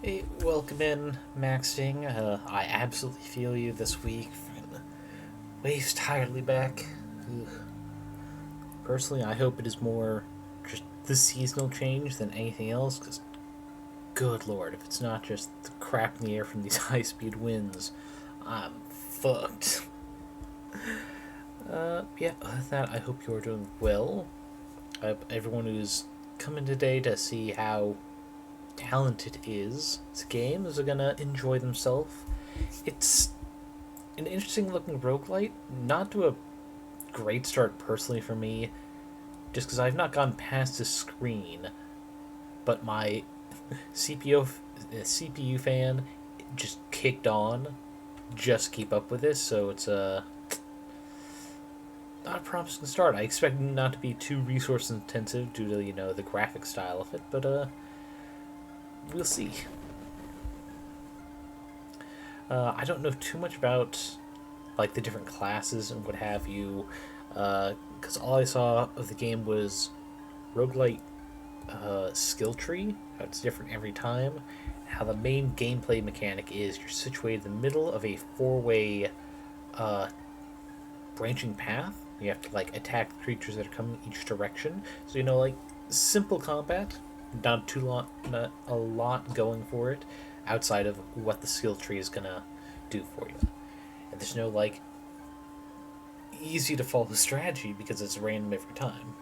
Hey, welcome in, Maxing. I absolutely feel you this week. Waves tiredly back. Ugh. Personally, I hope it is more just the seasonal change than anything else, because good lord, if it's not just the crap in the air from these high speed winds, I'm fucked. Yeah, other than that, I hope you're doing well. I hope everyone who's coming today to see how talented is this game is gonna enjoy themselves. It's an interesting looking roguelite, not to a great start personally for me, just because I've not gone past the screen, but my CPU CPU fan just kicked on just to keep up with this, so it's not a promising start. I expect not to be too resource intensive due to the graphic style of it, but we'll see. I don't know too much about like the different classes and what have you, because all I saw of the game was roguelite skill tree. How it's different every time. How the main gameplay mechanic is you're situated in the middle of a four-way uh, branching path. You have to like attack creatures that are coming each direction. So like simple combat, not too long, not a lot going for it, outside of what the skill tree is gonna do for you. And there's no like easy to follow strategy because it's random every time.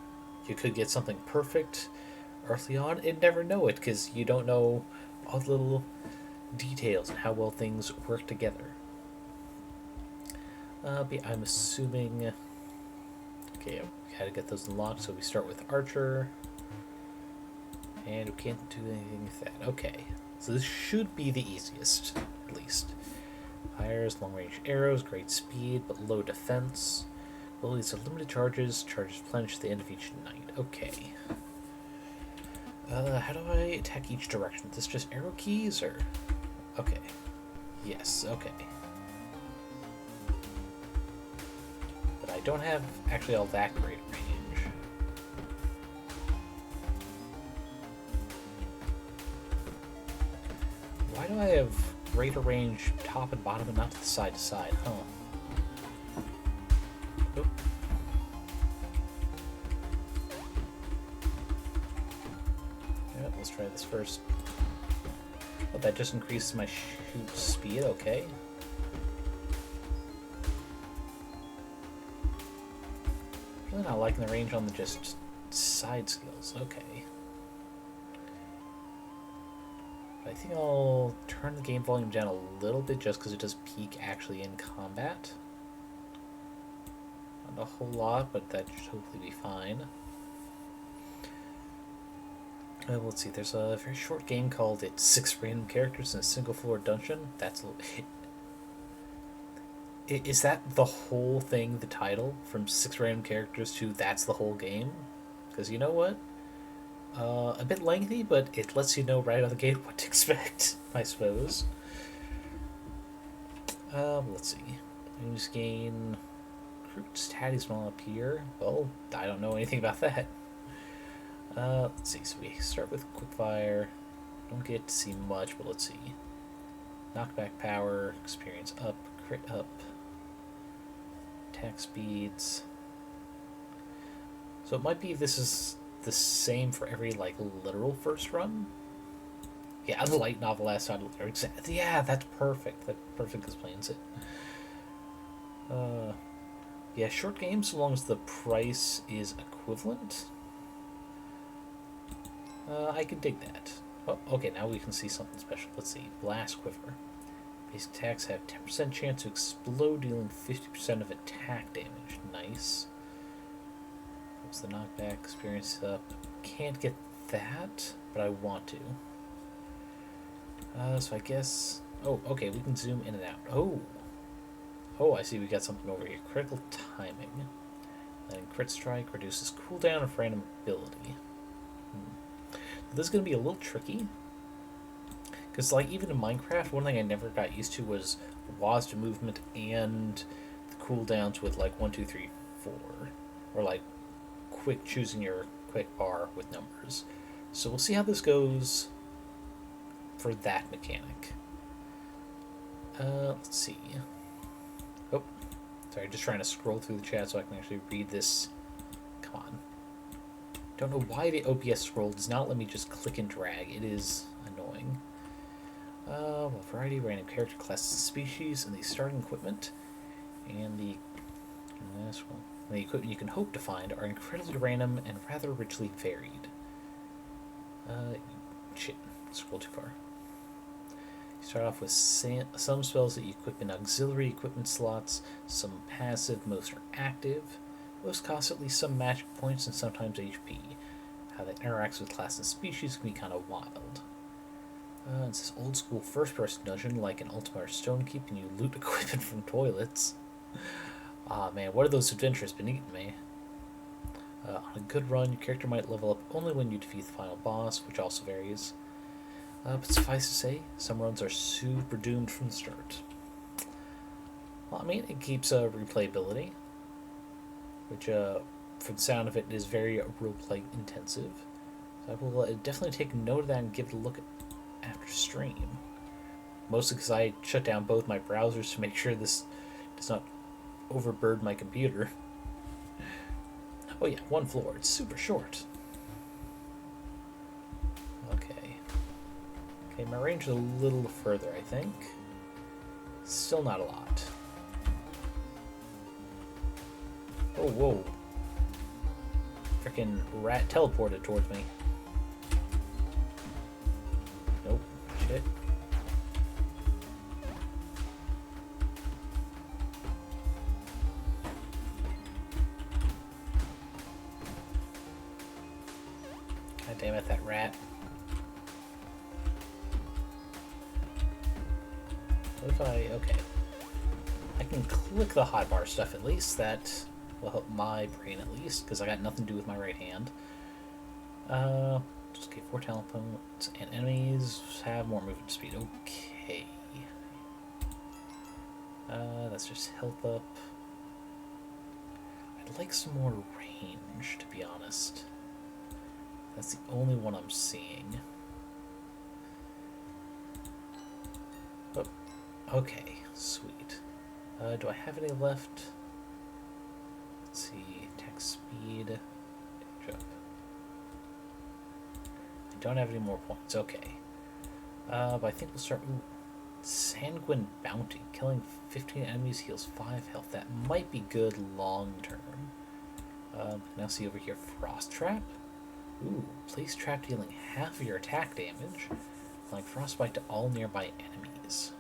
You could get something perfect early on and never know it because you don't know all the little details and how well things work together. But yeah, I'm assuming. Okay, we gotta get those unlocked, so we start with Archer. And we can't do anything with that. Okay, so this should be the easiest, at least. Fires long range arrows, great speed, but low defense. Abilities are limited charges, charges replenish at the end of each night. Okay. How do I attack each direction? Is this just arrow keys, or? Okay. Yes, okay. But I don't have actually all that great range. Why do I have greater range top and bottom and not to the side to side, huh? Nope. Yeah, let's try this first. Oh, that just increases my shoot speed, okay. Really not liking the range on the just side skills, okay. I think I'll turn the game volume down a little bit just because it does peak actually in combat. Not a whole lot, but that should hopefully be fine. Let's see, there's a very short game called It's 6 Random Characters in a Single Floor Dungeon. That's is that the whole thing, the title? From 6 Random Characters to that's the whole game? Because you know what? A bit lengthy, but it lets you know right out of the gate what to expect, I suppose. Let's see. News gain. Recruits Tatty's small up here. Well, I don't know anything about that. Let's see. So we start with quickfire. Don't get to see much, but let's see. Knockback power, experience up, crit up, attack speeds. So it might be this is the same for every like literal first run. Yeah, the light novel last time. Yeah, that's perfect. That perfect explains it. Yeah, short games so long as the price is equivalent. I can dig that. Oh, okay, now we can see something special. Let's see. Blast Quiver. Basic attacks have 10% chance to explode, dealing 50% of attack damage. Nice. What's the knockback experience up? Can't get that, but I want to. So I guess... Oh, okay, we can zoom in and out. Oh! Oh, I see we got something over here. Critical timing. Then crit strike reduces cooldown of random ability. This is going to be a little tricky. Because, like, even in Minecraft, one thing I never got used to was WASD movement and the cooldowns with, like, 1, 2, 3, 4. Or, like, choosing your quick bar with numbers. So we'll see how this goes for that mechanic. Let's see. Oh, sorry, just trying to scroll through the chat so I can actually read this. Come on. Don't know why the OBS scroll does not let me just click and drag. It is annoying. Well, variety, random character classes, species, and the starting equipment, and the equipment you can hope to find are incredibly random and rather richly varied. Shit, scroll too far. You start off with some spells that you equip in auxiliary equipment slots, some passive, most are active, most cost at least some magic points and sometimes HP. How that interacts with class and species can be kind of wild. It's this old school first person dungeon like an Ultima or Stonekeep, and you loot equipment from toilets. Ah man, what are those adventures been eating me? On a good run, your character might level up only when you defeat the final boss, which also varies. But suffice to say, some runs are super doomed from the start. Well, I mean, it keeps replayability, which, for the sound of it, is very roguelike intensive. So I will definitely take note of that and give it a look after stream. Mostly because I shut down both my browsers to make sure this does not overburden my computer. Oh yeah, one floor. It's super short. Okay. Okay, my range is a little further, I think. Still not a lot. Oh, whoa. Frickin' rat teleported towards me. Nope. Shit. God damn it, that rat. What if I... Okay. I can click the hotbar stuff at least. That will help my brain at least, because I got nothing to do with my right hand. Just get 4 talent points, and enemies have more movement speed. Okay. That's just health up. I'd like some more range, to be honest. That's the only one I'm seeing. Oh, okay, sweet. Do I have any left? Let's see, attack speed, jump. I don't have any more points, okay. But I think we'll start with Sanguine Bounty. Killing 15 enemies heals 5 health. That might be good long term. Now see over here, Frost Trap. Ooh, place trap dealing half of your attack damage, applying frostbite to all nearby enemies.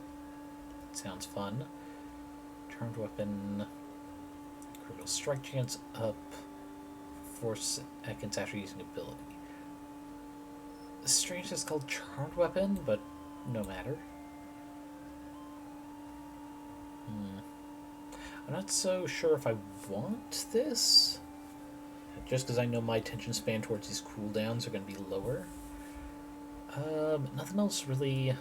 Sounds fun. Charmed weapon. Critical strike chance up 4 seconds after using ability. Strange it's called Charmed weapon, but no matter. I'm not so sure if I want this. Just because I know my attention span towards these cooldowns are going to be lower. Nothing else really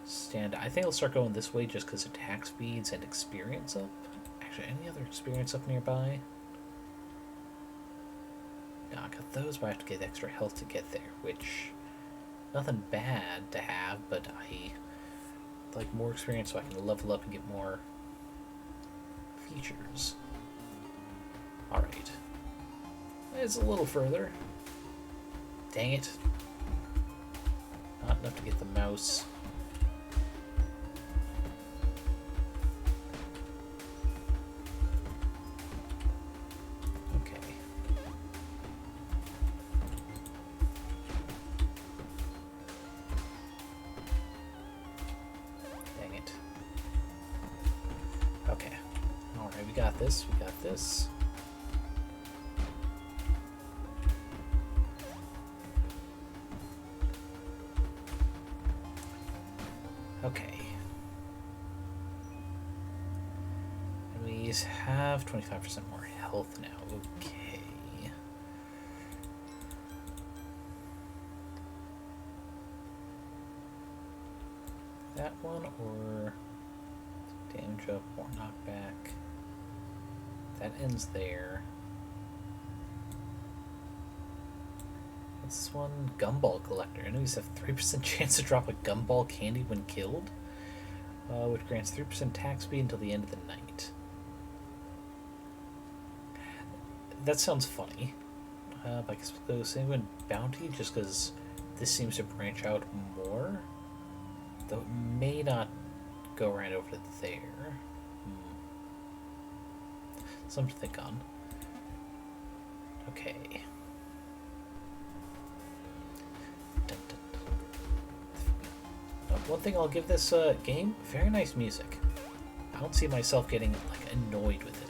stand. I think I'll start going this way just because attack speeds and experience up. Actually, any other experience up nearby? No, I got those, but I have to get extra health to get there, which nothing bad to have, but I like more experience so I can level up and get more features. Alright. It's a little further. Dang it. Not enough to get the mouse. Okay. Dang it. Okay. Alright, we got this. We got this. Okay. Enemies have 25% more health now. Okay. That one or damage up or knockback. That ends there. What's this one? Gumball Collector. Enemies have 3% chance to drop a gumball candy when killed, which grants 3% attack speed until the end of the night. That sounds funny. I guess we'll go Sanguine Bounty just because this seems to branch out more. Though it may not go right over there. Something to think on. Okay. Dun, dun, dun. One thing I'll give this game, very nice music. I don't see myself getting like annoyed with it.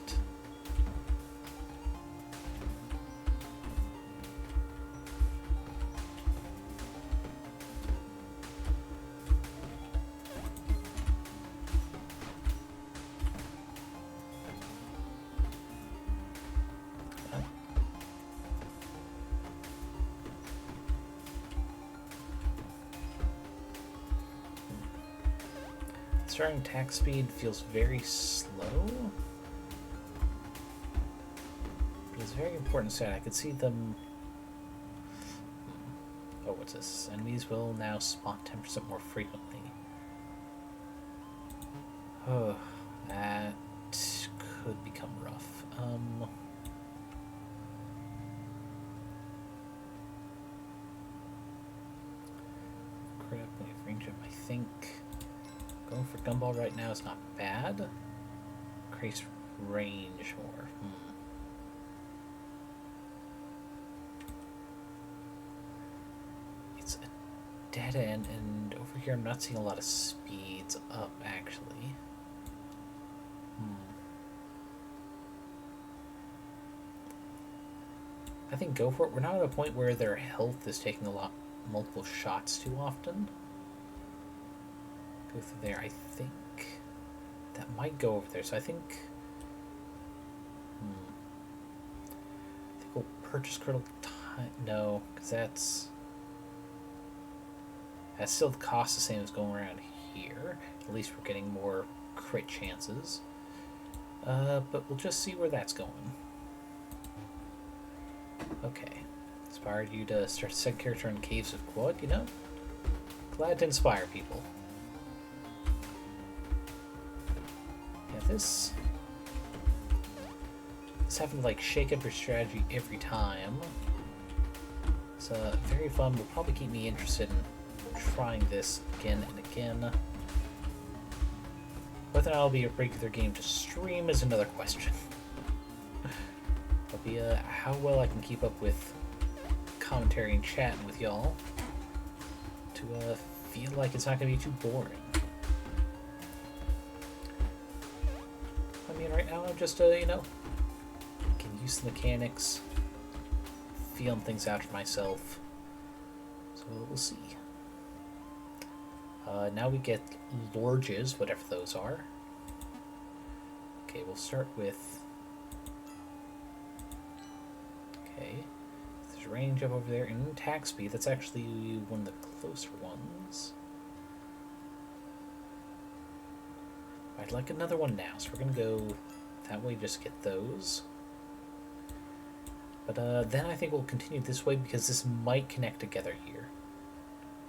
Starting attack speed feels very slow, but it's a very important stat. I could see them. Oh, what's this? Enemies will now spawn 10% more frequently. Oh, that could become rough. Crap, when you range up, I think. Going for Gumball right now is not bad. Increase range more. It's a dead end, and over here I'm not seeing a lot of speeds up, actually. I think go for it. We're not at a point where their health is taking multiple shots too often. Go through there. I think that might go over there. So I think we'll purchase critical time. No, because that's still the cost the same as going around here. At least we're getting more crit chances. But we'll just see where that's going. Okay. Inspired you to start a second character in Caves of Quad, you know? Glad to inspire people. This having to like shake up your strategy every time. It's very fun. Will probably keep me interested in trying this again and again. Whether I'll be a regular game to stream is another question. It'll be how well I can keep up with commentary and chatting with y'all to feel like it's not going to be too boring. I mean, right now I'm just, you know, can use the mechanics, feeling things out for myself. So we'll see. Now we get Lorges, whatever those are. Okay, we'll start with. Okay, there's range up over there and attack speed. That's actually one of the closer ones. I'd like another one now, so we're going to go that way, just get those. But then I think we'll continue this way because this might connect together here.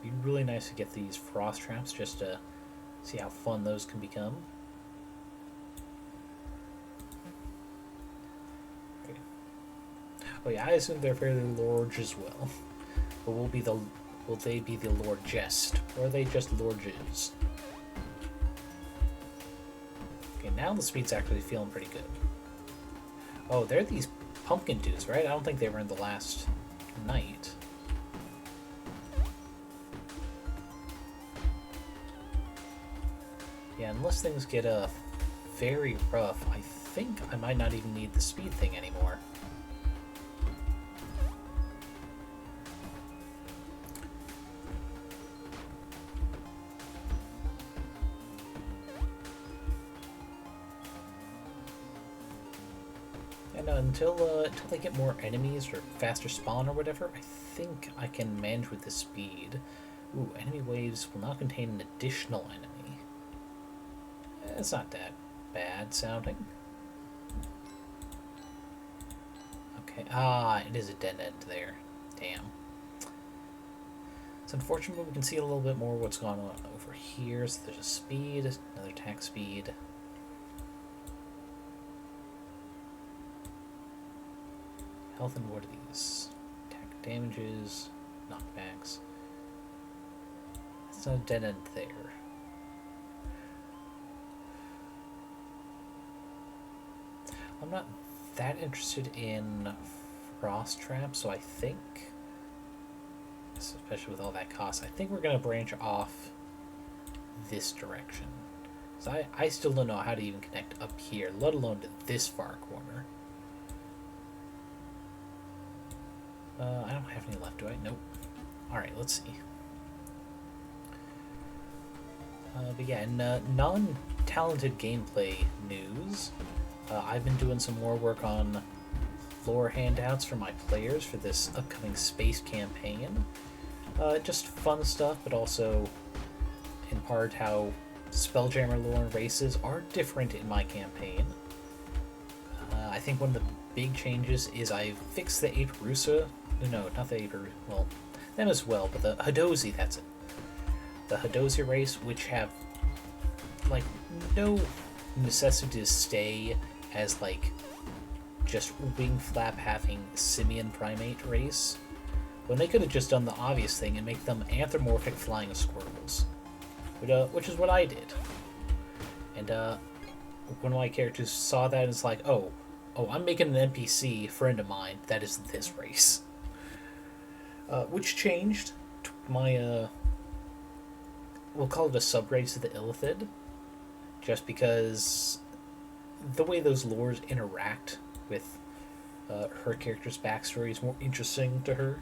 It'd be really nice to get these frost traps just to see how fun those can become. Okay. Oh yeah, I assume they're fairly large as well. But will they be the Lorgest, or are they just Lorges? Okay, now the speed's actually feeling pretty good. Oh, they're these pumpkin dudes, right? I don't think they were in the last night. Yeah, unless things get very rough, I think I might not even need the speed thing anymore. And until they get more enemies or faster spawn or whatever, I think I can manage with the speed. Ooh, enemy waves will not contain an additional enemy. It's not that bad sounding. Okay, it is a dead end there. Damn. It's unfortunate, but we can see a little bit more what's going on over here. So there's a speed, another attack speed. Health and what are these? Attack damages, knockbacks. That's not a dead end there. I'm not that interested in frost traps, so I think, especially with all that cost, I think we're going to branch off this direction. So I still don't know how to even connect up here, let alone to this far corner. I don't have any left, do I? Nope. Alright, let's see. But yeah, in non-talented gameplay news, I've been doing some more work on lore handouts for my players for this upcoming space campaign. Just fun stuff, but also in part how Spelljammer lore and races are different in my campaign. I think one of the big changes is I've fixed the Aperusa. No, not the Aperusa. Well, them as well, but the Hadozi, that's it. The Hadozi race, which have, like, no necessity to stay as, like, just wing flap having simian primate race, when they could have just done the obvious thing and make them anthropomorphic flying squirrels, which is what I did. And when my characters saw that, it's like, oh, I'm making an NPC friend of mine that is this race, which changed my we'll call it a subrace of the Illithid, just because the way those lores interact with her character's backstory is more interesting to her.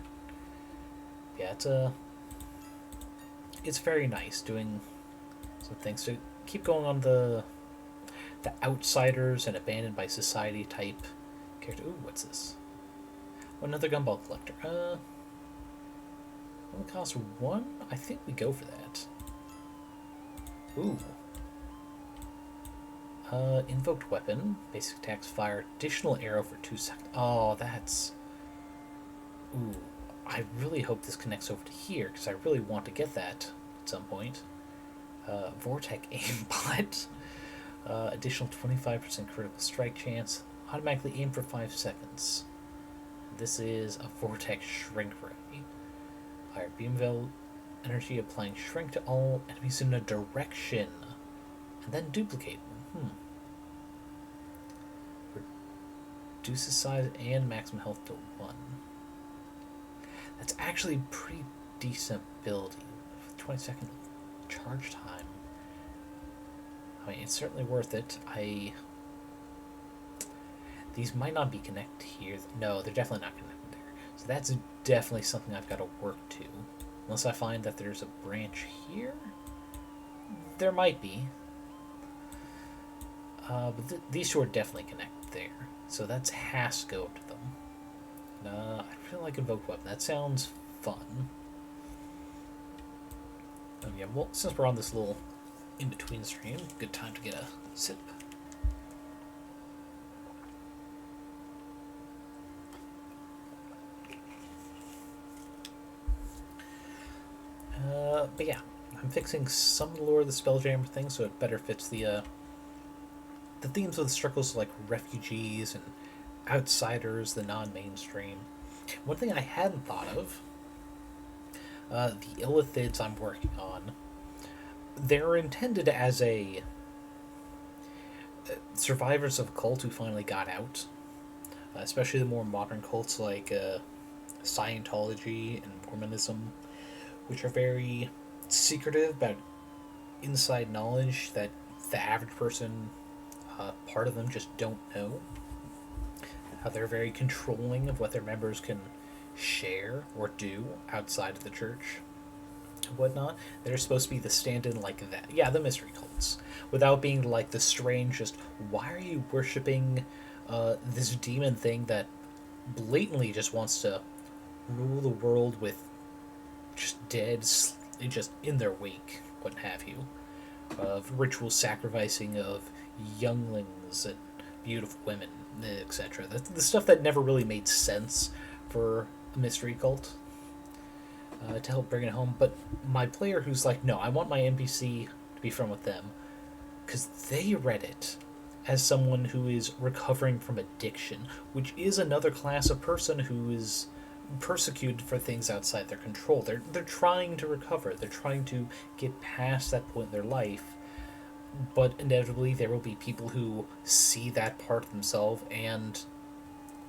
Yeah, it's very nice doing some things to keep going on the outsiders and abandoned by society type character. Ooh, what's this? Oh, another gumball collector. Only costs 1? I think we go for that. Ooh. Invoked weapon. Basic attacks fire. Additional arrow for 2 seconds. Oh, that's... Ooh. I really hope this connects over to here, because I really want to get that at some point. Vortex aimbot. Additional 25% critical strike chance. Automatically aim for 5 seconds. This is a Vortex Shrink Ray. Fire Beamville energy applying Shrink to all enemies in a direction. And then duplicate them. Reduces size and maximum health to 1. That's actually pretty decent ability. 20-second charge time. I mean, it's certainly worth it. These might not be connected here. No, they're definitely not connected there. So that's definitely something I've got to work to. Unless I find that there's a branch here. There might be. But these two are definitely connected there. So that's has to go to them. I really like Invoke Weapon. That sounds fun. Oh yeah, well, since we're on this little in-between stream, good time to get a sip. But yeah, I'm fixing some of the lore of the Spelljammer thing so it better fits the themes of the circles, like refugees and outsiders, the non-mainstream. One thing I hadn't thought of, the Illithids I'm working on, they're intended as a survivors of a cult who finally got out, especially the more modern cults like Scientology and Mormonism, which are very secretive about inside knowledge that the average person, part of them, just don't know. How they're very controlling of what their members can share or do outside of the church and whatnot. They're supposed to be the stand-in like that. Yeah, the mystery cults. Without being like the strange, just, why are you worshipping this demon thing that blatantly just wants to rule the world with just dead, just in their wake, what have you. Of ritual sacrificing of younglings and beautiful women, etc. The stuff that never really made sense for a mystery cult. to help bring it home. But my player who's like, no, I want my NPC to be friends with them, because they read it as someone who is recovering from addiction, which is another class of person who is persecuted for things outside their control. They're trying to recover. They're trying to get past that point in their life, but inevitably there will be people who see that part of themselves and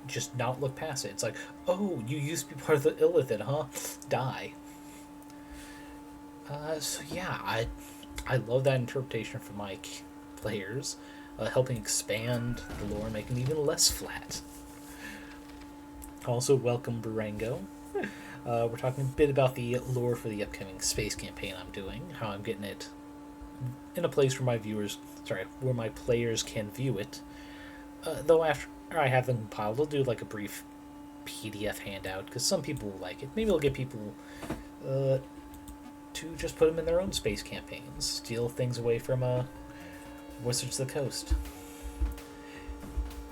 just not look past it. It's like, oh, you used to be part of the illithid, huh? Die. So yeah, I love that interpretation for my players, helping expand the lore, making it even less flat. Also, welcome Barango. We're talking a bit about the lore for the upcoming space campaign I'm doing, how I'm getting it in a place where where my players can view it. Though after I have them compiled, I'll do like a brief PDF handout, because some people will like it. Maybe I'll get people to just put them in their own space campaigns, steal things away from Wizards of the Coast.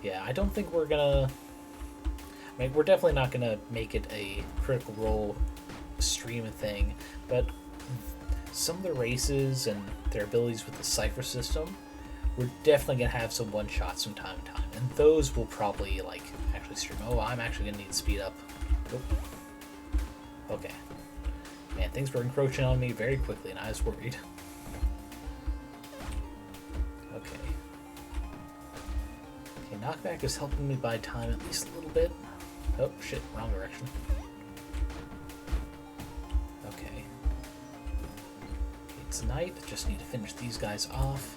Yeah, I don't think we're gonna... we're definitely not gonna make it a Critical Role streaming thing, but some of the races and their abilities with the cipher system, we're definitely gonna have some one-shots from time to time, and those will probably actually stream. Oh, I'm actually gonna need to speed up. Oh. Okay. Man, things were encroaching on me very quickly, and I was worried. Okay. Okay, knockback is helping me buy time at least a little bit. Oh, shit, wrong direction. Okay. It's night, just need to finish these guys off.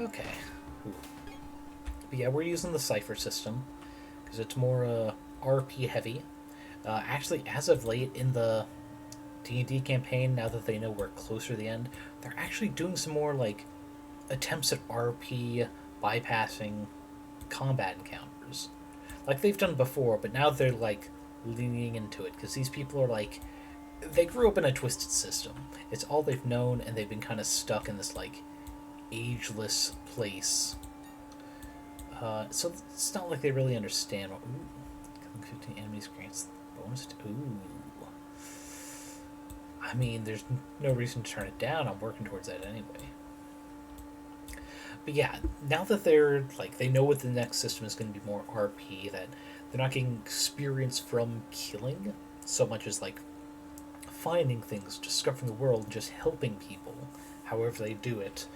Okay. Ooh. But yeah, we're using the cipher system, because it's more RP heavy. Actually, as of late in the D&D campaign, now that they know we're closer to the end, they're actually doing some more attempts at RP bypassing combat encounters, like they've done before, but now they're leaning into it, because these people are they grew up in a twisted system. It's all they've known, and they've been kind of stuck in this ageless place. So it's not like they really understand what... Ooh, 15 enemies grants bonus to... Ooh. I mean, there's no reason to turn it down. I'm working towards that anyway. But yeah, now that they're, they know what the next system is going to be more RP, that they're not getting experience from killing so much as, finding things, discovering the world, and just helping people, however they do it.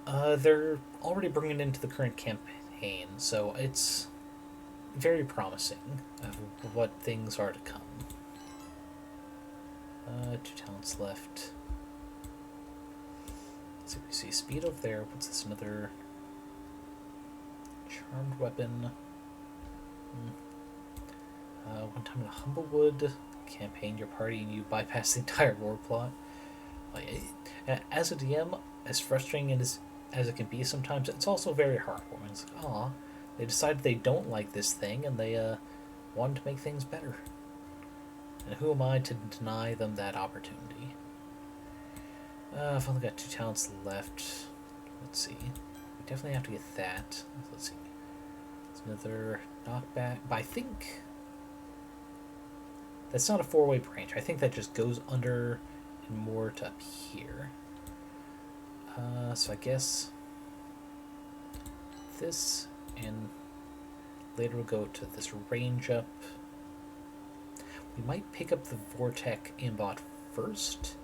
They're already bringing it into the current campaign, so it's very promising of what things are to come. 2 talents left. So we see speed over there. What's this? Another charmed weapon. One time in a Humblewood campaign, your party and you bypass the entire lore plot. As a DM, as frustrating as it can be sometimes, it's also very heartwarming. It's aw, they decided they don't like this thing, and they wanted to make things better. And who am I to deny them that opportunity? I've only got 2 talents left. Let's see. We definitely have to get that. Let's see. It's another knockback. But I think that's not a 4-way branch. I think that just goes under and more to up here. So I guess this, and later we'll go to this range up. We might pick up the Vortec aimbot first,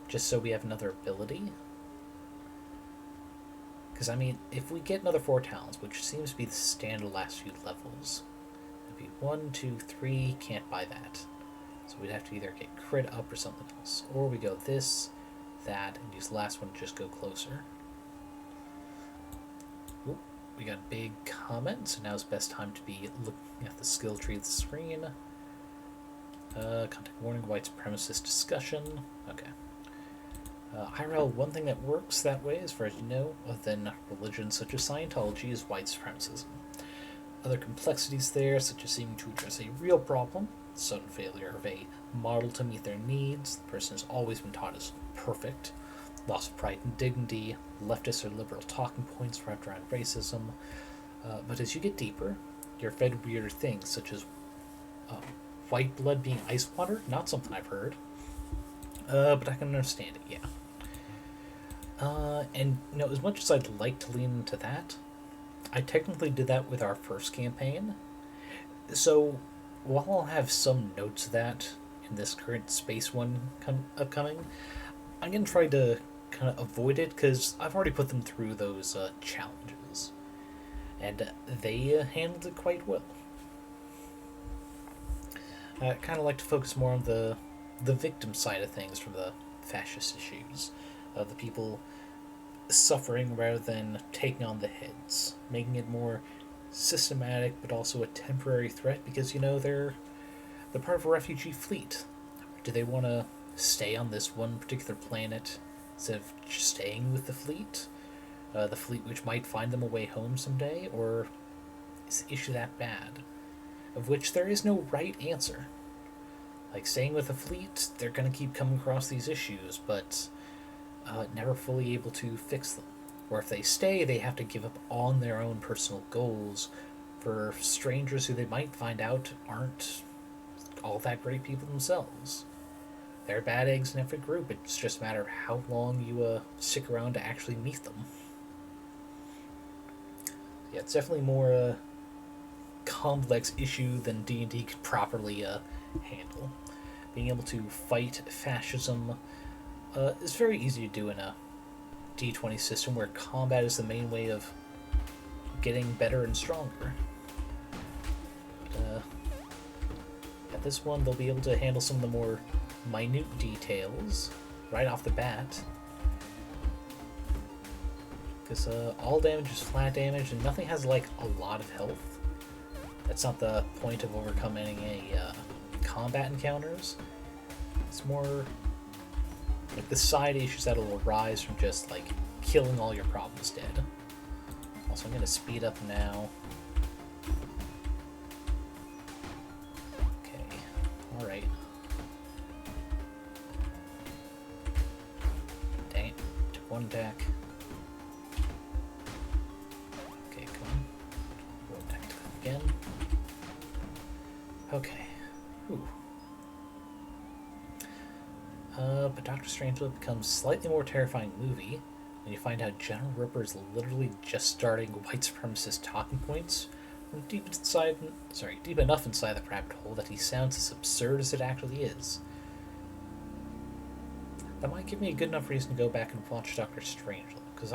just so we have another ability. Because, I mean, if we get another 4 talents, which seems to be the standard last few levels, it'd be 1, 2, 3, can't buy that. So we'd have to either get crit up or something else. Or we go this, that, and use the last one to just go closer. Ooh, we got a big comment, so now's the best time to be looking at the skill tree of the screen. Contact warning, white supremacist discussion. Okay. IRL, one thing that works that way, as far as you know, other than religions such as Scientology, is white supremacism. Other complexities there, such as seeming to address a real problem, sudden failure of a model to meet their needs, the person has always been taught as perfect, loss of pride and dignity, leftist or liberal talking points wrapped around racism. But as you get deeper, you're fed weird things, such as uh, white blood being ice water. Not something I've heard, but I can understand it. Yeah. And as much as I'd like to lean into that, I technically did that with our first campaign. So while I'll have some notes of that in this current space one upcoming, I'm gonna try to kind of avoid it because I've already put them through those challenges, and they handled it quite well. I kind of like to focus more on the victim side of things from the fascist issues, the people suffering rather than taking on the heads, making it more systematic but also a temporary threat because they're part of a refugee fleet. Do they want to stay on this one particular planet instead of staying with the fleet? The fleet which might find them a way home someday, or is the issue that bad? Of which there is no right answer. Like, staying with the fleet, they're going to keep coming across these issues, but never fully able to fix them. Or if they stay, they have to give up on their own personal goals for strangers who they might find out aren't all that great people themselves. There are bad eggs in every group. It's just a matter of how long you stick around to actually meet them. Yeah, it's definitely more complex issue than D&D could properly handle. Being able to fight fascism is very easy to do in a D20 system where combat is the main way of getting better and stronger. At this one, they'll be able to handle some of the more minute details right off the bat. Because all damage is flat damage and nothing has like a lot of health. That's not the point of overcoming a combat encounters. It's more like the side issues that'll arise from just like killing all your problems dead. Also, I'm going to speed up now. Okay, alright. Dang it, took one attack. Okay, come on. Go back to that again. Okay. Whew. But Doctor Strangelove becomes a slightly more terrifying movie when you find out General Ripper is literally just starting white supremacist talking points from deep enough inside the rabbit hole that he sounds as absurd as it actually is. That might give me a good enough reason to go back and watch Doctor Strangelove, because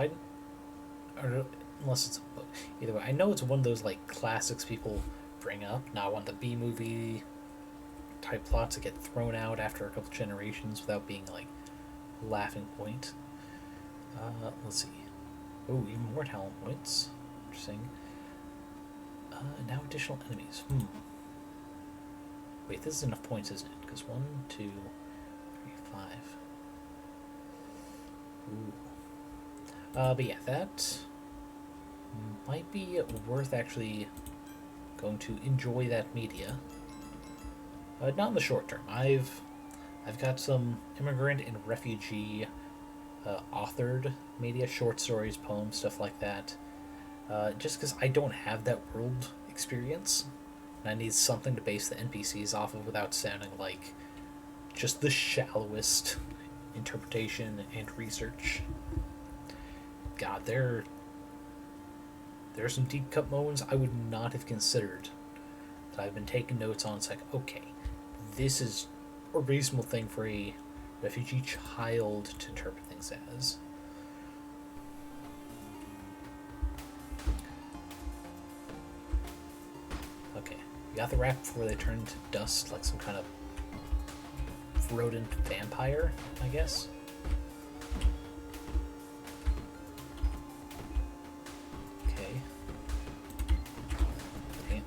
unless it's a book. Either way, I know it's one of those like classics people bring up, not one of the B-movie type plots that get thrown out after a couple generations without being like laughing point. Let's see. Oh, even more talent points. Interesting. Now additional enemies. Wait, this is enough points, isn't it? Because 1, 2, 3, 5. Ooh. But yeah, that might be worth actually going to enjoy that media. Not in the short term. I've got some immigrant and refugee authored media, short stories, poems, stuff like that. Just because I don't have that world experience, and I need something to base the NPCs off of without sounding like just the shallowest interpretation and research. God, there are some deep cut moments I would not have considered that I've been taking notes on. It's like, okay, this is a reasonable thing for a refugee child to interpret things as. Okay, we got the rat before they turn into dust, like some kind of rodent vampire, I guess. Okay. Dang it.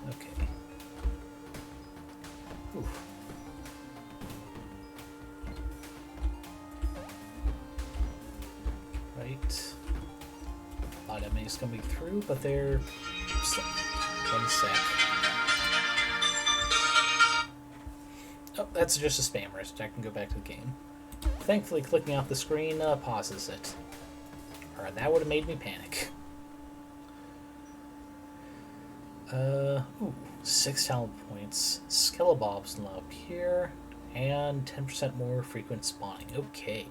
Okay. Oof. Right. A lot of enemies coming through, but they're... One sec. Oh, that's just a spam risk. I can go back to the game. Thankfully, clicking off the screen pauses it. Or that would have made me panic. Ooh, 6 talent points. Skelebobs now appear, and 10% more frequent spawning. Okay.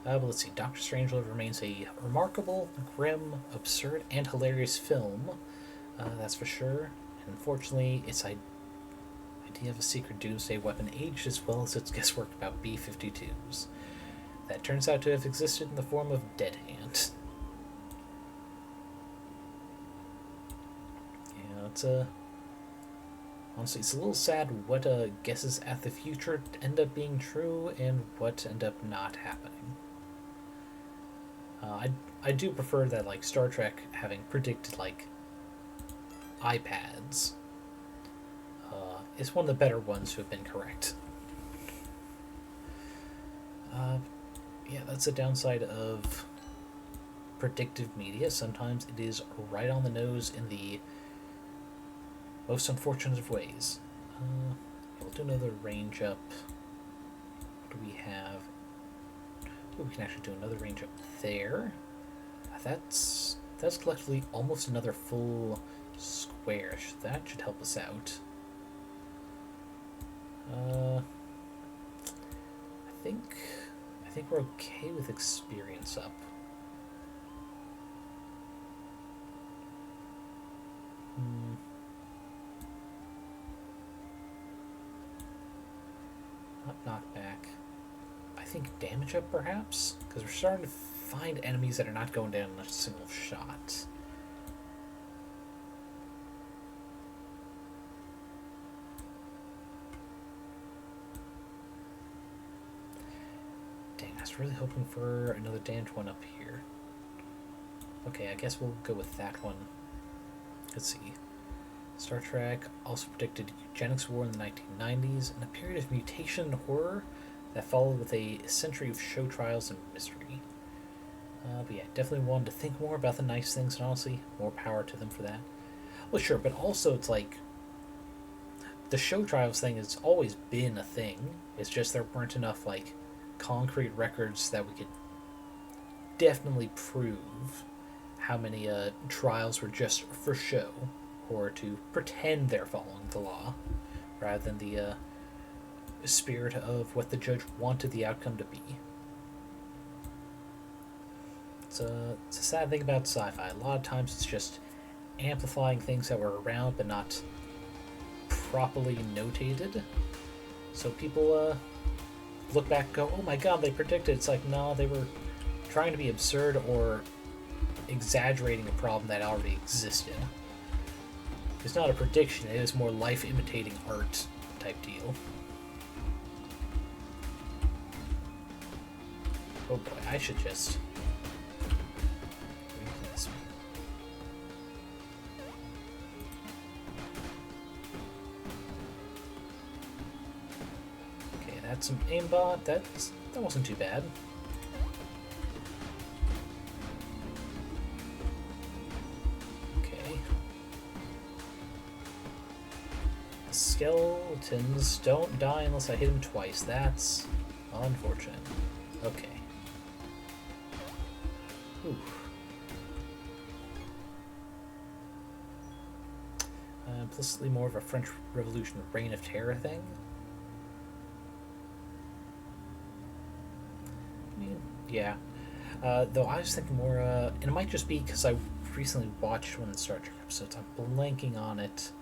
But let's see. Doctor Strangelove remains a remarkable, grim, absurd, and hilarious film. That's for sure. And unfortunately, its idea of a secret doomsday weapon aged as well as its guesswork about B-52s. That turns out to have existed in the form of Dead Hand. Yeah, it's honestly, it's a little sad what guesses at the future end up being true and what end up not happening. I do prefer that, like, Star Trek having predicted, like, iPads is one of the better ones to have been correct. Yeah, that's a downside of predictive media. Sometimes it is right on the nose in the most unfortunate of ways. We'll do another range up. What do we have? Ooh, we can actually do another range up there. That's collectively almost another full square. That should help us out. I think we're okay with experience up. Not knockback. I think damage up, perhaps? Because we're starting to find enemies that are not going down in a single shot. Dang, I was really hoping for another damage one up here. Okay, I guess we'll go with that one. Let's see. Star Trek also predicted eugenics war in the 1990s and a period of mutation and horror that followed with a century of show trials and mystery. But yeah, definitely wanted to think more about the nice things, and honestly, more power to them for that. Well, sure, but also it's like the show trials thing has always been a thing. It's just there weren't enough, like, concrete records that we could definitely prove how many trials were just for show or to pretend they're following the law rather than the spirit of what the judge wanted the outcome to be. It's a sad thing about sci-fi. A lot of times it's just amplifying things that were around but not properly notated. So people look back and go, oh my god, they predicted. It's like, no, they were trying to be absurd or exaggerating a problem that already existed. It's not a prediction, it is more life imitating art type deal. Oh boy, I should just... Okay, that's some aimbot. That wasn't too bad. Okay. Skeletons don't die unless I hit them twice. That's unfortunate. Okay. Implicitly more of a French Revolution Reign of Terror thing. I mean, yeah. Though I was thinking more, and it might just be because I recently watched one of the Star Trek episodes. I'm blanking on it.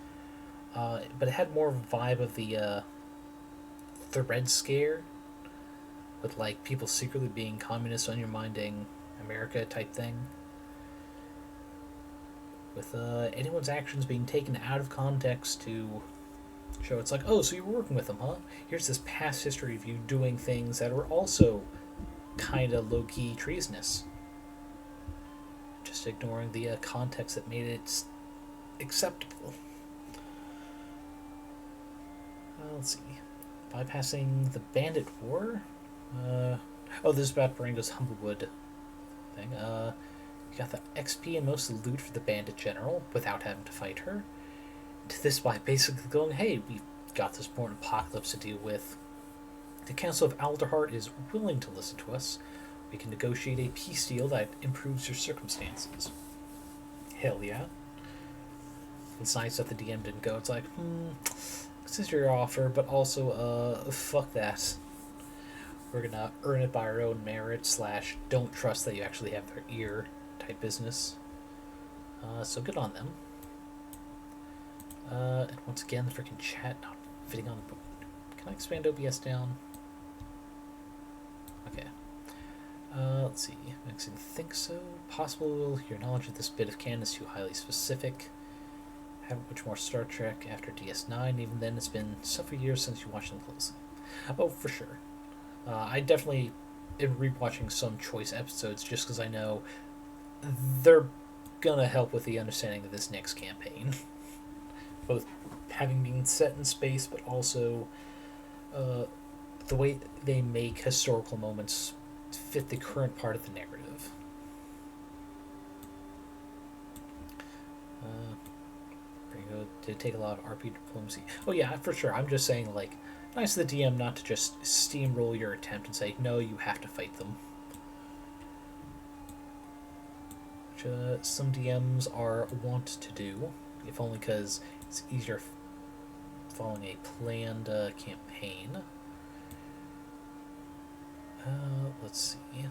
But it had more vibe of the Red Scare, with like people secretly being communists undermining America type thing. With anyone's actions being taken out of context to show it's like, oh, so you were working with them, huh? Here's this past history of you doing things that were also kind of low-key treasonous. Just ignoring the context that made it acceptable. Let's see. Bypassing the Bandit War? Oh, this is about Barango's Humblewood thing. You got the XP and most loot for the Bandit General without having to fight her. To this by basically going, hey, we've got this born apocalypse to deal with. The Council of Alderheart is willing to listen to us. We can negotiate a peace deal that improves your circumstances. Hell yeah. It's nice that the DM didn't go. It's like, consider your offer, but also, fuck that. We're gonna earn it by our own merit / don't trust that you actually have their ear type business. So good on them. And once again, the freaking chat not fitting on the book. Can I expand OBS down? Okay. Let's see. Makes me think so. Possible your knowledge of this bit of canon is too highly specific. Haven't watched more Star Trek after DS9. Even then, it's been several years since you watched them closely. Oh, for sure. I definitely am rewatching some choice episodes just because I know they're gonna help with the understanding of this next campaign. Both having been set in space, but also the way they make historical moments fit the current part of the narrative. Did it take a lot of RP diplomacy? Oh yeah, for sure. I'm just saying, like, nice of the DM not to just steamroll your attempt and say, no, you have to fight them. Which some DMs are wont to do, if only because it's easier following a planned campaign. Let's see.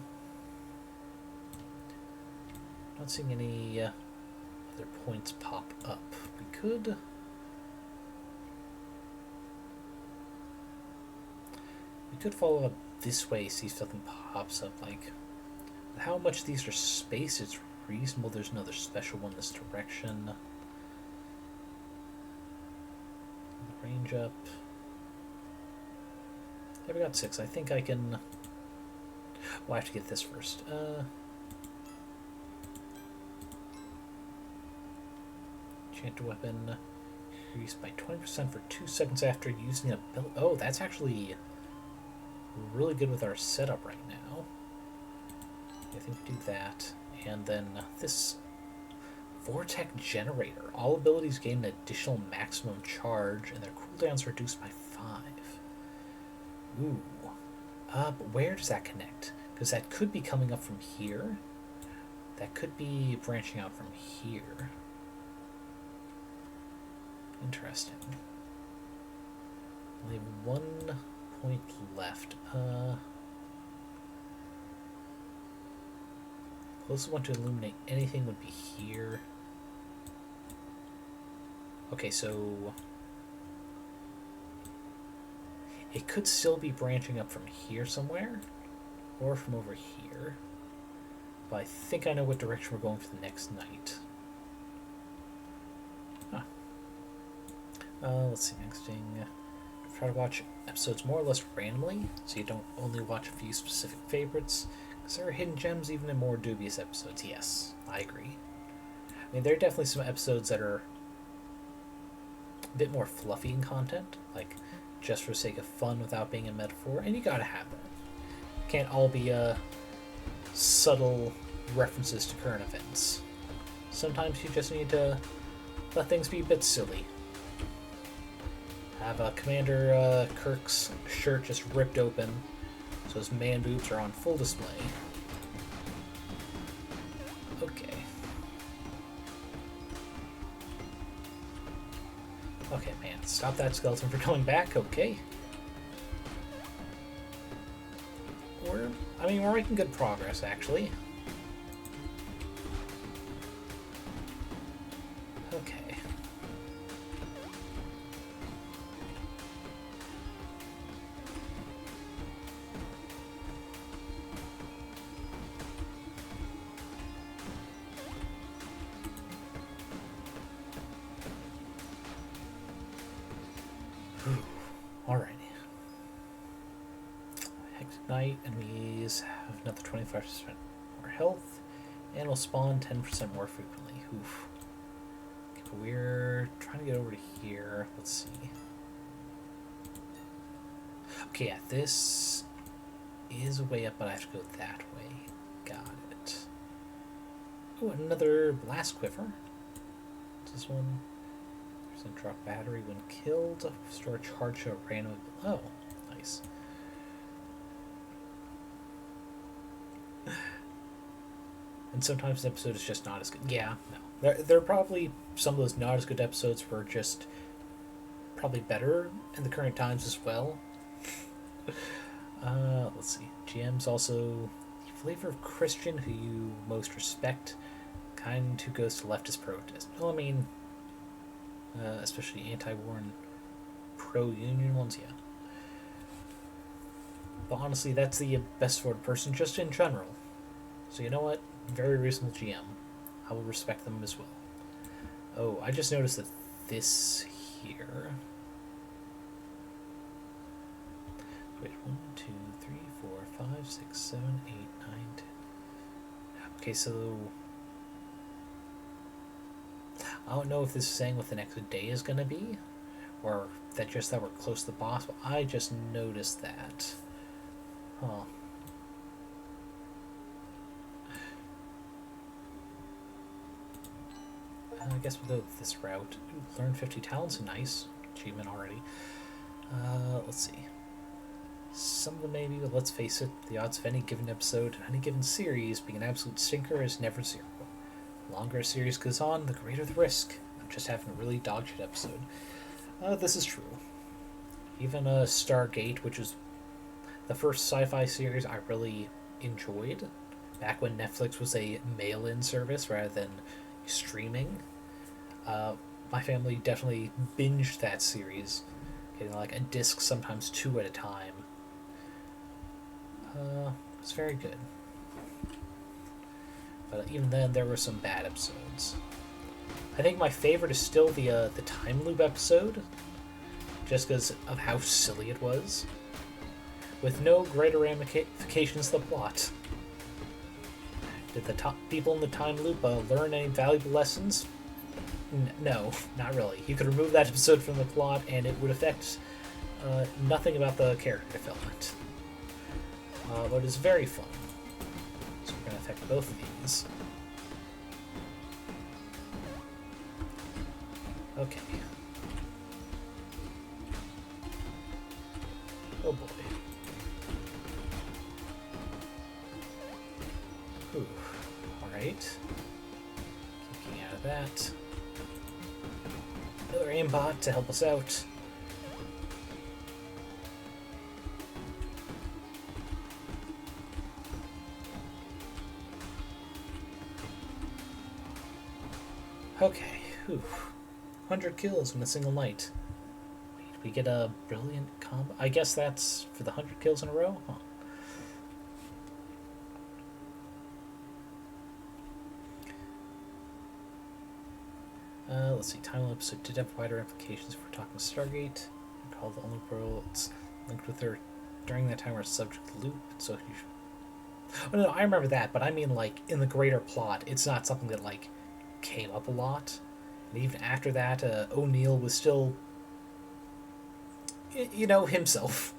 Not seeing any other points pop up. We could follow up this way, see if something pops up. Like, how much these are space, it's reasonable there's another special one this direction. Range up. Yeah, we got 6. I think I can... Well, I have to get this first. Enchanted weapon increased by 20% for 2 seconds after using a ability. Oh, that's actually really good with our setup right now. I think we do that. And then this Vortex Generator. All abilities gain an additional maximum charge, and their cooldowns reduced by 5. Ooh. But where does that connect? Because that could be coming up from here. That could be branching out from here. Interesting. Only 1 point left. Closest one to illuminate anything would be here. Okay, so it could still be branching up from here somewhere, or from over here. But I think I know what direction we're going for the next night. Let's see, next thing. Try to watch episodes more or less randomly, so you don't only watch a few specific favorites, because there are hidden gems even in more dubious episodes. Yes, I agree. I mean, there are definitely some episodes that are a bit more fluffy in content, like just for the sake of fun without being a metaphor, and you gotta have that. Can't all be subtle references to current events. Sometimes you just need to let things be a bit silly. Have Commander Kirk's shirt just ripped open, so his man boobs are on full display. Okay. Okay, man, stop that skeleton from coming back, okay. We're making good progress, actually. Okay. Alrighty. Hectic Night, enemies have another 25% more health, and will spawn 10% more frequently. Oof. Okay, but we're trying to get over to here. Let's see. Okay, yeah, this is a way up, but I have to go that way. Got it. Oh, another blast quiver. What's this one? Percent drop battery when killed. Store charge to a random. Oh, nice. And sometimes the episode is just not as good. Yeah, no. There are probably some of those not as good episodes were just probably better in the current times as well. Let's see. GM's also flavor of Christian who you most respect, kind who goes to leftist protest. Well, I mean, especially anti-war and pro-union ones, yeah. But honestly, that's the best sort of person just in general. So you know what? Very reasonable GM. I will respect them as well. Oh, I just noticed that this here... Wait, 1, 2, 3, 4, 5, 6, 7, 8, 9, 10. Okay, so... I don't know if this is saying what the next day is going to be, or that we're close to the boss, but I just noticed that. Huh. I guess we'll go this route. Ooh, learn 50 talents, nice. Achievement already. Let's see. Some of them maybe, but let's face it, the odds of any given episode, any given series being an absolute stinker is never zero. The longer a series goes on, the greater the risk of just having a really dog shit episode. This is true. Even Stargate, which is the first sci-fi series I really enjoyed, back when Netflix was a mail-in service rather than streaming. My family definitely binged that series, getting like a disc, sometimes 2 at a time. It's very good. But even then, there were some bad episodes. I think my favorite is still the time loop episode, just because of how silly it was, with no greater ramifications to the plot. Did the top people in the time loop learn any valuable lessons? No, not really. You could remove that episode from the plot, and it would affect nothing about the character development. But it's very fun. So we're going to affect both of these. Okay. Oh boy. Ooh. Alright. Kicking out of that. Another aimbot to help us out. Okay. Whew. 100 kills in a single night. Wait, we get a brilliant combo? I guess that's for the 100 kills in a row? Huh. Let's see, time lapse so did have wider implications if we're talking Stargate. Call the only worlds linked with her during that time are subject to loop, so you should... Oh no, I remember that, but I mean like in the greater plot, it's not something that like came up a lot. And even after that, O'Neill was still, you know, himself.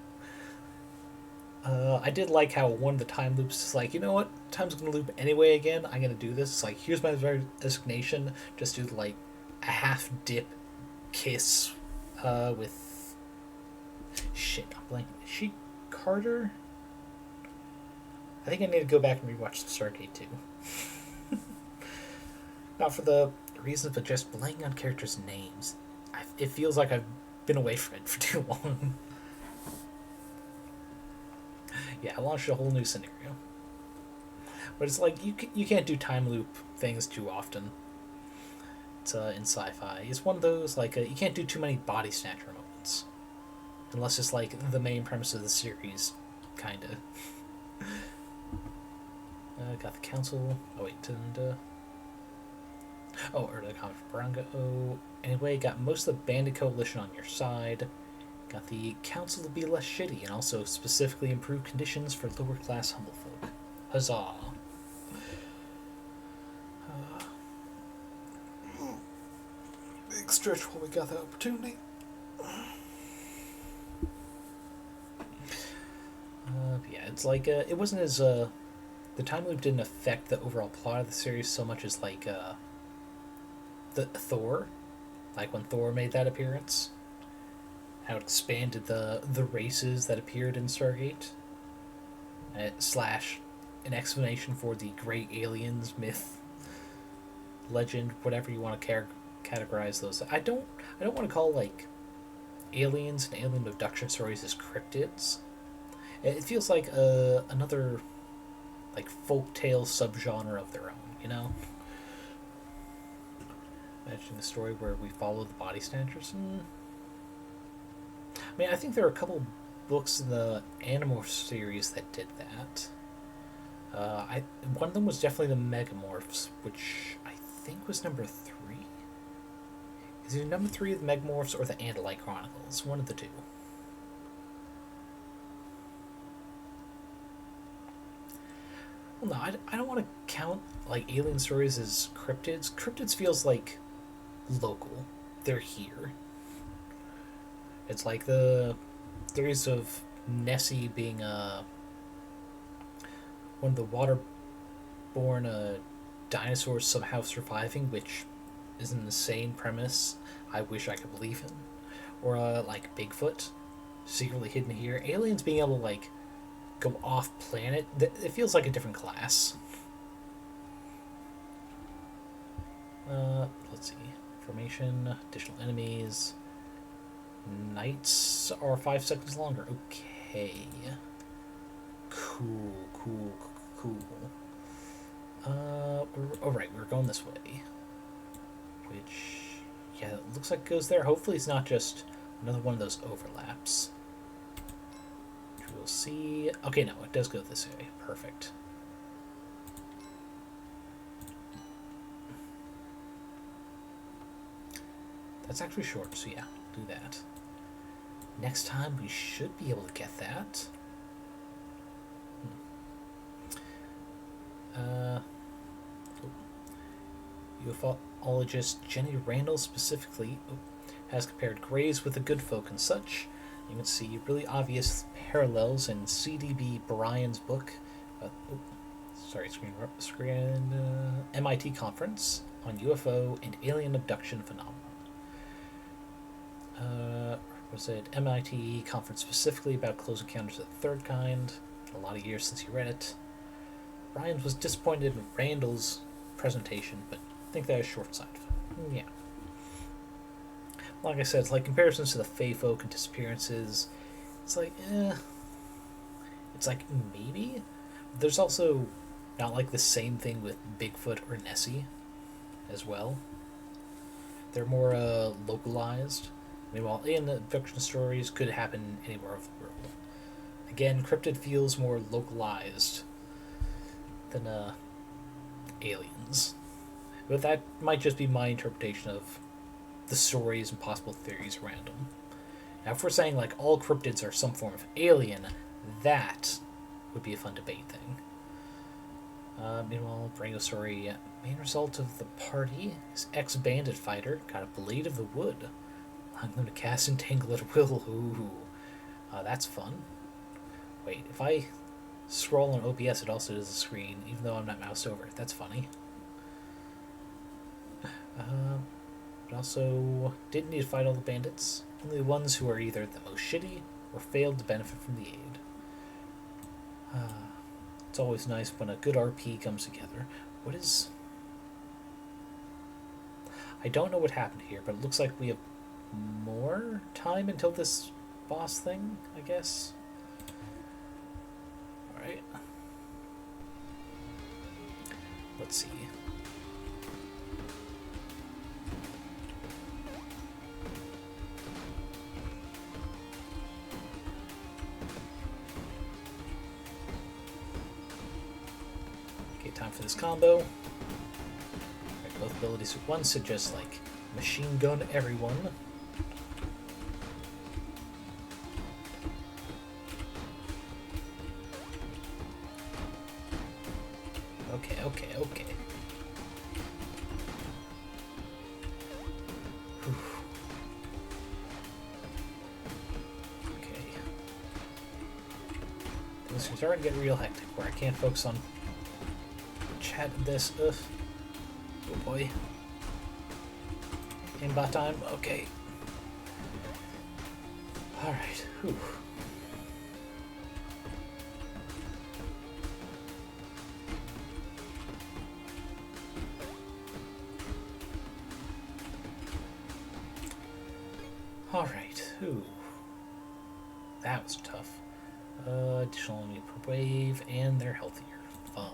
I did like how one of the time loops is like, you know what, time's gonna loop anyway again, I'm gonna do this. It's like, here's my designation, just do like a half dip kiss with shit, I'm blanking. Is she Carter? I think I need to go back and rewatch the Stargate too. Not for the reasons, but just blanking on characters' names. It feels like I've been away from it for too long. Yeah, I launched a whole new scenario. But it's like, you can't do time loop things too often. It's in sci-fi. It's one of those, like, you can't do too many body snatcher moments. Unless it's like the main premise of the series, kinda. Got the council. Oh wait, and early comment from Baranga. Oh, anyway, got most of the bandit coalition on your side. Got the council to be less shitty and also specifically improve conditions for lower class humble folk. Huzzah! Big stretch while we got the opportunity. Yeah, it's like it wasn't as the time loop didn't affect the overall plot of the series so much as like the Thor, like when Thor made that appearance, how it expanded the races that appeared in Stargate, slash an explanation for the great aliens myth, legend, whatever you want to categorize those. I don't want to call like aliens and alien abduction stories as cryptids. It feels like another like folktale subgenre of their own, you know? Imagine a story where we follow the body snatchers. I mean, I think there are a couple books in the Animorphs series that did that. One of them was definitely the Megamorphs, which I think was number 3. Is it number 3 of the Megamorphs or the Andalite Chronicles? One of the two. Well, no, I don't want to count like alien stories as cryptids. Cryptids feels like local. They're here. It's like the theories of Nessie being one of the waterborne dinosaurs somehow surviving, which is an insane premise I wish I could believe in. Or like Bigfoot, secretly hidden here. Aliens being able to like go off planet, it feels like a different class. Let's see. Formation, additional enemies. Nights are 5 seconds longer. Okay. Cool. Alright, we're going this way. Which, yeah, it looks like it goes there. Hopefully it's not just another one of those overlaps. We'll see. Okay, no, it does go this way. Perfect. That's actually short, so yeah, do that. Next time we should be able to get that. Ufologist Jenny Randall specifically has compared Greys with the good folk and such. You can see really obvious parallels in C.D.B. Bryan's book, MIT Conference on UFO and Alien Abduction Phenomenon. Was it MIT Conference specifically about Close Encounters of the Third Kind? A lot of years since he read it. Bryan was disappointed in Randall's presentation, but I think that was short-sighted. Yeah. Like I said, it's like comparisons to the Fae folk and disappearances. It's like, It's like, maybe? There's also not like the same thing with Bigfoot or Nessie as well. They're more localized. Meanwhile, alien abduction stories could happen anywhere of the world. Again, cryptid feels more localized than aliens. But that might just be my interpretation of the stories and possible theories around them. Now, if we're saying like all cryptids are some form of alien, that would be a fun debate thing. Meanwhile, Brango story, main result of the party is ex-bandit fighter got a blade of the wood. I'm going to cast Entangle at will. Ooh, that's fun. Wait, if I scroll on OBS, it also does a screen, even though I'm not moused over. That's funny. But also, didn't need to fight all the bandits. Only the ones who are either the most shitty or failed to benefit from the aid. It's always nice when a good RP comes together. What is... I don't know what happened here, but it looks like we have more time until this boss thing, I guess. Alright. Let's see. Okay, time for this combo. Right, both abilities at once, it just like machine gun everyone. Okay. Whew. Okay. Things are starting to get real hectic where I can't focus on chat this. Oh boy. Aimbot time? Okay. Alright. Whew. Alright. Whew. That was tough. Additional enemy per wave, and they're healthier. Fun.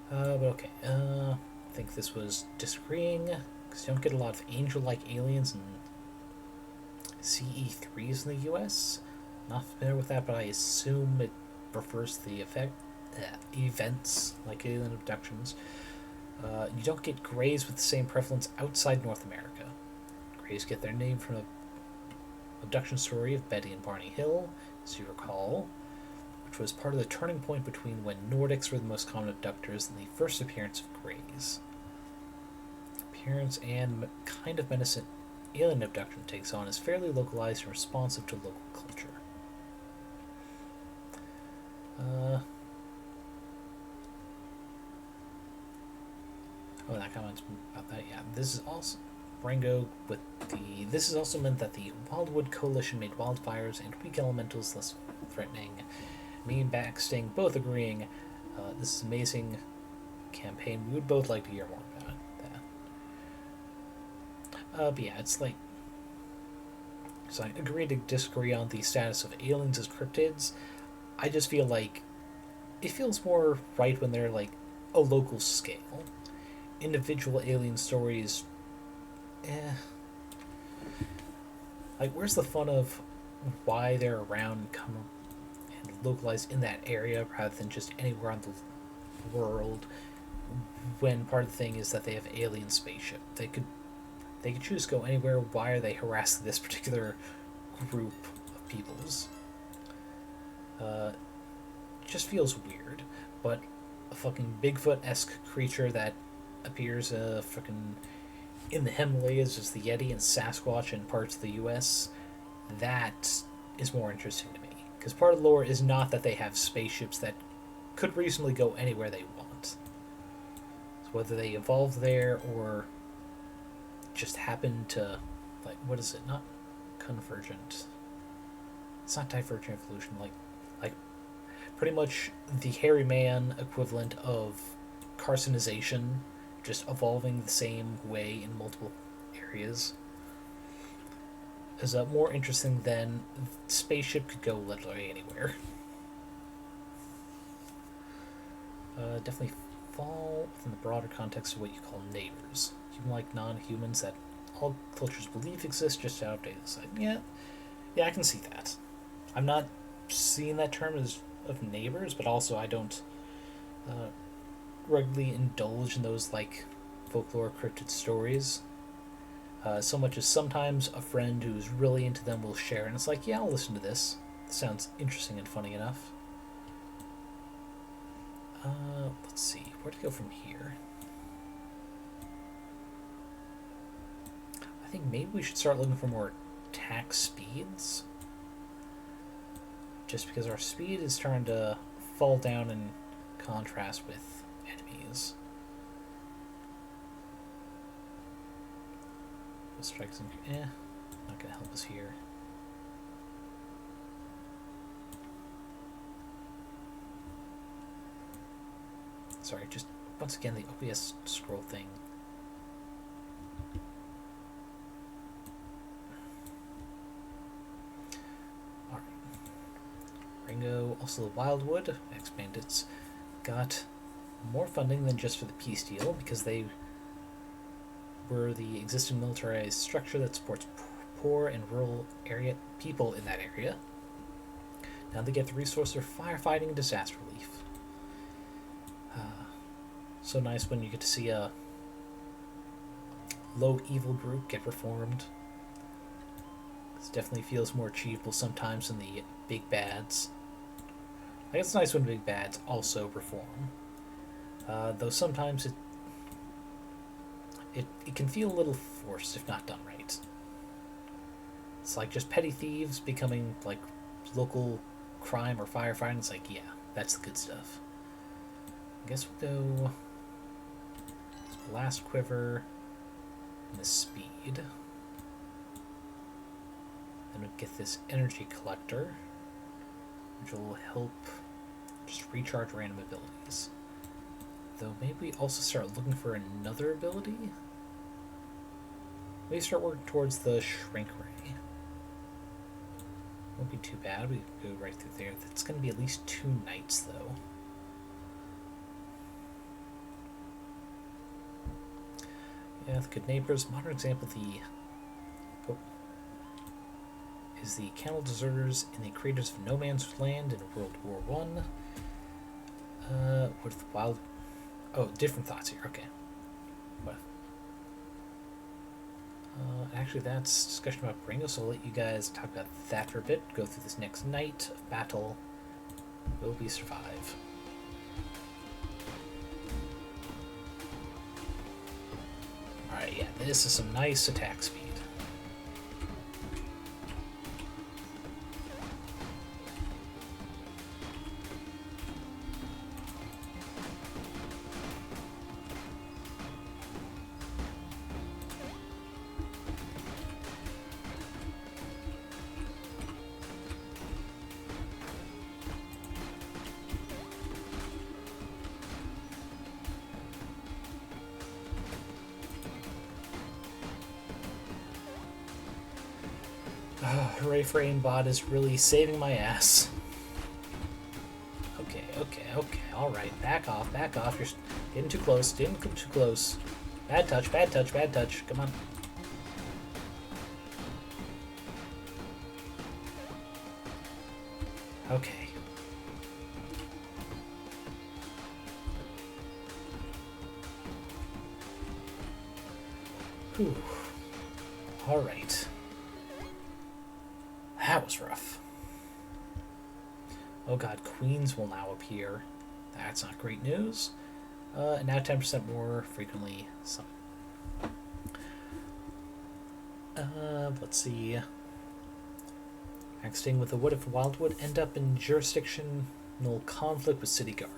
But okay. I think this was disagreeing, because you don't get a lot of angel-like aliens in CE3s in the US. Not familiar with that, but I assume it refers to the events like alien abductions. You don't get Greys with the same prevalence outside North America. Greys get their name from an abduction story of Betty and Barney Hill, as you recall, which was part of the turning point between when Nordics were the most common abductors and the first appearance of Greys. Appearance and kind of menacing alien abduction takes on is fairly localized and responsive to local culture. Oh, that comments about that. Yeah, this is also Rango with the. This has also meant that the Wildwood Coalition made wildfires and weak elementals less threatening. Me and Backsting both agreeing. This is an amazing campaign. We would both like to hear more about that. But yeah, it's like. So I agree to disagree on the status of aliens as cryptids. I just feel like it feels more right when they're like a local scale. Individual alien stories, like where's the fun of why they're around, come and localized in that area rather than just anywhere on the world, when part of the thing is that they have alien spaceship. They could choose to go anywhere. Why are they harassing this particular group of peoples? Just feels weird. But a fucking Bigfoot-esque creature that appears frickin' in the Himalayas as the Yeti and Sasquatch in parts of the US, that is more interesting to me. Because part of the lore is not that they have spaceships that could reasonably go anywhere they want. So whether they evolved there or just happen to, like, what is it? Not convergent. It's not divergent evolution. Like pretty much the hairy man equivalent of carcinization, just evolving the same way in multiple areas, is more interesting than spaceship could go literally anywhere. Definitely fall within the broader context of what you call neighbors. Human-like non-humans that all cultures believe exist, just to outdate the side. Yeah, I can see that. I'm not seeing that term as of neighbors, but also I don't regularly indulge in those like folklore cryptid stories so much as sometimes a friend who's really into them will share, and it's like, yeah, I'll listen to this. It sounds interesting and funny enough. Let's see, where to go from here? I think maybe we should start looking for more attack speeds, just because our speed is starting to fall down in contrast with enemies. The strikes not gonna help us here. Sorry, just once again the OBS scroll thing. Alright. Ringo, also the Wildwood X Bandits, got more funding than just for the peace deal, because they were the existing militarized structure that supports poor and rural area people in that area. Now they get the resource for firefighting and disaster relief. So nice when you get to see a low evil group get reformed. It definitely feels more achievable sometimes than the big bads. I guess it's nice when big bads also reform. Though sometimes it can feel a little forced if not done right. It's like just petty thieves becoming like local crime or firefighting. It's like, yeah, that's the good stuff. guess we'll go Blast Quiver and the Speed. Then we'll get this Energy Collector, which will help just recharge random abilities. Though maybe we also start looking for another ability? Maybe start working towards the Shrink Ray. Won't be too bad. We can go right through there. That's going to be at least 2 nights, though. Yeah, the Good Neighbors. Modern example is the Camel Deserters and the creators of No Man's Land in World War One. With Wild... Oh, different thoughts here. Okay. What? Actually, that's discussion about Ringo, so I'll let you guys talk about that for a bit. Go through this next night of battle. Will we survive? Alright, yeah, this is some nice attack speed. Hooray for aimbot is really saving my ass. Okay, alright, back off, you're getting too close, didn't come too close. Bad touch, come on. Okay. Whew. Alright. That was rough. Oh god, queens will now appear. That's not great news. And now 10% more frequently. So, let's see. Acting with the Wood of Wildwood end up in jurisdictional conflict with City Guard.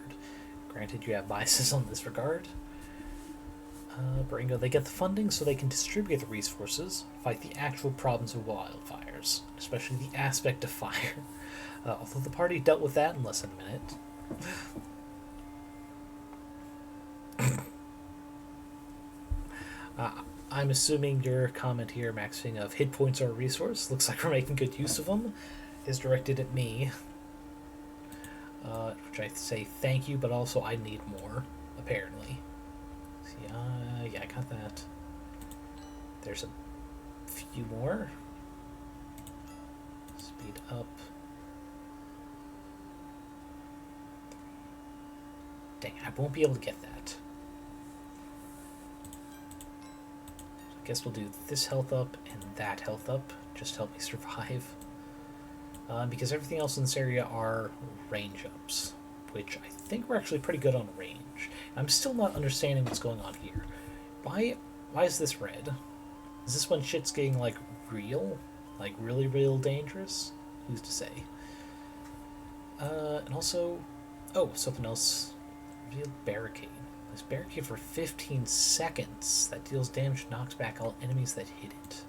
Granted, you have biases on this regard. Baringo, they get the funding so they can distribute the resources, fight the actual problems of wildfires, especially the aspect of fire. Although the party dealt with that in less than a minute. I'm assuming your comment here, maxing of hit points are a resource, looks like we're making good use of them, is directed at me. Which I say thank you, but also I need more, apparently. Yeah, I got that. There's a few more. Speed up. Dang, I won't be able to get that. So I guess we'll do this health up and that health up, just to help me survive. Because everything else in this area are range ups, which I think we're actually pretty good on range. I'm still not understanding what's going on here. Why is this red? Is this when shit's getting, like, real? Like, really, real dangerous? Who's to say? And also... Oh, something else. Revealed barricade. This barricade for 15 seconds. That deals damage and knocks back all enemies that hit it.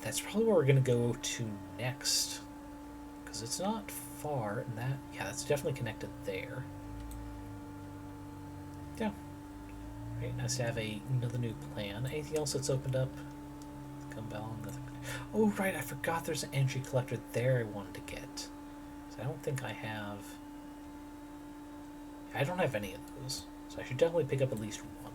That's probably where we're going to go to next. Because it's not far, and that... Yeah, that's definitely connected there. Yeah. Right, nice to have another new plan. Anything else that's opened up? Gumball, nothing. Oh, right, I forgot there's an energy collector there I wanted to get. So I don't think I have... I don't have any of those. So I should definitely pick up at least one.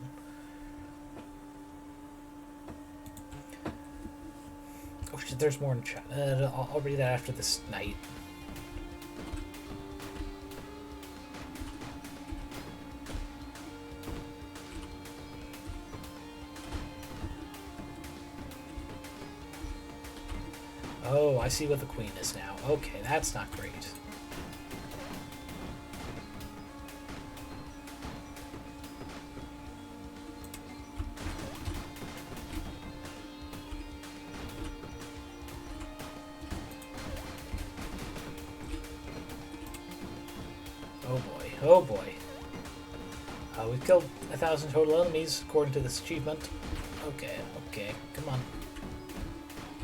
Oh shit, there's more in chat. I'll read that after this night. Oh, I see what the queen is now. Okay, that's not great. Oh boy. Oh boy. We've killed 1,000 total enemies according to this achievement. Okay, okay, come on.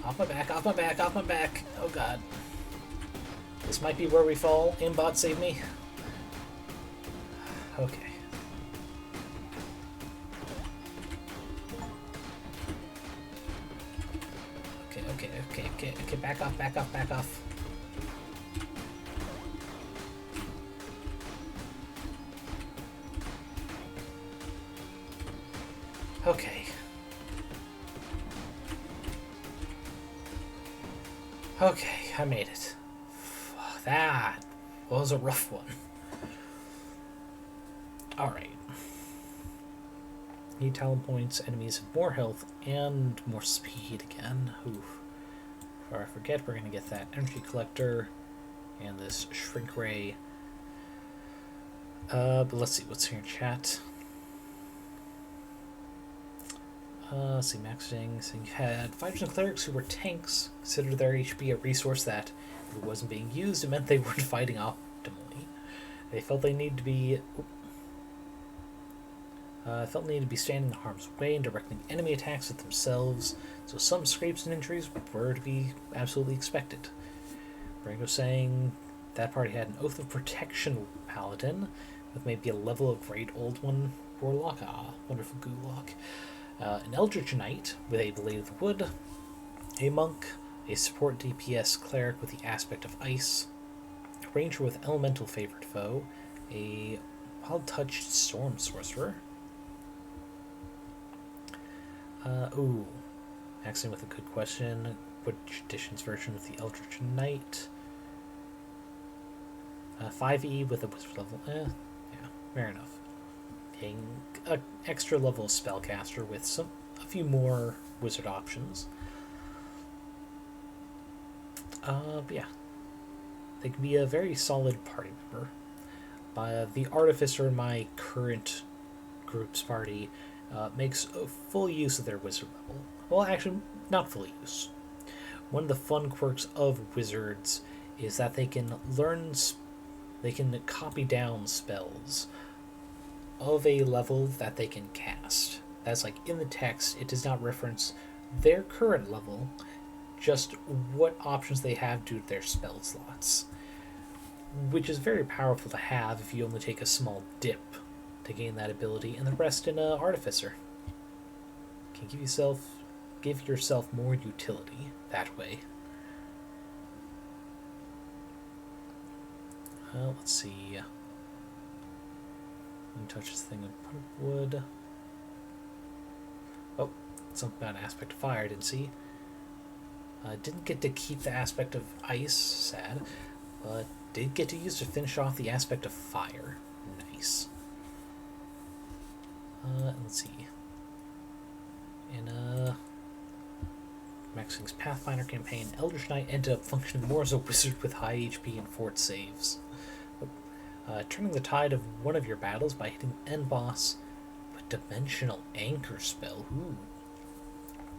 Off my back, off my back, off my back. Oh god. This might be where we fall. Aimbot, save me. Okay. Okay, back off, back off, back off. Okay. Okay, I made it. That was a rough one. Alright. Need talent points, enemies have more health and more speed again. Oof. Before I forget, we're going to get that energy collector and this shrink ray. But let's see what's here in chat. Let's see, maxing. So you had fighters and clerics who were tanks. Considered their HP a resource that, if it wasn't being used, it meant they weren't fighting optimally. They felt they needed to be standing in harm's way and directing enemy attacks at themselves, so some scrapes and injuries were to be absolutely expected. Brango saying that party had an Oath of Protection paladin, with maybe a level of Great Old One warlock. Ah, wonderful gulag. An Eldritch Knight with a Blade of the Wood, a Monk, a support DPS cleric with the aspect of ice, a ranger with elemental favored foe, a Wild Touched Storm Sorcerer. Maxing with a good question. Which edition's version of the Eldritch Knight? 5e with a wizard level. Yeah, fair enough. Being an extra level spellcaster with a few more wizard options. But yeah, they can be a very solid party member. The artificer in my current group's party makes full use of their wizard level. Well, actually, not full use. One of the fun quirks of wizards is that they can copy down spells of a level that they can cast. That's like in the text, it does not reference their current level, just what options they have due to their spell slots, which is very powerful to have if you only take a small dip to gain that ability, and the rest in Artificer. Can give yourself more utility that way. Let's see. Let me touch this thing and put wood. Oh, something about an aspect of fire I didn't see. Didn't get to keep the aspect of ice, sad, but did get to use to finish off the aspect of fire. Nice. Let's see. In Maxing's Pathfinder campaign, Eldritch Knight ended up functioning more as a wizard with high HP and fort saves. Turning the tide of one of your battles by hitting end boss with Dimensional Anchor spell. Ooh.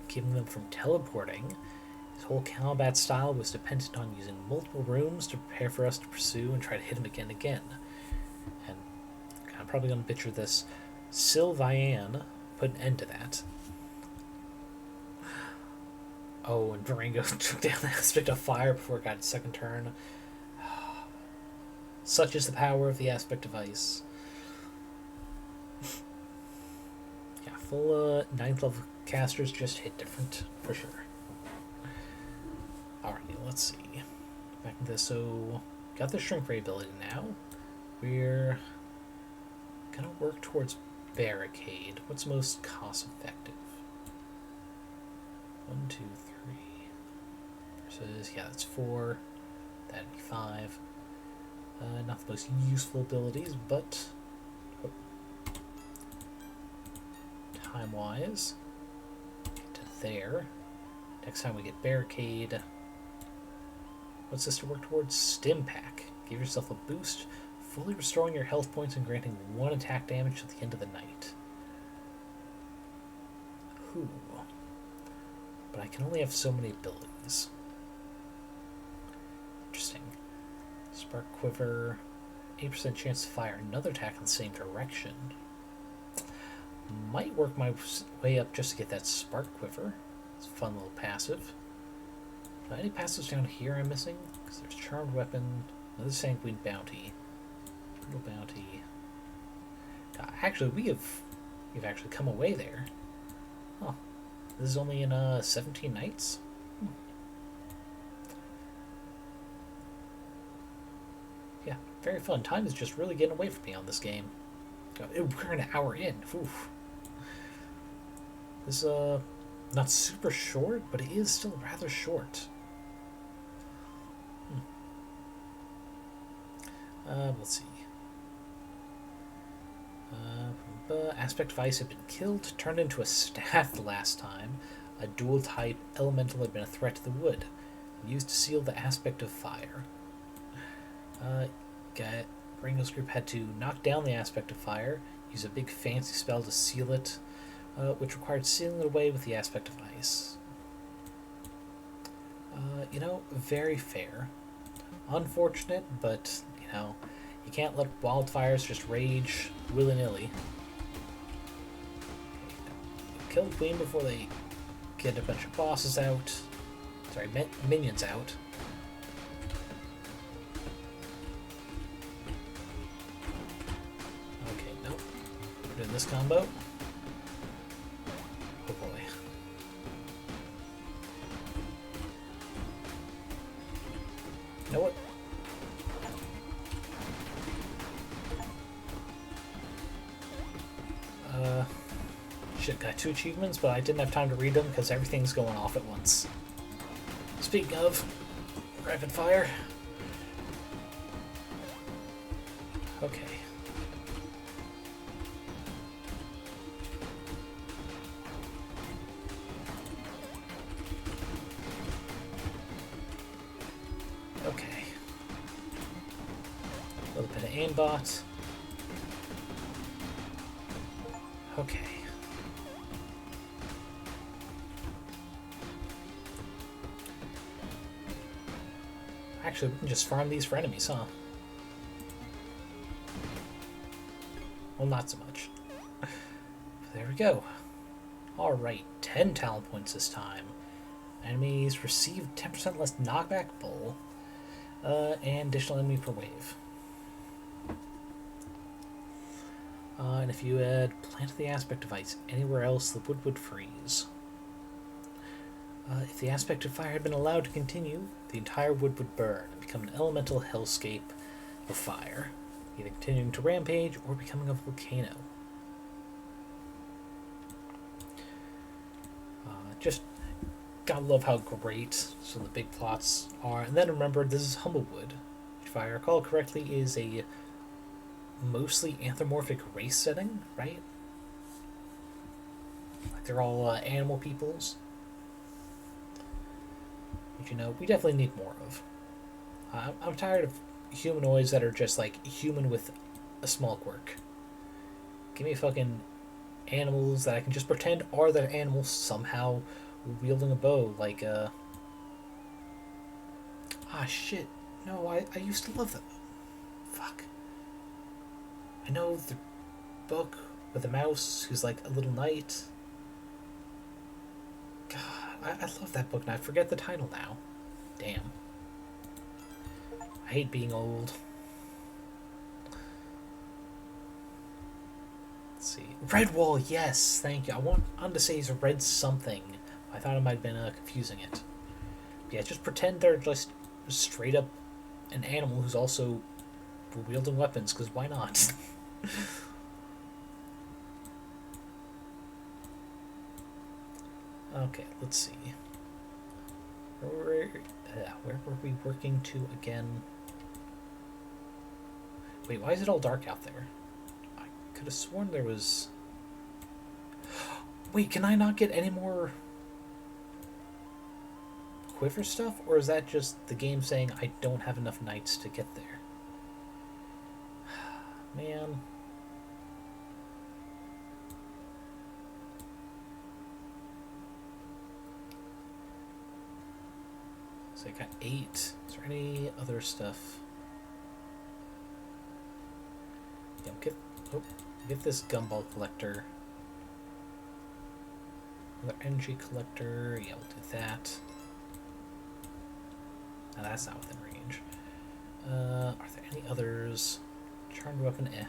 Keeping them from teleporting. His whole combat style was dependent on using multiple rooms to prepare for us to pursue and try to hit him again and again. And I'm probably going to butcher this. Sylvian put an end to that. Oh, and Durango took down the aspect of fire before it got its second turn. Such is the power of the aspect of ice. Yeah, full 9th level casters just hit different, for sure. Alright, let's see. Back into this, so got the shrink ray ability now. We're gonna work towards barricade. What's most cost effective? 1, 2, 3. Versus, yeah, that's 4. That'd be 5. Not the most useful abilities, but time-wise, get to there. Next time we get barricade. What's this to work towards? Stim pack. Give yourself a boost, fully restoring your health points and granting 1 attack damage at the end of the night. Ooh. But I can only have so many abilities. Interesting. Spark Quiver. 8% chance to fire another attack in the same direction. Might work my way up just to get that spark quiver. It's a fun little passive. Any passives down here I'm missing? Because there's charmed weapon, another sanguine bounty, brutal bounty. God, actually, we've actually come away there. Oh, this is only in 17 nights. Yeah, very fun. Time is just really getting away from me on this game. We're an hour in. Oof. This not super short, but it is still rather short. Let's see. Aspect of Ice had been killed, turned into a staff the last time. A dual type elemental had been a threat to the wood, used to seal the aspect of fire. Ringo's group had to knock down the aspect of fire, use a big fancy spell to seal it, which required sealing it away with the aspect of ice. Very fair. Unfortunate, but, you can't let wildfires just rage willy-nilly. Kill the queen before they get a bunch of bosses out. Sorry, minions out. Okay, nope. We're doing this combo. Oh boy. You know what? Shit, got 2 achievements, but I didn't have time to read them because everything's going off at once. Speaking of, rapid fire. Okay. Okay. A little bit of aimbot. Okay. Actually, we can just farm these for enemies, huh? Well, not so much. There we go. Alright, 10 talent points this time. Enemies receive 10% less knockback bull, and additional enemy per wave. And if you had planted the aspect of ice anywhere else, the wood would freeze. If the aspect of fire had been allowed to continue, the entire wood would burn and become an elemental hellscape of fire, either continuing to rampage or becoming a volcano. Just gotta love how great some of the big plots are. And then remember, this is Humblewood, which, if I recall correctly, is a mostly anthropomorphic race setting, right? Like they're all animal peoples. Which, we definitely need more of. I'm tired of humanoids that are just like human with a small quirk. Give me fucking animals that I can just pretend are the animals somehow wielding a bow, like shit. No, I used to love them. Fuck. I know the book with the mouse who's like a little knight. God, I love that book and I forget the title now. Damn. I hate being old. Let's see. Redwall, yes, thank you. I wanted to say he's a red something. I thought I might have been confusing it. But yeah, just pretend they're just straight up an animal who's also wielding weapons, because why not? Okay, let's see. Where were we working to again? Wait, why is it all dark out there? I could have sworn there was... Wait, can I not get any more quiver stuff? Or is that just the game saying I don't have enough knights to get there? Man. So I got 8. Is there any other stuff? Oh, get this gumball collector. Another energy collector. Yeah, we'll do that. Now that's not within range. Are there any others? Charmed weapon, eh.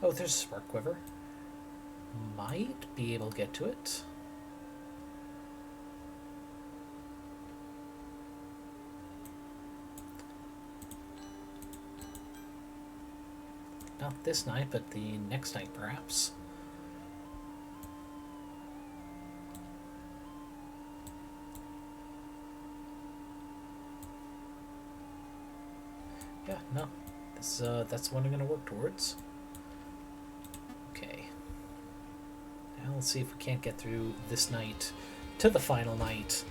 Oh, there's a spark quiver. Might be able to get to it. Not this night, but the next night, perhaps. Yeah, no. That's what I'm going to work towards. Okay. Now let's see if we can't get through this night to the final night.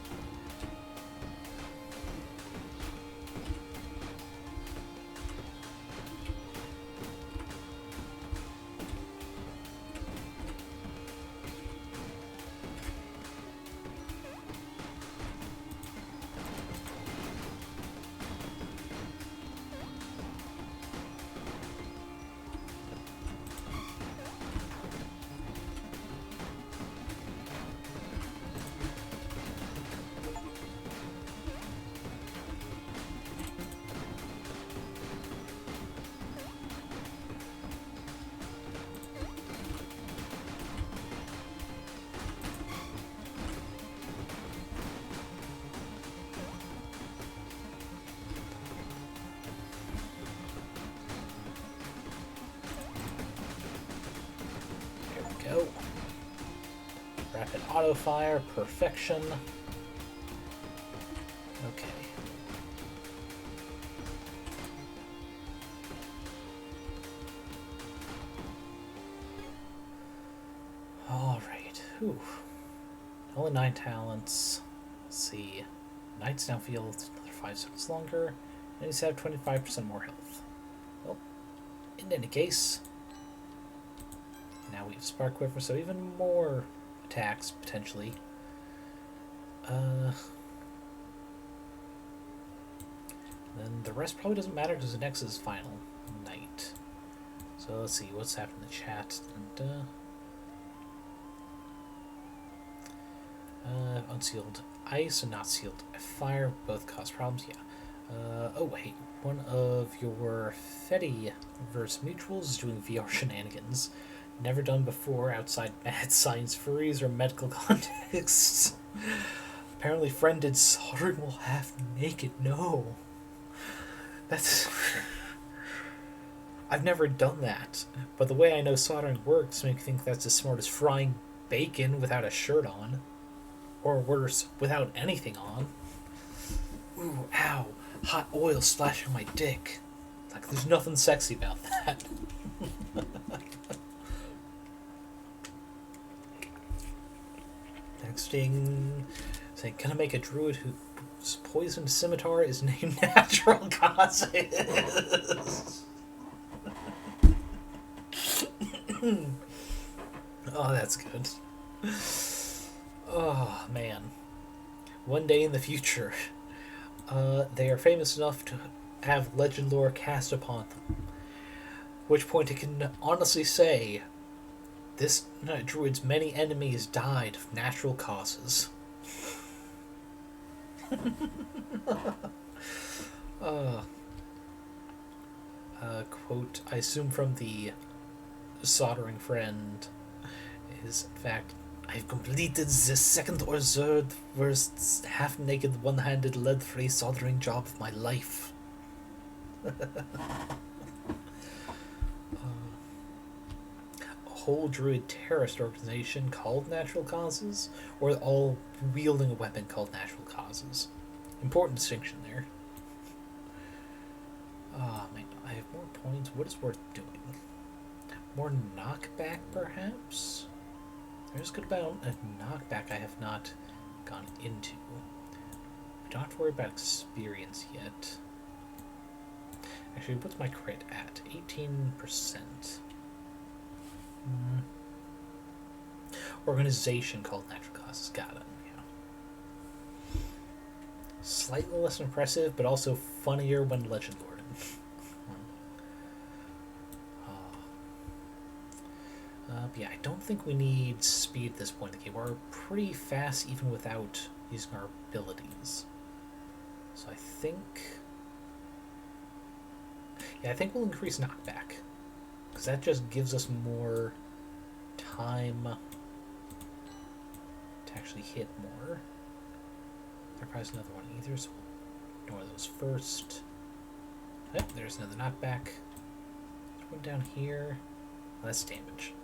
Go. Rapid auto fire, perfection. Okay. Alright. Whew. Only 9 talents. Let's see. Knight's now feel another 5 seconds longer, and he's have 25% more health. Well, in any case, now we have Spark Quiver, so even more attacks, potentially. Then the rest probably doesn't matter because the next is Final Night. So let's see what's happening in the chat. Unsealed ice and not sealed fire both cause problems. Yeah. Oh wait, one of your Fediverse mutuals is doing VR shenanigans. Never done before outside mad science furries or medical contexts. Apparently friend did soldering while half naked. No. That's... I've never done that. But the way I know soldering works makes me think that's as smart as frying bacon without a shirt on. Or worse, without anything on. Ooh, ow. Hot oil splashing my dick. Like, there's nothing sexy about that. Next thing, saying, can I make a druid whose poisoned scimitar is named natural causes? Oh, that's good. Oh, man. One day in the future, they are famous enough to have legend lore cast upon them. At which point I can honestly say, this druid's many enemies died of natural causes. Quote, I assume from the soldering friend, is in fact, I've completed the second or third worst half-naked, one-handed, lead-free soldering job of my life. A whole druid terrorist organization called Natural Causes, or all wielding a weapon called Natural Causes. Important distinction there. Ah, man, I have more points. What is worth doing? More knockback, perhaps? There's a good amount of knockback I have not gone into. I don't have to worry about experience yet. Actually, what's my crit at? 18%. Organization called Natural Causes. Got it. Yeah. Slightly less impressive, but also funnier when Legend Lord. But yeah, I don't think we need speed at this point in the game. We're pretty fast even without using our abilities. So I think... Yeah, I think we'll increase knockback. Because that just gives us more time to actually hit more. There probably another one either, so we'll ignore those first. Yep, there's another knockback. There's one down here. Oh, that's damage.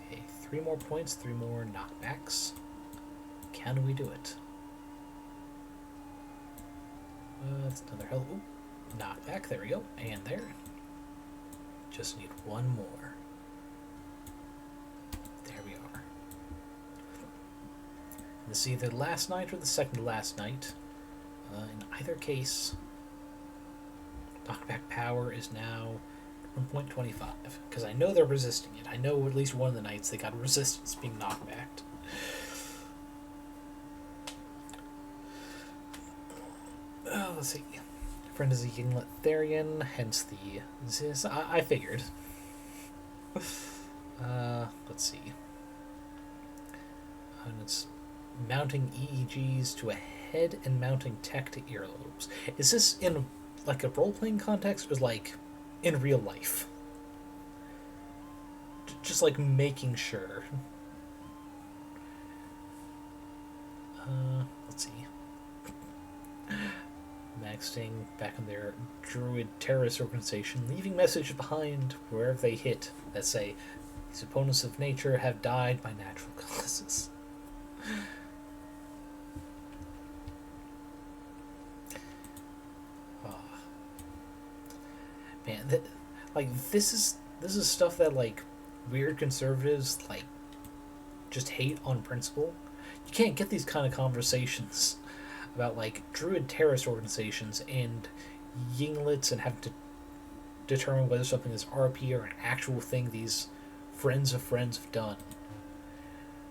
Okay, 3 more points, 3 more knockbacks. Can we do it? That's another health. Ooh, knockback, there we go. And there. Just need one more. There we are. This is either the last night or the second to last night. In either case, knockback power is now 1.25. Because I know they're resisting it. I know at least one of the nights they got resistance being knockbacked. Let's see. Friend is a Yinglet Therian, hence the Ziz. I figured. Let's see. And it's mounting EEGs to a head and mounting tech to earlobes. Is this in like a role-playing context or like in real life? Just like making sure. Let's see. Maxting back in their druid terrorist organization, leaving messages behind wherever they hit that say, these opponents of nature have died by natural causes. Oh. Man, this is stuff that like weird conservatives like just hate on principle. You can't get these kind of conversations about like druid terrorist organizations and yinglets and having to determine whether something is RP or an actual thing these friends of friends have done.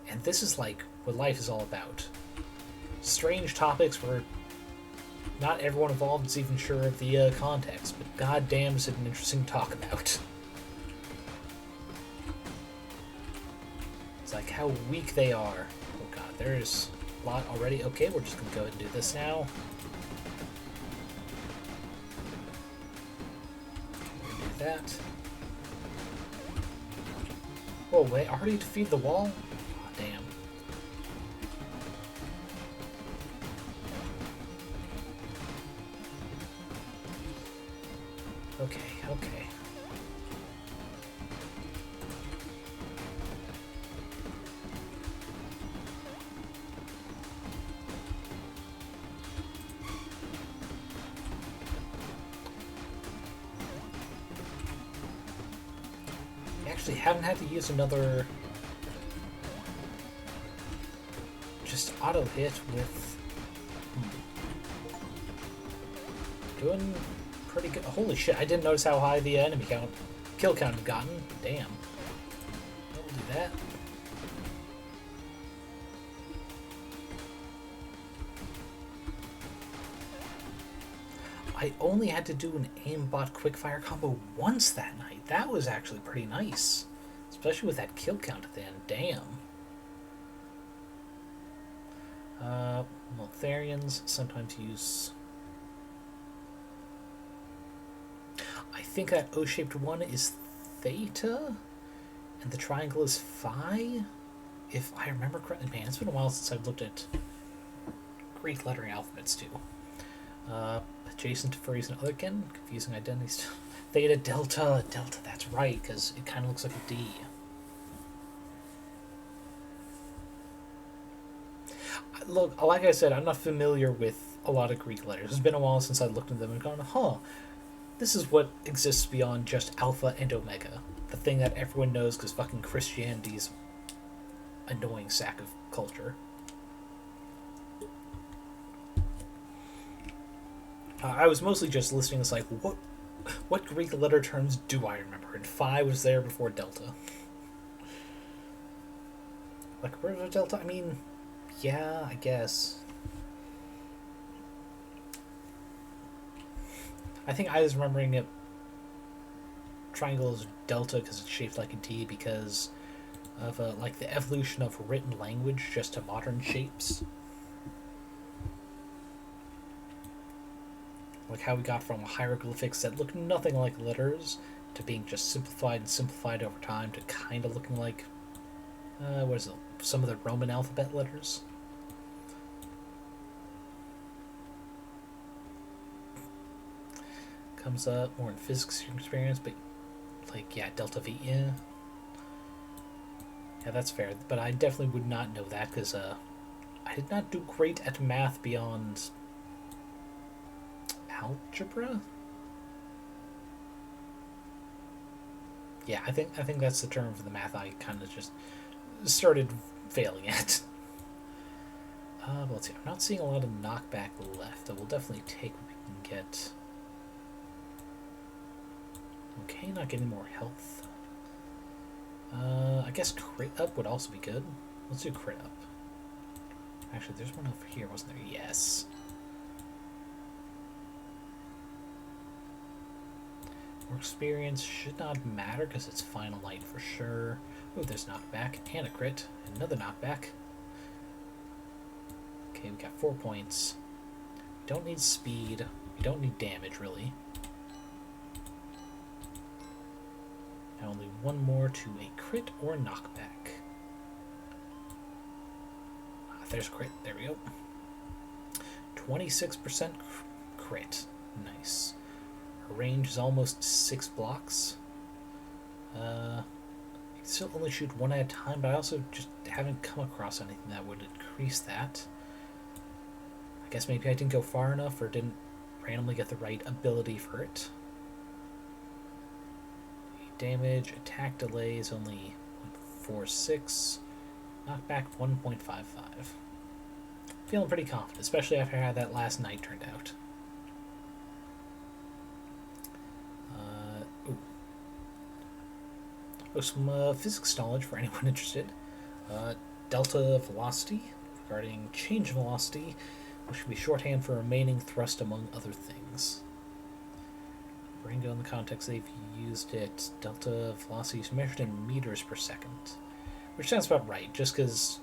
And this is like what life is all about. Strange topics where not everyone involved is even sure of the context, but goddamn is it an interesting to talk about. It's like how weak they are. Oh god, there's a lot already. Okay, we're just gonna go ahead and do this now. Do that. Whoa, wait, I already defeated the wall? Oh, damn. Okay, okay. Actually haven't had to use another just auto hit with doing pretty good. Holy shit, I didn't notice how high the enemy kill count had gotten. Damn. We'll do that. I only had to do an aimbot quickfire combo once that night. That was actually pretty nice. Especially with that kill count at the end. Damn. Therians sometimes use... I think that O-shaped one is Theta, and the triangle is Phi, if I remember correctly. Man, it's been a while since I've looked at Greek lettering alphabets too. Adjacent to furries and other kin, confusing identities. Theta, delta, that's right, because it kind of looks like a D. Look, like I said, I'm not familiar with a lot of Greek letters. It's been a while since I looked at them and gone, huh, this is what exists beyond just Alpha and Omega. The thing that everyone knows because fucking Christianity's annoying sack of culture. I was mostly just listening to like, what Greek letter terms do I remember? And Phi was there before Delta. Like, where's Delta? I mean, Yeah, I guess. I think I was remembering it triangle is delta because it's shaped like a D because of like the evolution of written language just to modern shapes. Like how we got from hieroglyphics that look nothing like letters to being just simplified and simplified over time to kind of looking like what is it? Some of the Roman alphabet letters. Comes up more in physics experience, but like yeah, delta V. Yeah, that's fair. But I definitely would not know that because I did not do great at math beyond algebra. Yeah, I think that's the term for the math I kind of just started failing at. Let's see. I'm not seeing a lot of knockback left. I will definitely take what we can get. Okay, not getting more health. I guess crit up would also be good. Let's do crit up. Actually, there's one over here, wasn't there? Yes. More experience should not matter because it's final light for sure. Oh, there's knockback and a crit. Another knockback. Okay, we got 4 points. We don't need speed. We don't need damage, really. Now only one more to a crit or knockback. There's crit. There we go. 26% crit. Nice. Our range is almost 6 blocks. You can still only shoot one at a time, but I also just haven't come across anything that would increase that. I guess maybe I didn't go far enough or didn't randomly get the right ability for it. Damage, attack delay is only 0.46. Knockback 1.55. Feeling pretty confident, especially after how that last night turned out. Some physics knowledge for anyone interested. Delta velocity, regarding change velocity, which should be shorthand for remaining thrust among other things. Ringo in the context they've used it, delta velocity is measured in meters per second. Which sounds about right, just because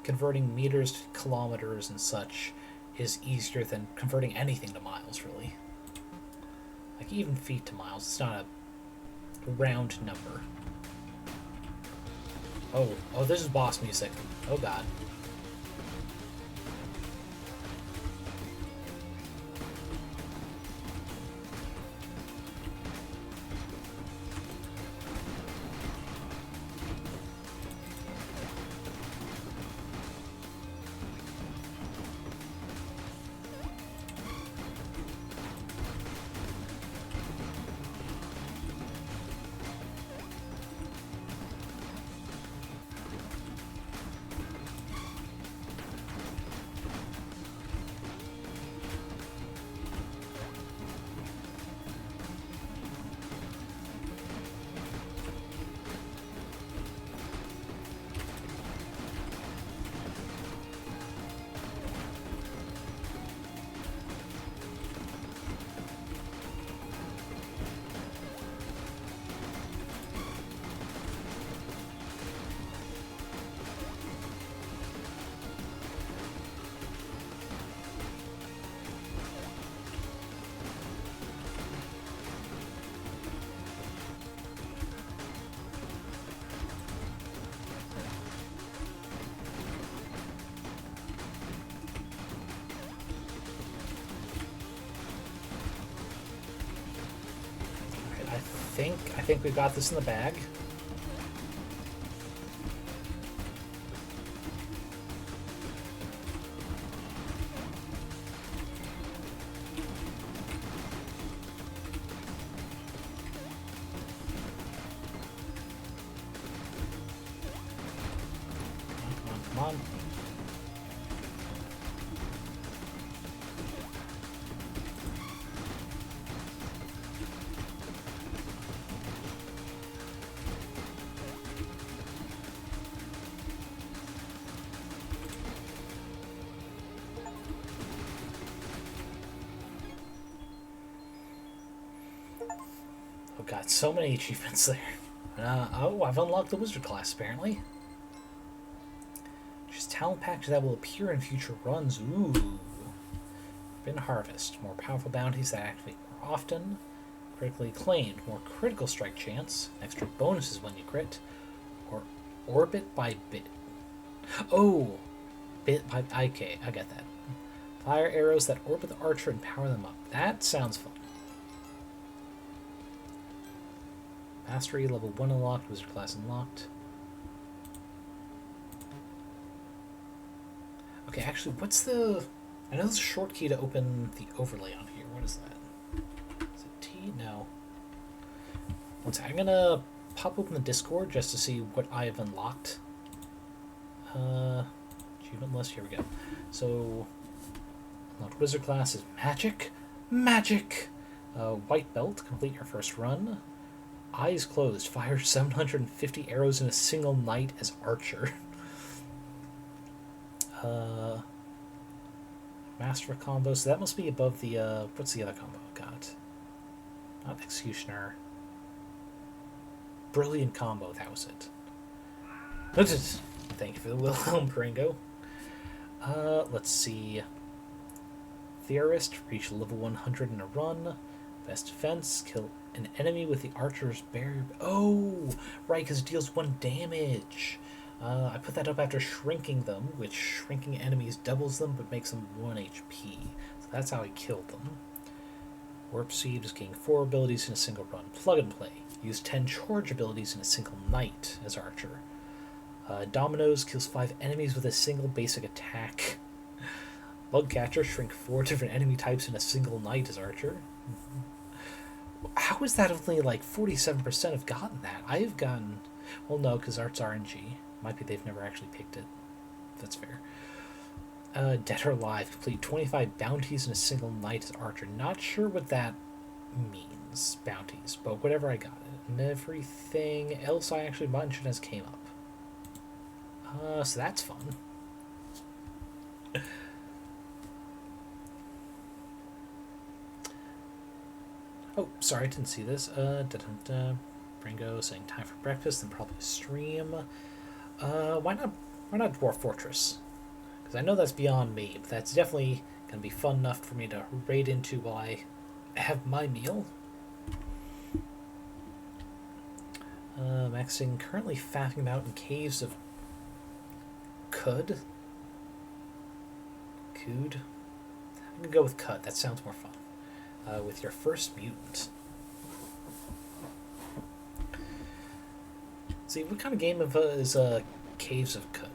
converting meters to kilometers and such is easier than converting anything to miles, really. Like, even feet to miles, it's not a round number. Oh, this is boss music. Oh god. I think we've got this in the bag. Come on. got so many achievements there. Oh, I've unlocked the wizard class apparently. Just talent packs that will appear in future runs. Ooh. Bin Harvest. More powerful bounties that activate more often. Critically acclaimed. More critical strike chance. Extra bonuses when you crit. Or orbit by bit. Oh! Bit by... Okay, I get that. Fire arrows that orbit the archer and power them up. That sounds fun. Mastery level 1 unlocked. Wizard class unlocked. Okay, actually, what's the... I know there's a short key to open the overlay on here. What is that? Is it T? No. One sec. I'm gonna pop open the Discord just to see what I have unlocked. Achievement list. Here we go. So, unlocked wizard class is magic. Magic! White belt. Complete your first run. Eyes closed. Fire 750 arrows in a single night as archer. Master combo, so that must be above the, what's the other combo I've got? Not Executioner. Brilliant combo, that was it. Thank you for the Wilhelm Pringo. Let's see. Theorist, reach level 100 in a run. Best defense, kill an enemy with the archer's barrier. Oh, right, because it deals 1 damage. I put that up after shrinking them, which shrinking enemies doubles them but makes them 1 HP. So that's how I killed them. Warp Seed is gaining 4 abilities in a single run. Plug and play. Use 10 charge abilities in a single night as archer. Dominoes kills 5 enemies with a single basic attack. Bugcatcher shrink 4 different enemy types in a single night as archer. How is that only like 47% have gotten that? I have gotten... Well, no, because art's RNG. Might be they've never actually picked it. That's fair. Dead or Alive. Complete 25 bounties in a single night as archer. Not sure what that means, bounties, but whatever, I got it. And everything else I actually mentioned as came up. So that's fun. Oh, sorry, I didn't see this. Bringo saying time for breakfast and probably stream. Why not Dwarf Fortress? Because I know that's beyond me, but that's definitely going to be fun enough for me to raid into while I have my meal. Maxing currently faffing about in caves of Cud. I'm going to go with Cud. That sounds more fun. With your first mutant. See, what kind of game is Caves of Cud?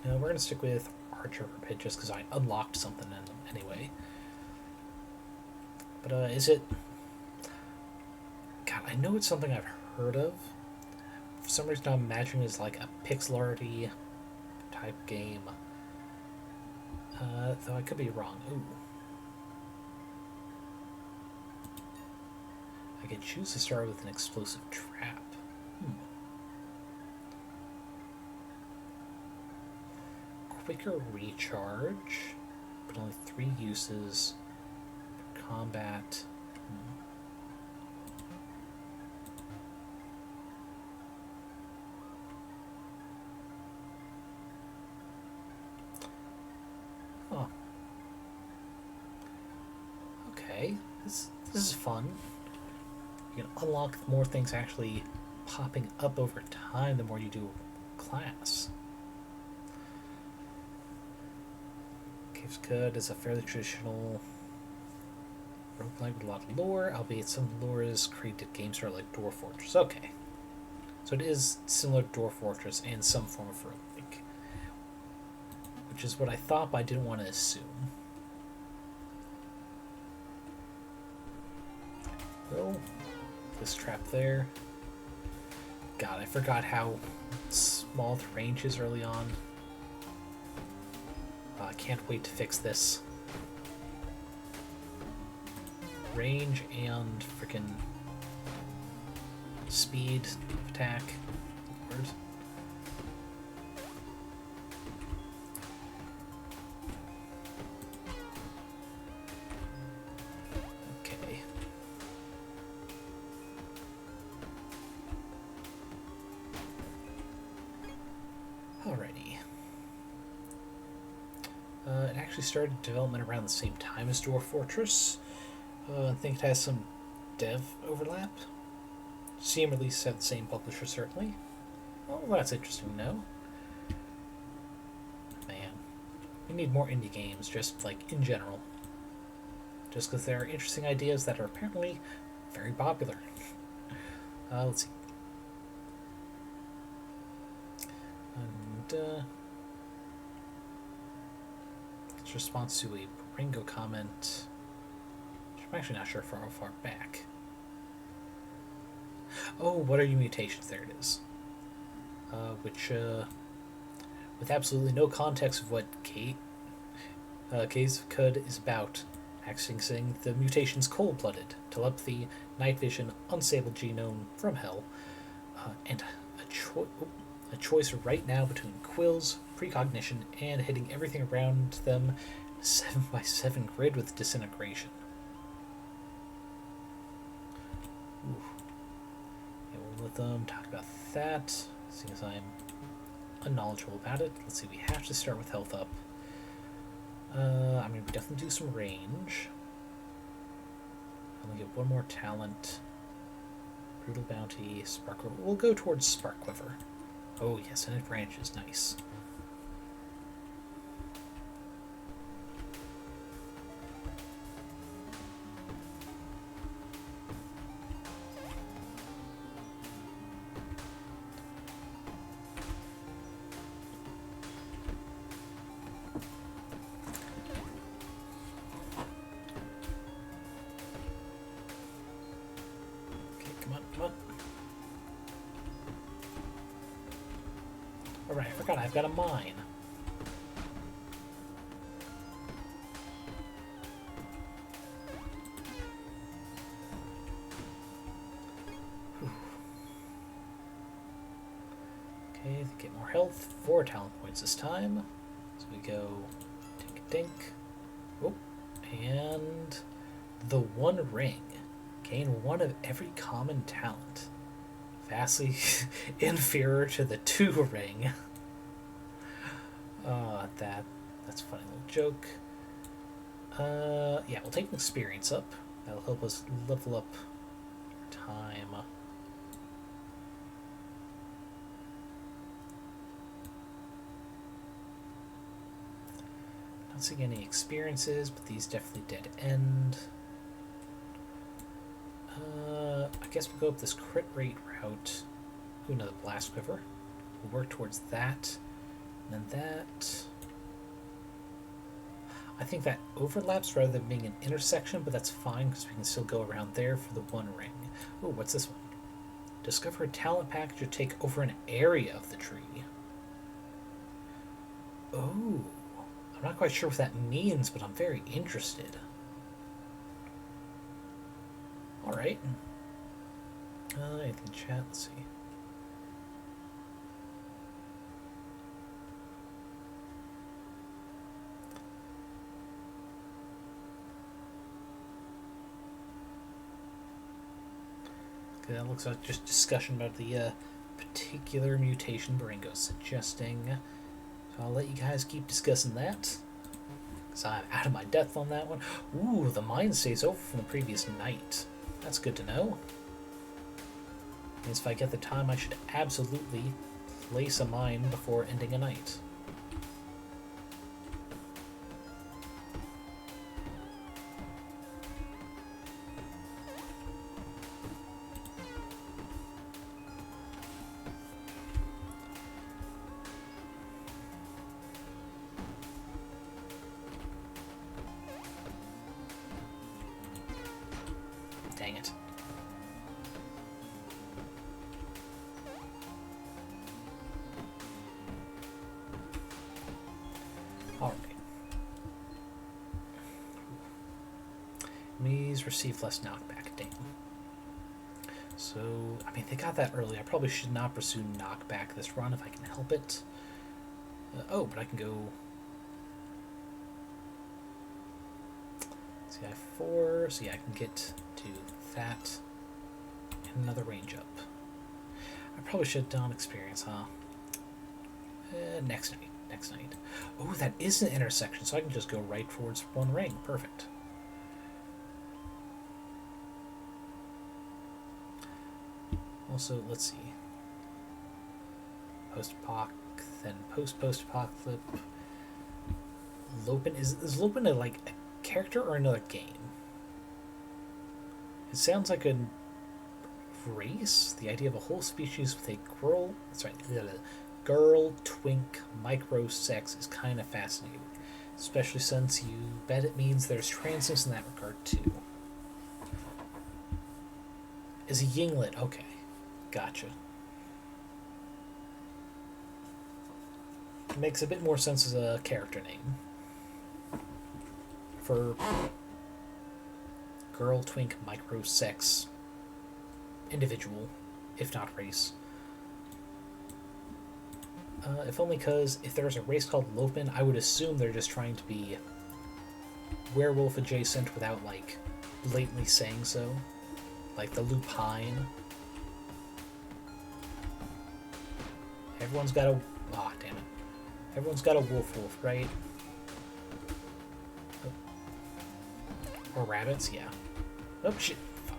We're going to stick with Archer or Pit just because I unlocked something in them anyway. But is it... God, I know it's something I've heard of. For some reason I'm imagining it's like a pixel-arty type game. Though I could be wrong. Ooh. I could choose to start with an explosive trap. Quicker recharge, but only 3 uses for combat. Oh. Okay, this is fun. You can unlock more things actually popping up over time the more you do class. Caves Cud is a fairly traditional roguelike with a lot of lore, albeit some lore is created games are like Dwarf Fortress. Okay. So it is similar to Dwarf Fortress and some form of roguelike. Which is what I thought, but I didn't want to assume. Well, this trap there. God, I forgot how small the range is early on. I can't wait to fix this. Range and frickin' speed of attack. Where's... Alrighty. It actually started development around the same time as Dwarf Fortress. I think it has some dev overlap. Steam release had the same publisher, certainly. Oh, that's interesting to know. Man, we need more indie games, just like in general. Just because there are interesting ideas that are apparently very popular. Let's see. And, it's response to a Ringo comment, which I'm actually not sure how far back. Oh, what are you mutations? There it is. Which, with absolutely no context of what K's code is about, accessing the mutation's cold-blooded, telepathy, night vision, unstable genome from hell, and a choice right now between quills, precognition, and hitting everything around them 7x7 grid with disintegration. Ooh. Yeah, we'll let them talk about that, seeing as I'm unknowledgeable about it. Let's see, we have to start with health up. I mean, we definitely do some range. I'm gonna get one more talent. Brutal Bounty, Spark. We'll go towards Spark Quiver. Oh yes, and it branches. Nice. Alright, I forgot I've got a mine. Whew. Okay, get more health. 4 talent points this time. So we go dink dink. Oh, and the One Ring. Gain 1 of every common talent. Vastly inferior to the 2 ring. That's a funny little joke. Yeah, we'll take an experience up. That'll help us level up time. Not seeing any experiences, but these definitely dead end. I guess we'll go up this crit rate route. Ooh, another blast quiver. We'll work towards that. And then that. I think that overlaps rather than being an intersection, but that's fine because we can still go around there for the One Ring. Ooh, what's this one? Discover a talent package or take over an area of the tree. Oh, I'm not quite sure what that means, but I'm very interested. Alright. Anything chat? Let's see. Okay, that looks like just discussion about the particular mutation Baringo's suggesting. So I'll let you guys keep discussing that. Because I'm out of my depth on that one. Ooh, the mine stays over from the previous night. That's good to know. Means if I get the time, I should absolutely place a mine before ending a night. Dang it. Alright. Enemies receive less knockback. Dang. So, I mean, they got that early. I probably should not pursue knockback this run if I can help it. Oh, but I can go... CI4, so yeah, I can get to that and another range up. I probably should have done experience, huh? next night. Next night. Oh, that is an intersection, so I can just go right towards one ring. Perfect. Also, let's see. Post-apoc, then post-apocalypse. Lopen is Lopen like a character or another game? It sounds like a race. The idea of a whole species with a girl twink micro sex is kind of fascinating, especially since you bet it means there's transness in that regard too. Is a yinglet? Okay, gotcha. Makes a bit more sense as a character name for girl twink micro sex individual, if not race. If only because if there's a race called Lopen, I would assume they're just trying to be werewolf adjacent without like blatantly saying so, like the lupine. Everyone's got a damn it. Everyone's got a wolf, right? Oh. Or rabbits, yeah. Oh shit. Fuck.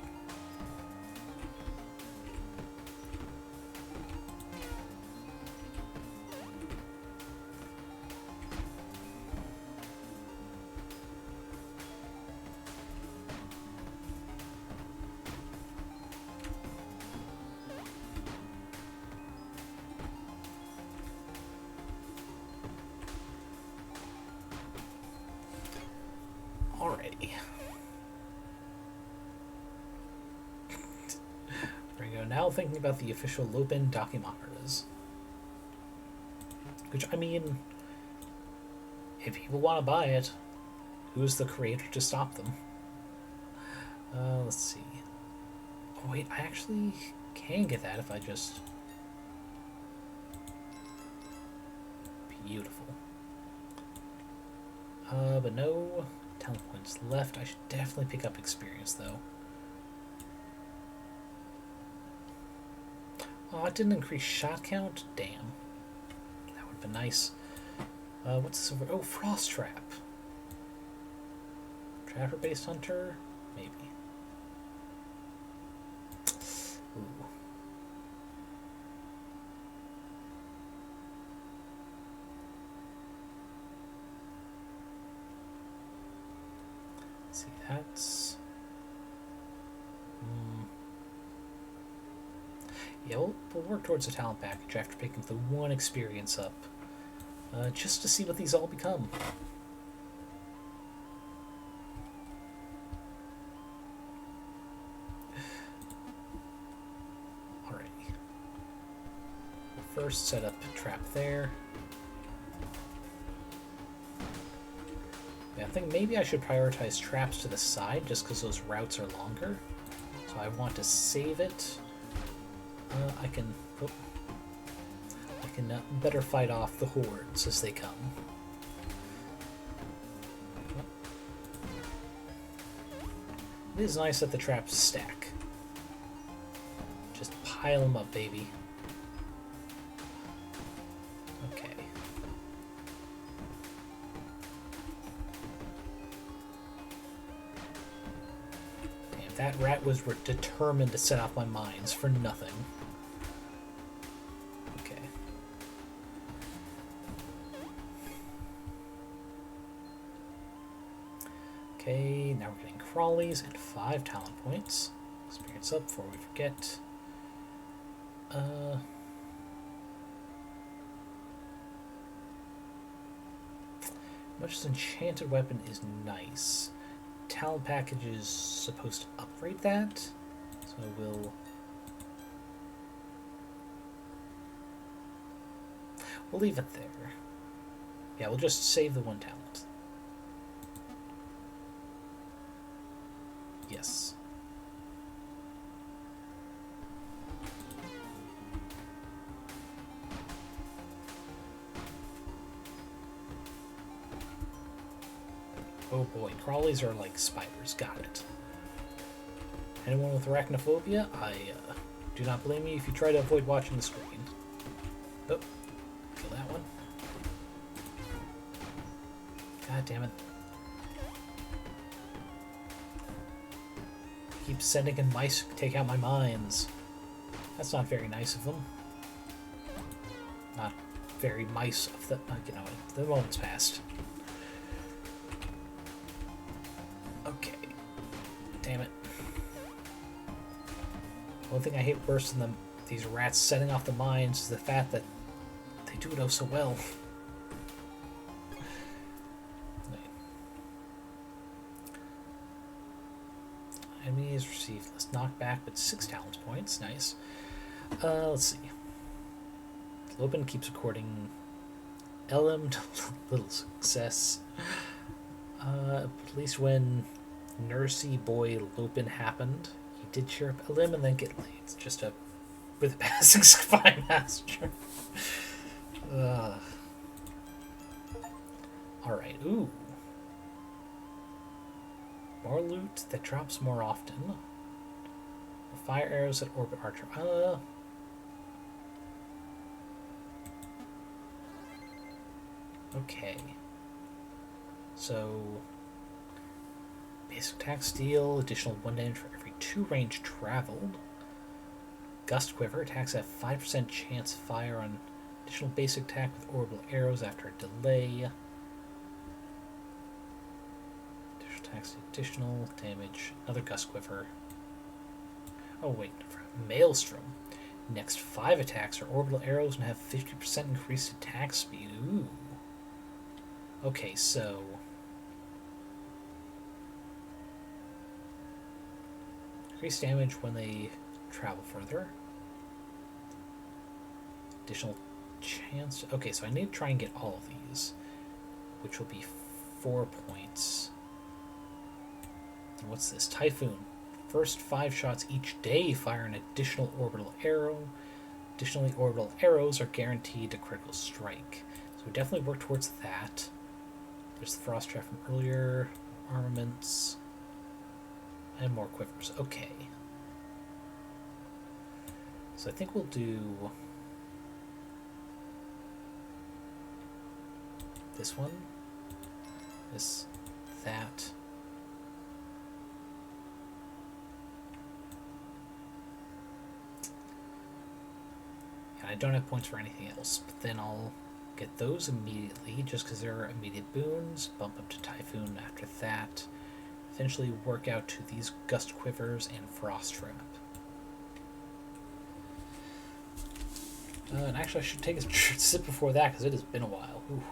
Alrighty. There we go. Now thinking about the official Lopen documentaries. Which, I mean, if people want to buy it, who's the creator to stop them? Let's see. Oh wait, I actually can get that if I just... Beautiful. But no talent points left. I should definitely pick up experience, though. Oh, it didn't increase shot count? Damn. That would have been nice. What's this over? Oh, Frost Trap. Trapper-based hunter? Maybe. Ooh. Let's see, that's... Yeah, we'll work towards a talent package after picking the one experience up. Just to see what these all become. Alrighty. We'll first set up a trap there. Yeah, I think maybe I should prioritize traps to the side just because those routes are longer. So I want to save it. I can better fight off the hordes as they come. It is nice that the traps stack. Just pile them up, baby. Okay. Damn, that rat was determined to set off my mines for nothing. Okay, now we're getting crawlies and 5 talent points. Experience up before we forget. Much as enchanted weapon is nice. Talent package is supposed to upgrade that, so we'll leave it there. Yeah, we'll just save the 1 talent. Yes. Oh boy, crawlies are like spiders. Got it. Anyone with arachnophobia? I do not blame you if you try to avoid watching the screen. Oh, kill that one. God damn it. Keep sending in mice to take out my mines. That's not very nice of them. Not very mice of the... you know, the moment's passed. Okay. Damn it. One thing I hate worse than these rats setting off the mines is the fact that they do it oh so well. Enemies receive less knockback, but 6 talent points. Nice. Let's see. Lopin keeps recording LM to little success. At least when Nursey Boy Lopin happened, he did cheer up LM and then get laid. It's just a with a passing spy master. Alright, ooh. More loot that drops more often. Fire arrows that orbit archer. Okay. So, basic attack steal, additional 1 damage for every 2 range traveled. Gust Quiver attacks at 5% chance fire on additional basic attack with orbital arrows after a delay. Additional damage. Another Gust Quiver. Oh wait, Maelstrom. Next 5 attacks are orbital arrows and have 50% increased attack speed. Ooh. Okay, so... increased damage when they travel further. Additional chance... okay, so I need to try and get all of these, which will be 4 points. And what's this? Typhoon. First 5 shots each day fire an additional orbital arrow. Additionally, orbital arrows are guaranteed to critical strike. So we definitely work towards that. There's the frost trap from earlier. Armaments. And more quivers. Okay. So I think we'll do this one. This. That. I don't have points for anything else, but then I'll get those immediately, just because they're immediate boons, bump up to Typhoon after that, eventually work out to these Gust Quivers and Frost Trap. And actually I should take a sip before that, because it has been a while. Ooh.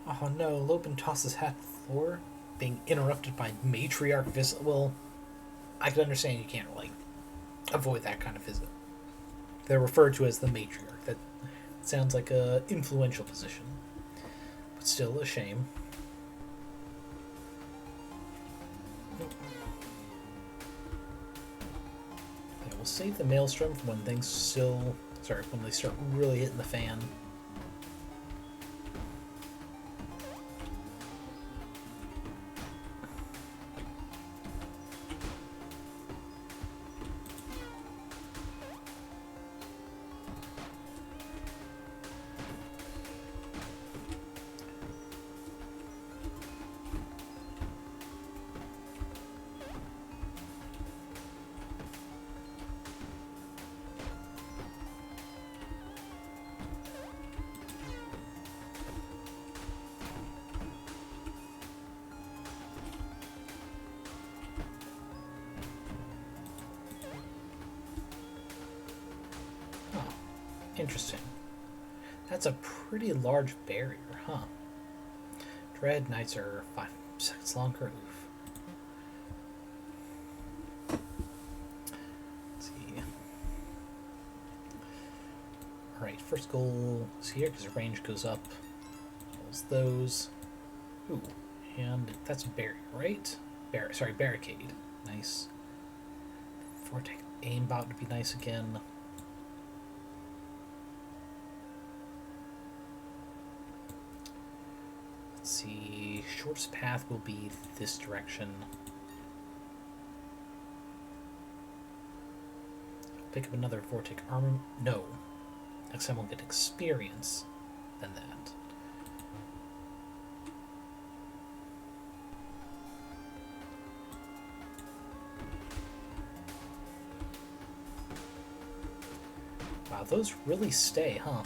Oh no, Lopin tosses hat to the floor, being interrupted by matriarch visit. Well, I can understand you can't really avoid that kind of visit. They're referred to as the matriarch. That sounds like a influential position, but still a shame. Okay, we'll save the Maelstrom for when things when they start really hitting the fan. Interesting. That's a pretty large barrier, huh? Dread Knights are 5 seconds longer. Oof. Let's see. Alright, first goal is here because the range goes up. Kills those. Ooh, and that's a barrier, right? Barricade. Nice. Vortex aimbot would be nice again. See, shortest path will be this direction. Pick up another Vortic armor. No. Next time we'll get experience than that. Wow, those really stay, huh?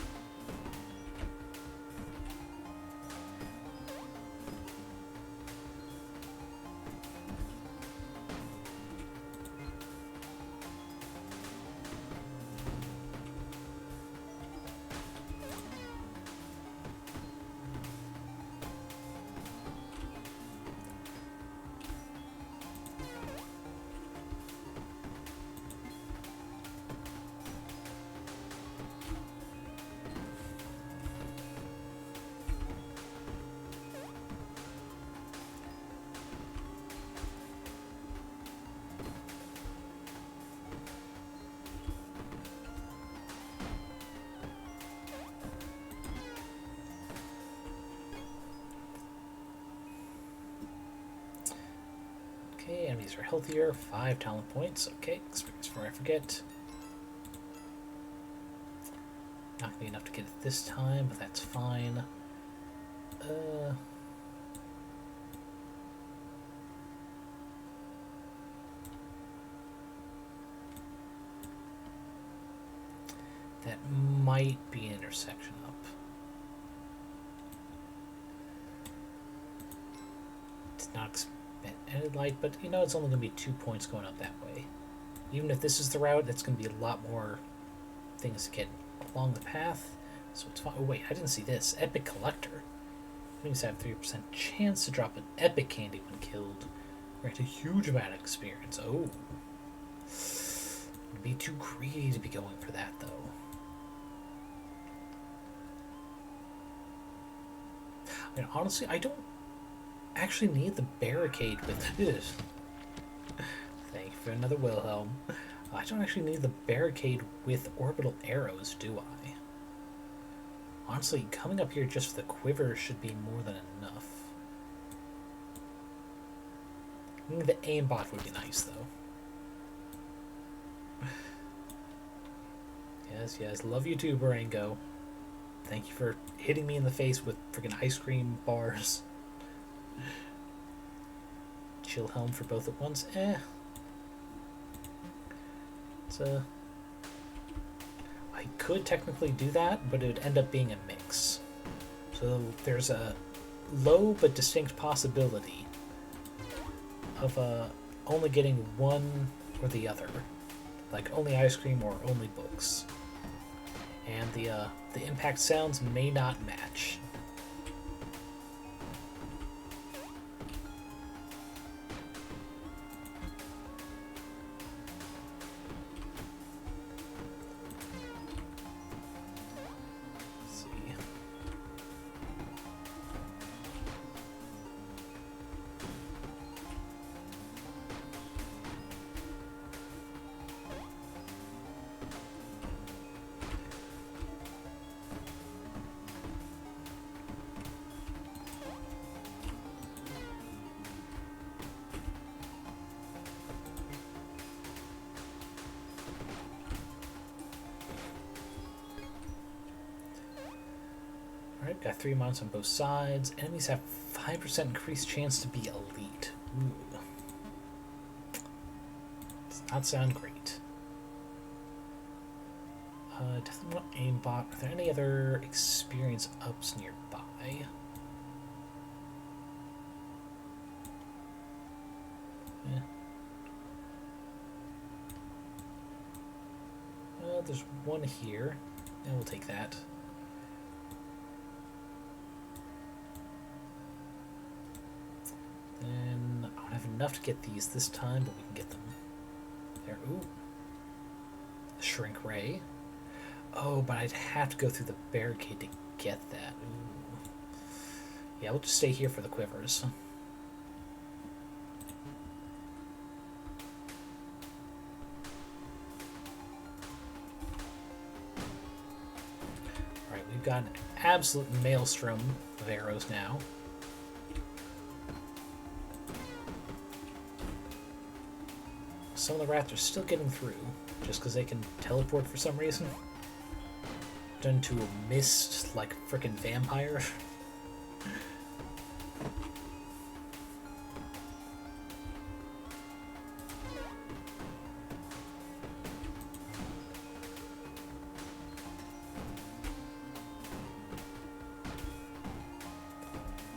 Okay, enemies are healthier. 5 talent points. Okay, experience before I forget. Not gonna be enough to get it this time, but that's fine. That might be an intersection up. It's not expanded light, but you know it's only going to be 2 points going up that way. Even if this is the route, it's going to be a lot more things to get along the path. So it's fine. Oh wait, I didn't see this. Epic Collector. Enemies have 3% chance to drop an epic candy when killed. Grant a huge amount of experience. Oh. I'd be too greedy to be going for that though. I mean, honestly, I don't actually need the barricade with this. Thank you for another Wilhelm. I don't actually need the barricade with orbital arrows, do I? Honestly, coming up here just for the quiver should be more than enough. I think the aimbot would be nice, though. Yes, yes, love you too, Barango. Thank you for hitting me in the face with freaking ice cream bars. Chill helm for both at once. It's I could technically do that, but it would end up being a mix. So there's a low but distinct possibility of only getting one or the other. Like only ice cream or only books. And the impact sounds may not match. Let's see. Alright, got 3 mounts on both sides. Enemies have 5% increased chance to be elite. Ooh. Does not sound great. Definitely want aimbot. Are there any other experience ups nearby? Yeah. There's one here. And we'll take that. Then I don't have enough to get these this time, but we can get them. There. Ooh. Shrink ray. Oh, but I'd have to go through the barricade to get that. Ooh. Yeah, we'll just stay here for the quivers. Alright, we've got an absolute maelstrom of arrows now. Some of the rats are still getting through, just because they can teleport for some reason. Done to a mist like a frickin' vampire.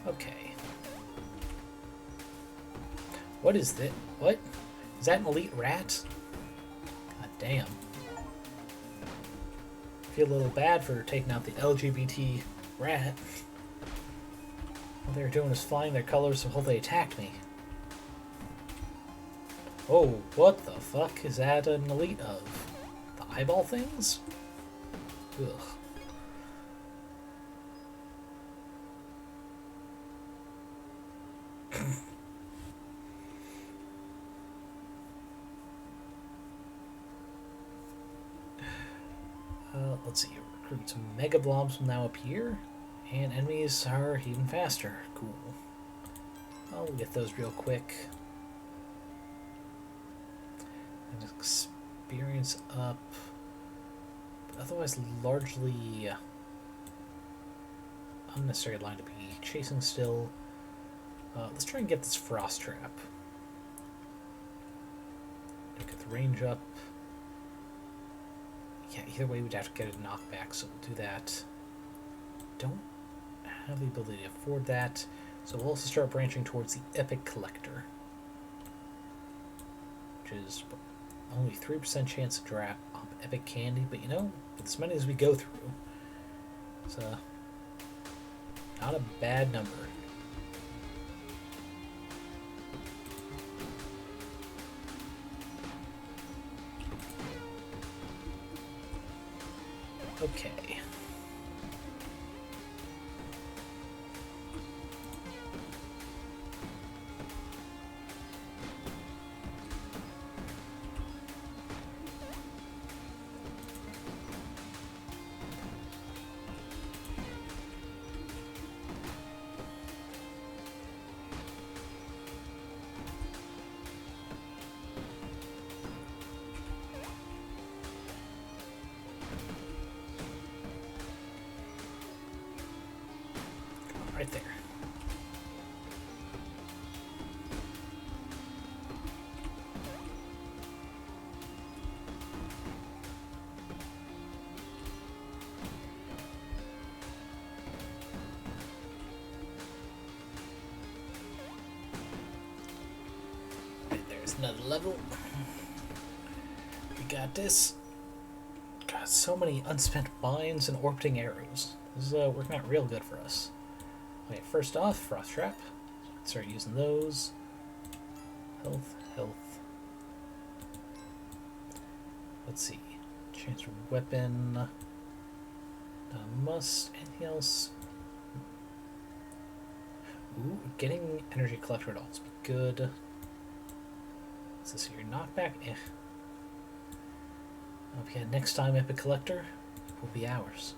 Okay. What is this? What? Is that an elite rat? God damn. Feel a little bad for taking out the LGBT rat. All they were doing was flying their colors until they attacked me. Oh, what the fuck is that an elite of? The eyeball things? Ugh. Let's see, recruit some mega blobs will now appear, and enemies are even faster. Cool. I'll get those real quick. And experience up, but otherwise largely unnecessary line to be chasing still. Let's try and get this frost trap. Get the range up. Yeah, either way we'd have to get a knockback, so we'll do that. Don't have the ability to afford that, so we'll also start branching towards the Epic Collector, which is only 3% chance to drop Epic Candy, but you know, with as many as we go through, it's not a bad number. Okay. Right there. Right, there's another level. We got this. Got so many unspent mines and orbiting arrows. This is working out real good for us. Okay, first off, Frost Trap. Start using those. Health, health. Let's see. Change for weapon. Must. Anything else? Ooh, getting energy collector would also be good. What's this here? Knockback? Eh. Okay, next time Epic Collector will be ours.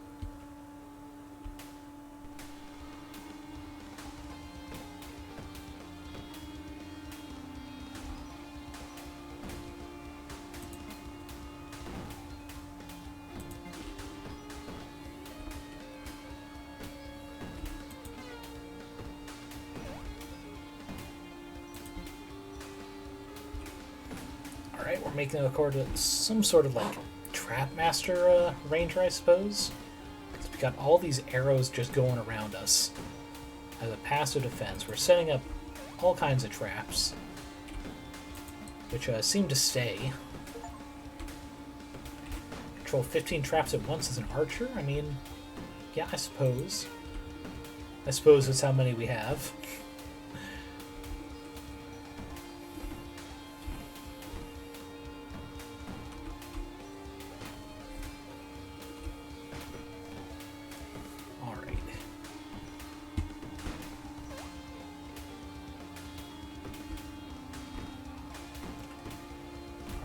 Alright, we're making a core to some sort of like Trap Master ranger, I suppose. Because we got all these arrows just going around us. As a passive defense, we're setting up all kinds of traps, which seem to stay. Control 15 traps at once as an archer? I mean, yeah, I suppose. I suppose that's how many we have.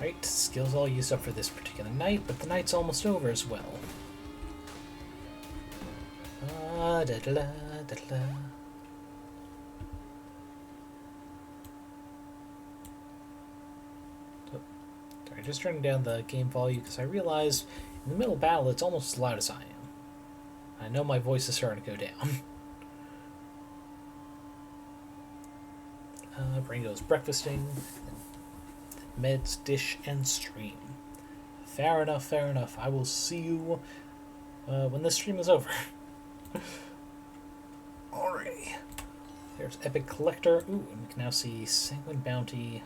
Right, skills all used up for this particular night, but the night's almost over as well. Sorry, just turning down the game volume because I realized in the middle of battle it's almost as loud as I am. I know my voice is starting to go down. Brain goes breakfasting, meds, dish, and stream. Fair enough, fair enough. I will see you when this stream is over. Alrighty. There's Epic Collector. Ooh, and we can now see Sanguine Bounty.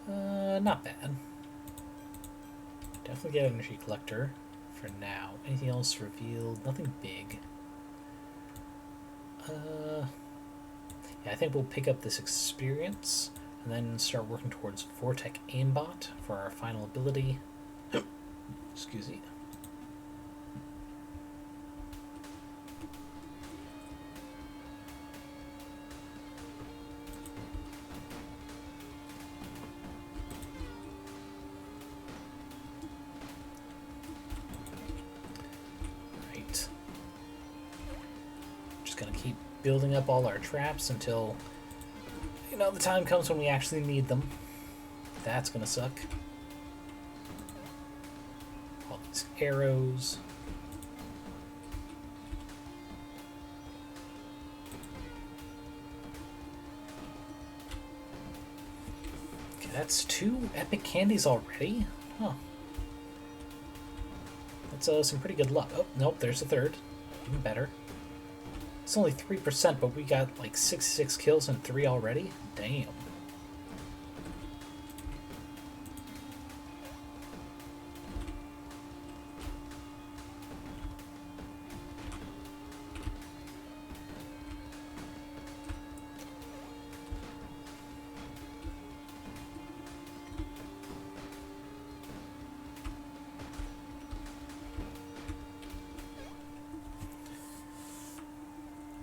Not bad. Definitely get Energy Collector for now. Anything else revealed? Nothing big. Yeah, I think we'll pick up this experience and then start working towards Vortec Aimbot for our final ability. Excuse me. Right. Just gonna keep building up all our traps until, you know, the time comes when we actually need them. That's gonna suck. All these arrows. Okay, that's 2 epic candies already? Huh. That's some pretty good luck. Oh, nope, there's a third. Even better. It's only 3%, but we got like 66 kills and 3 already? Damn.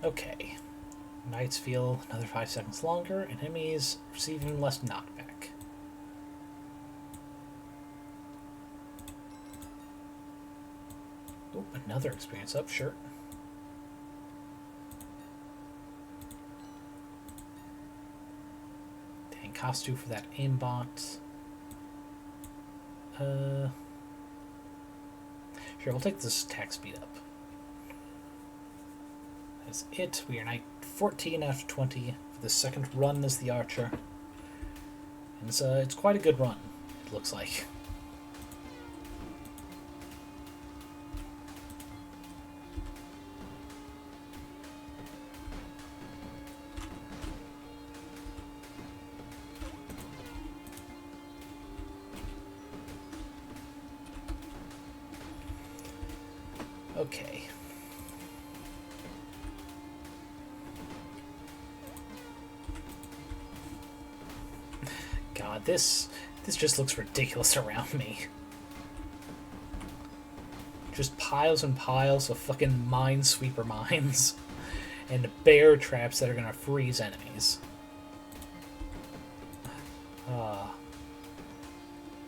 Okay. Knights feel another 5 seconds longer, and enemies receive even less knockback. Oh, another experience up, sure. Dang, costume for that aimbot. Sure, we'll take this attack speed up. That's it. We are knight 14 out of 20 for the second run as the archer. And it's quite a good run, it looks like. Okay. God, this just looks ridiculous around me. Just piles and piles of fucking minesweeper mines and bear traps that are gonna freeze enemies.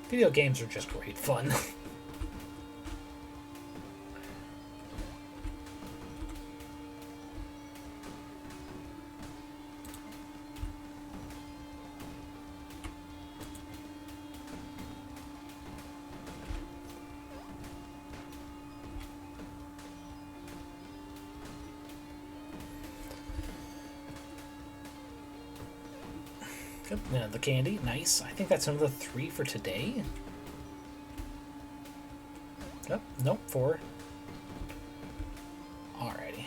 Video games are just great fun. Good. The candy, nice. I think that's another 3 for today. Oh, nope, 4. Alrighty.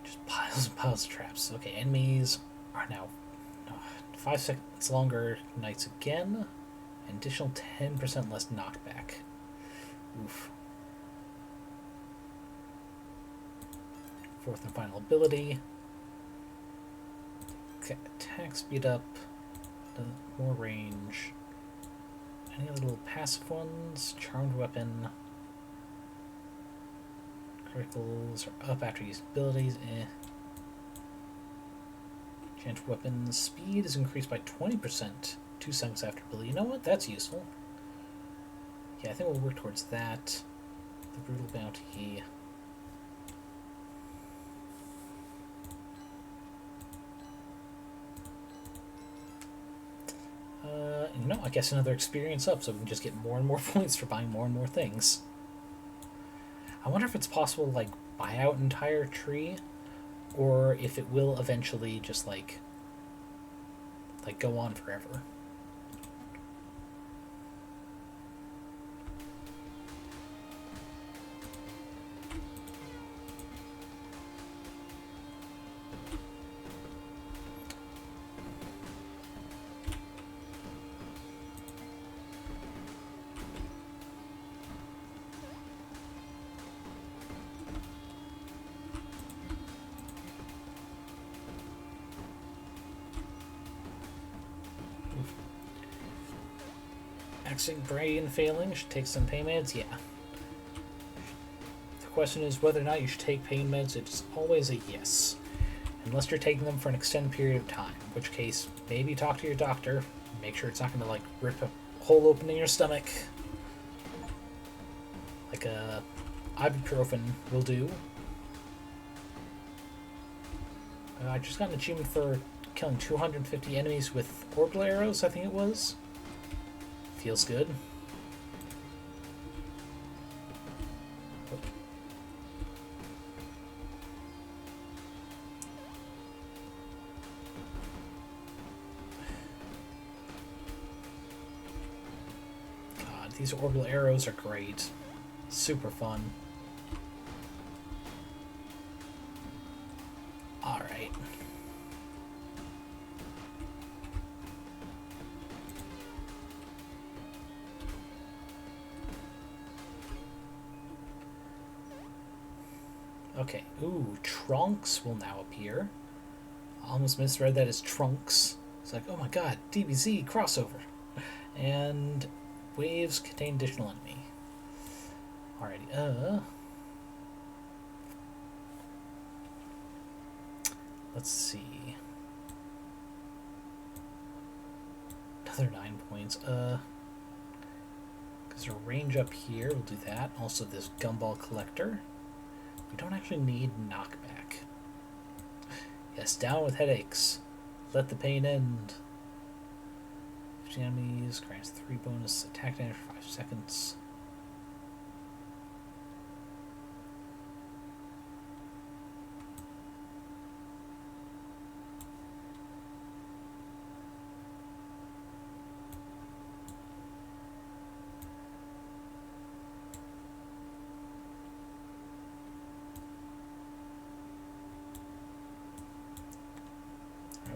Just piles and piles of traps. Okay, enemies are now 5 seconds longer knights again. An additional 10% less knockback. Oof. Fourth and final ability. Okay, attack speed up, more range. Any other little passive ones? Charmed weapon. Criticals are up after used abilities. Enchanted weapons. Speed is increased by 20% 2 seconds after ability. You know what? That's useful. Yeah, I think we'll work towards that. The brutal bounty. you know, I guess another experience up, so we can just get more and more points for buying more and more things. I wonder if it's possible to, like, buy out an entire tree, or if it will eventually just, like go on forever. Axing brain failing should take some pain meds. Yeah. The question is whether or not you should take pain meds. It's always a yes, unless you're taking them for an extended period of time. In which case, maybe talk to your doctor. Make sure it's not going to like rip a hole open in your stomach. Like a ibuprofen will do. I just got an achievement for killing 250 enemies with orbital arrows, I think it was. Feels good. God, these orbital arrows are great. Super fun. Alright. Okay, ooh, trunks will now appear. I almost misread that as trunks. It's like, oh my god, DBZ crossover. And waves contain additional enemy. Alrighty, let's see. Another 9 points. Because there's a range up here, we'll do that. Also this gumball collector. We don't actually need knockback. Yes, down with headaches. Let the pain end. 50 enemies, grants 3 bonus attack damage for 5 seconds.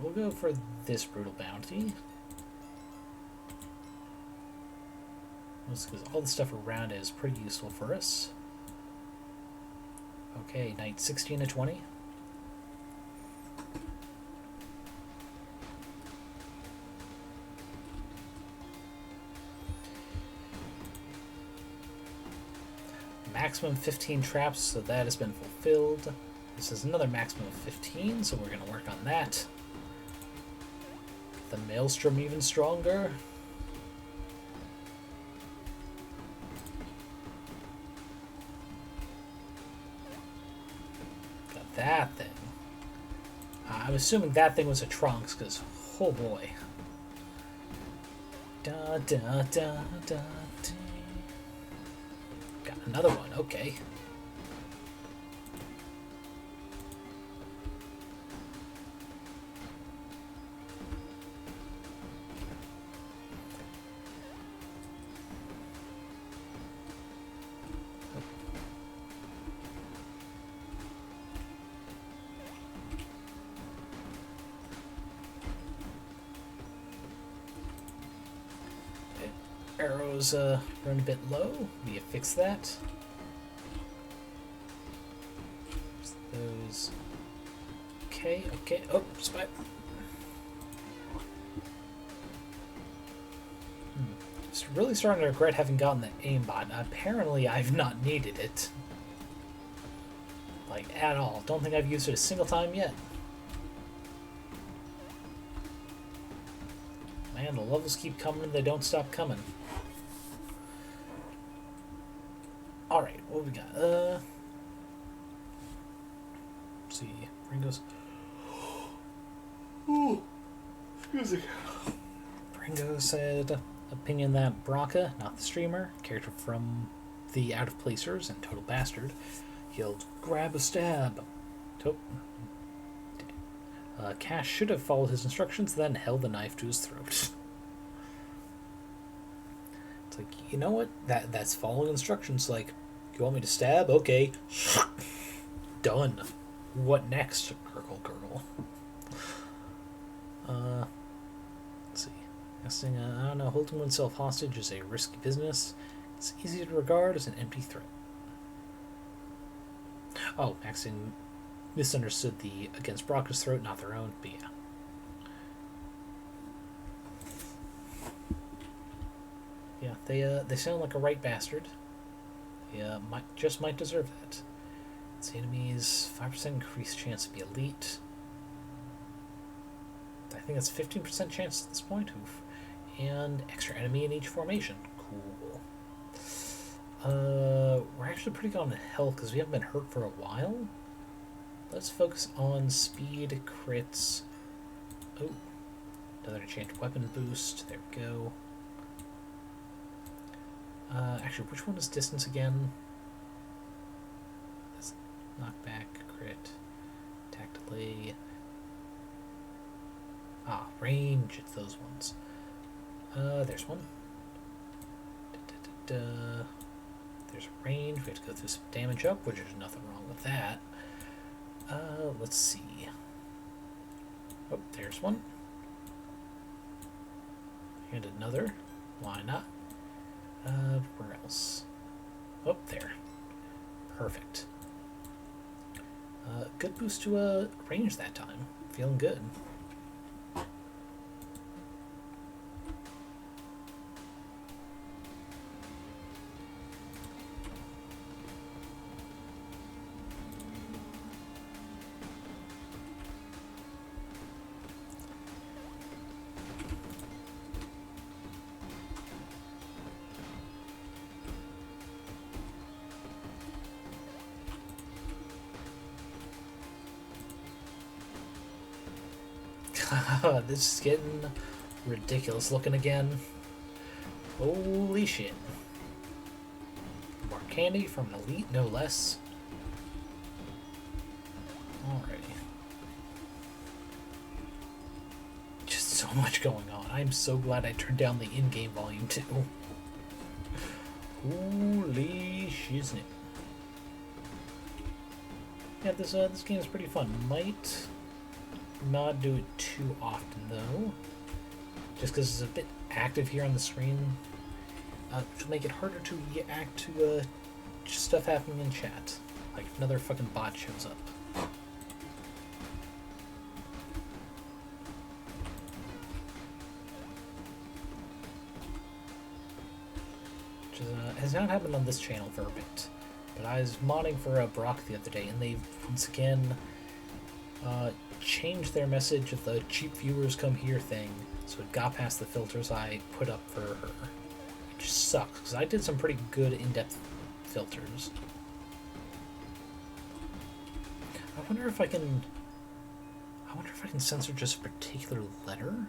We'll go for this brutal bounty. Because all the stuff around it is pretty useful for us. Okay, night 16 to 20. Maximum 15 traps, so that has been fulfilled. This is another maximum of 15, so we're going to work on that. The maelstrom even stronger. Got that thing. I'm assuming that thing was a trunks, because oh boy. Da da da da da. Got another one. Okay. Arrows run a bit low. Need to fix that. Just those. Okay, okay. Oh, spot. Just really starting to regret having gotten the aimbot. Apparently, I've not needed it. Like, at all. Don't think I've used it a single time yet. Man, the levels keep coming and they don't stop coming. Alright, what we got? Let's see. Brain goes. Ooh, excuse me. Ringo said, opinion that Braca, not the streamer, character from the Out of Placers and Total Bastard, yelled, "Grab a stab!" Cash should have followed his instructions, then held the knife to his throat. It's like, you know what? That's following instructions. Like, you want me to stab? Okay. Done. What next? Gurgle, gurgle. Let's see. Guessing, I don't know, holding oneself hostage is a risky business. It's easy to regard as an empty threat. Oh, Maxine misunderstood the against Broca's throat, not their own, but yeah. Yeah, they sound like a right bastard. They might deserve that. It's the enemy's 5% increased chance to be elite. I think that's 15% chance at this point. Oof. And extra enemy in each formation. Cool. We're actually pretty good on health because we haven't been hurt for a while. Let's focus on speed, crits. Oh, another enchanted weapon boost. There we go. Actually, which one is distance again? That's knockback, crit, attack delay. Ah, range, it's those ones. There's one. There's range, we have to go through some damage up, which there's nothing wrong with that. Let's see. Oh, there's one. And another. Why not? Where else? Oh, there. Perfect. Good boost to range that time. Feeling good. This is getting ridiculous looking again. Holy shit. More candy from an elite, no less. Alrighty. Just so much going on. I'm so glad I turned down the in-game volume too. Holy shiznit. Yeah, this game is pretty fun. Might not do it too often though, just because it's a bit active here on the screen, which will make it harder to react to stuff happening in chat, like if another fucking bot shows up. Which has not happened on this channel for a bit, but I was modding for Brock the other day, and they've once again changed their message of the cheap viewers come here thing, so it got past the filters I put up for her, which sucks because I did some pretty good in-depth filters. I wonder if I can censor just a particular letter.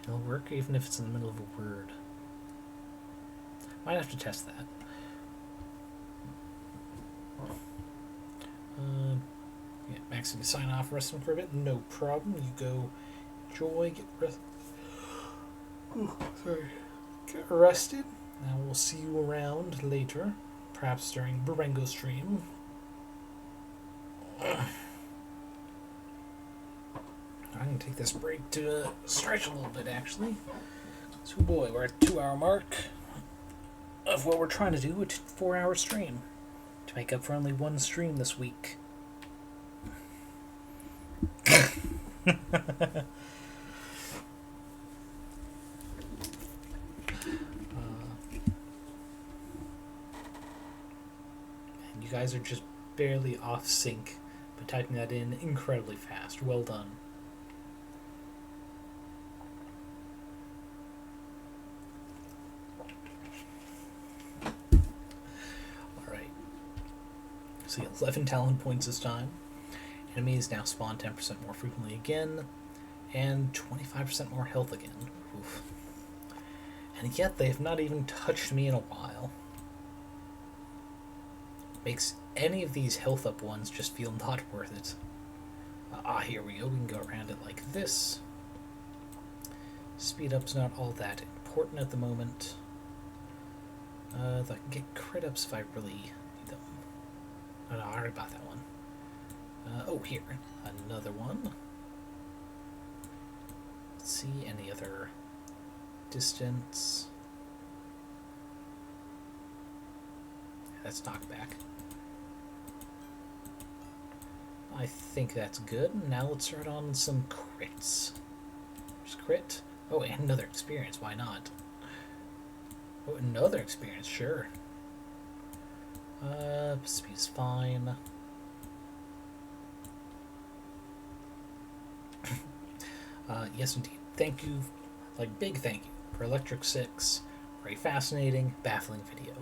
It'll work even if it's in the middle of a word. Might have to test that. Yeah, Max, if you sign off, resting for a bit, no problem. You go enjoy, get rested. Now we'll see you around later, perhaps during Barengo stream. I'm gonna take this break to stretch a little bit, actually. So, boy, we're at the 2-hour mark of what we're trying to do, a 4-hour stream, to make up for only one stream this week. And you guys are just barely off sync, but typing that in incredibly fast. Well done. Alright. See, 11 talent points this time. Enemies now spawn 10% more frequently again, and 25% more health again. Oof. And yet they have not even touched me in a while. Makes any of these health up ones just feel not worth it. Here we go. We can go around it like this. Speed up's not all that important at the moment. I can get crit ups if I really need them. Oh no, I already bought that one. Oh, here. Another one. Let's see, any other distance. That's knockback. I think that's good. Now let's start on some crits. Just crit. Oh, and another experience. Why not? Oh, another experience. Sure. Speed's fine. Yes, indeed. Thank you, like, big thank you for Electric 6 for a fascinating, baffling video.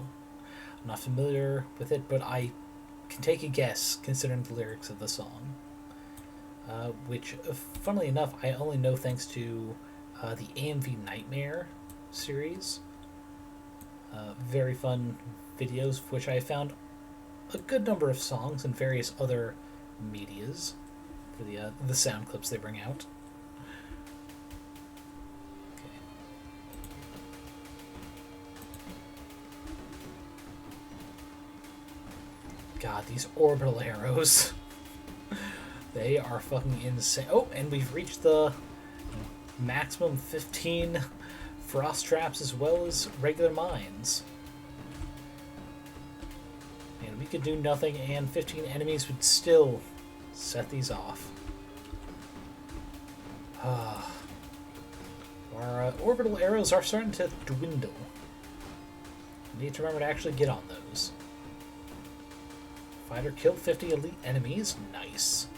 I'm not familiar with it, but I can take a guess considering the lyrics of the song. Which, funnily enough, I only know thanks to the AMV Nightmare series. Very fun videos, of which I found a good number of songs in various other medias for the sound clips they bring out. God, these orbital arrows. They are fucking insane. Oh, and we've reached the maximum 15 frost traps as well as regular mines. And we could do nothing and 15 enemies would still set these off. Our orbital arrows are starting to dwindle. We need to remember to actually get on those. Fighter killed 50 elite enemies. Nice.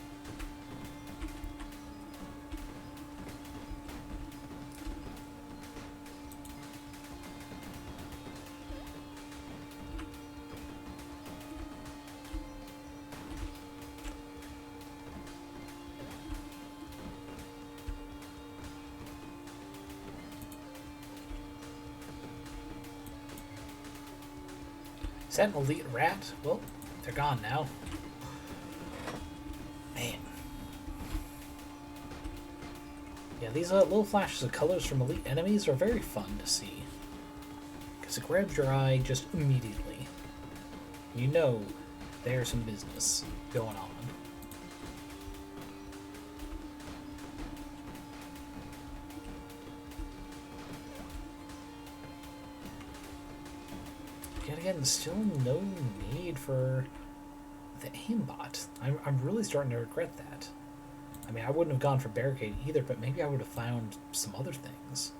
Is that an elite rat? Well, they're gone now. Man. Yeah, these little flashes of colors from elite enemies are very fun to see. Because it grabs your eye just immediately. You know there's some business going on. Yet again, still no need for the aimbot. I'm really starting to regret that. I mean, I wouldn't have gone for barricade either, but maybe I would have found some other things.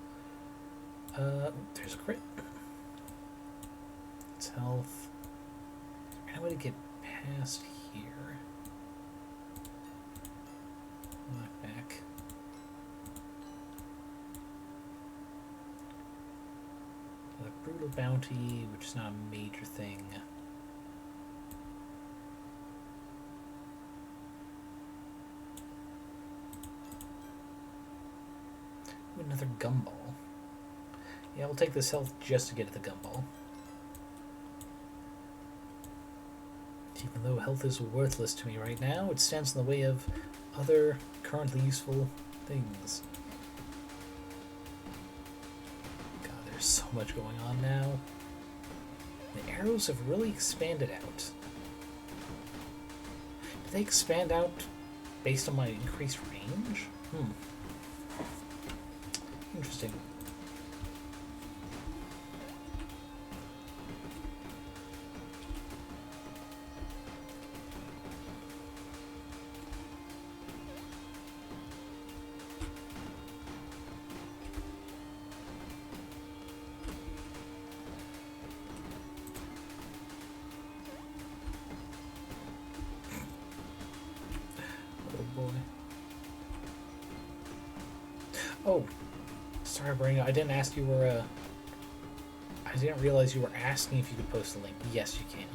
There's a crit. It's health. How would I get past here? Knock back. The brutal bounty, which is not a major thing. Another gumball. Yeah, we'll take this health just to get at the gumball. Even though health is worthless to me right now, it stands in the way of other currently useful things. God, there's so much going on now. The arrows have really expanded out. Do they expand out based on my increased range? Interesting. Oh, sorry, Brandon. I didn't ask you were. I didn't realize you were asking if you could post a link. Yes, you can.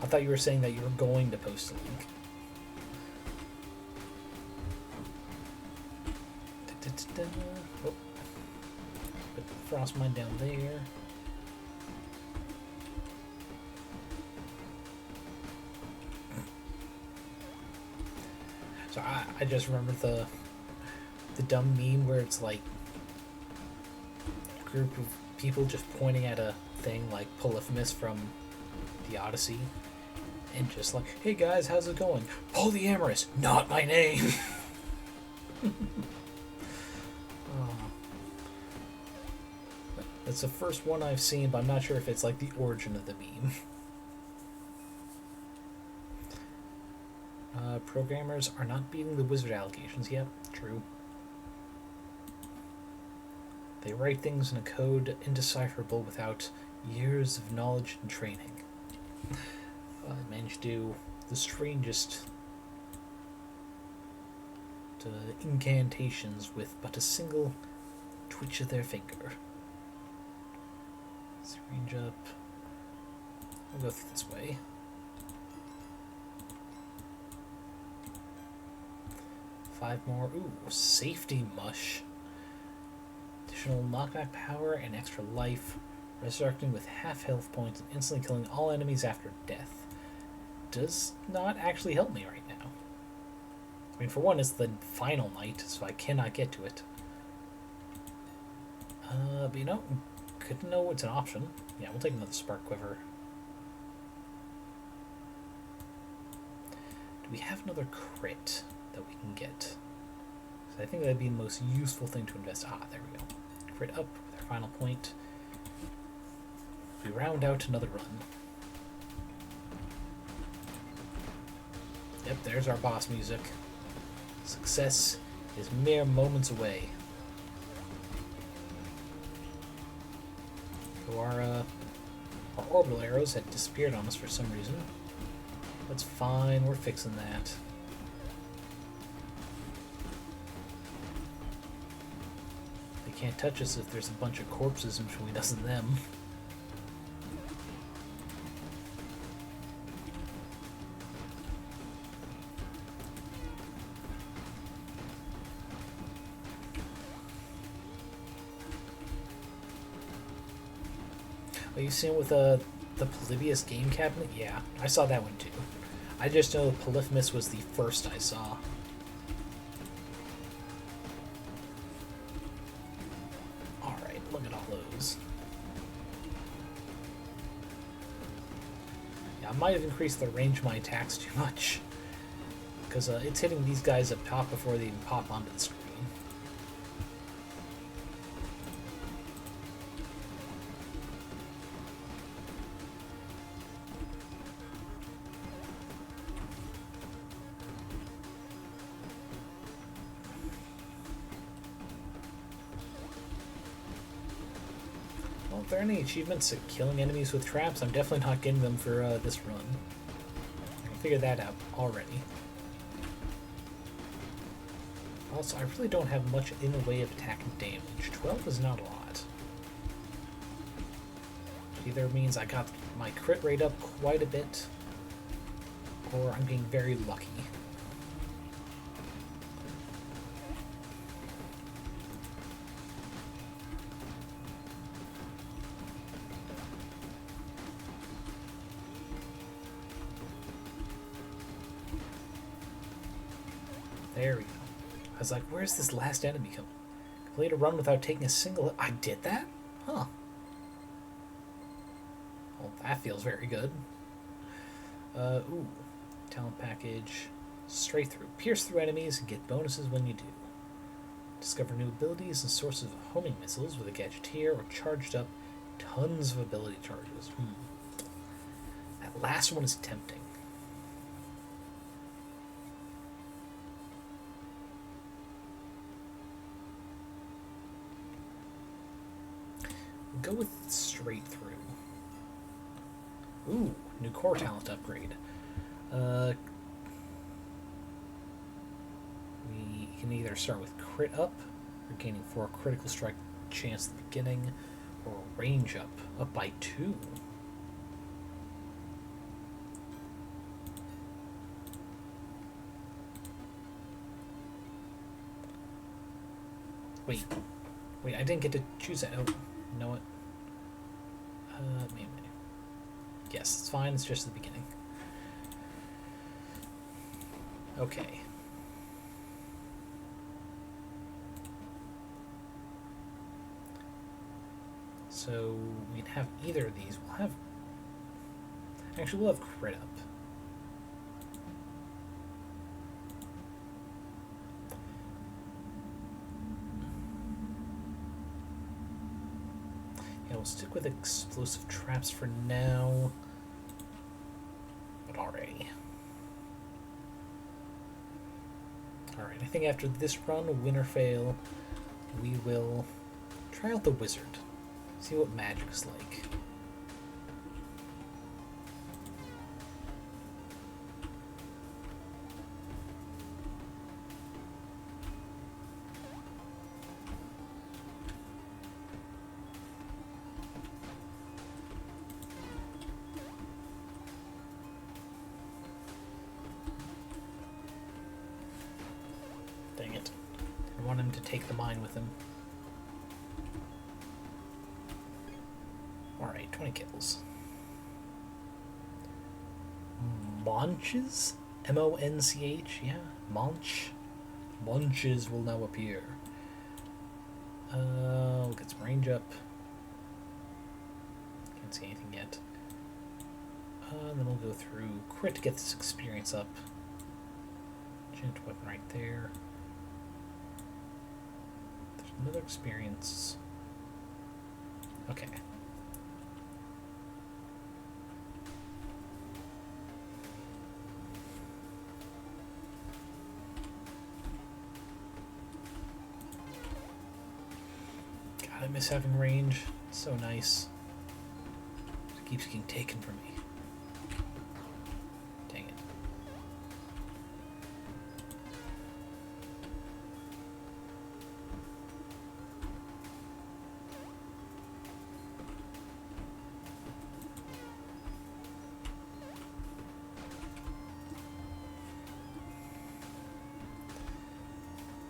I thought you were saying that you were going to post a link. Oh. Put frost mine down there. So I just remember the dumb meme where it's like a group of people just pointing at a thing like Polyphemus from the Odyssey and just like, hey guys, how's it going? Polyamorous, not my name. That's the first one I've seen, but I'm not sure if it's like the origin of the meme. Programmers are not beating the wizard allegations yet. True. They write things in a code indecipherable without years of knowledge and training. They managed to do the strangest incantations with but a single twitch of their finger. Let's range up. I'll go through this way. Five more. Ooh, safety mush. Additional knockback power and extra life. Resurrecting with half health points and instantly killing all enemies after death. Does not actually help me right now. I mean, for one, it's the final night, so I cannot get to it. But you know, good to know it's an option. Yeah, we'll take another spark quiver. Do we have another crit that we can get? So I think that'd be the most useful thing to invest. Ah, there we go. Crit up with our final point. We round out another run. Yep, there's our boss music. Success is mere moments away. So our orbital arrows had disappeared on us for some reason. That's fine, we're fixing that. They can't touch us if there's a bunch of corpses in between us and them. Are you seeing with the Polybius game cabinet? Yeah, I saw that one too. I just know Polyphemus was the first I saw. Alright, look at all those. Yeah, I might have increased the range of my attacks too much. Because it's hitting these guys up top before they even pop onto the screen. If there are any achievements at killing enemies with traps, I'm definitely not getting them for this run. I can figure that out already. Also, I really don't have much in the way of attack and damage. 12 is not a lot. Either means I got my crit rate up quite a bit, or I'm being very lucky. There we go. I was like, where's this last enemy coming? Complete a run without taking a single... I did that? Huh. Well, that feels very good. Ooh. Talent package. Straight through. Pierce through enemies and get bonuses when you do. Discover new abilities and sources of homing missiles with a gadgeteer or charged up tons of ability charges. That last one is tempting. Go with straight through. Ooh, new core talent upgrade. We can either start with crit up, or gaining 4 critical strike chance at the beginning, or range up by 2. Wait, Wait, I didn't get to choose that. Oh, you know what? Maybe. Yes, it's fine. It's just the beginning. Okay. So we can have either of these. We'll have. Actually, we'll have crit up. Yeah, we'll stick with explosive traps for now. But already. Alright, I think after this run, win or fail, we will try out the wizard. See what magic's like. Dang it. I want him to take the mine with him. Alright, 20 kills. Monches? M-O-N-C-H? Yeah, Monch. Monches will now appear. We'll get some range up. Can't see anything yet. Then we'll go through crit to get this experience up. Gent weapon right there. There's another experience. Okay. God, I miss having range. It's so nice. It keeps getting taken from me. Dang it.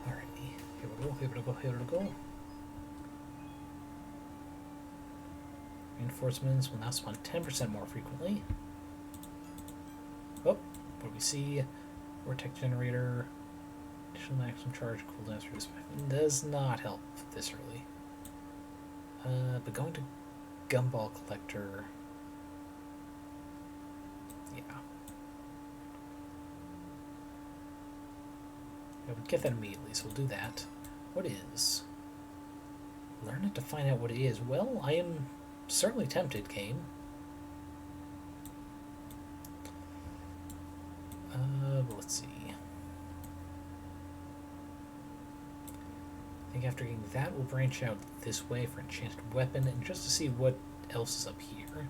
Alright, here we go, here we go, here we go. Reinforcements will now spawn 10% more frequently. Oh, what do we see? Vortex generator. Additional maximum charge cooldowns for this weapon does not help this early. But going to Gumball Collector. Yeah. I would get that immediately, so we'll do that. What is? Learn it to find out what it is. Well, I am certainly tempted, game. But let's see. I think after getting that, we'll branch out this way for enchanted weapon, and just to see what else is up here.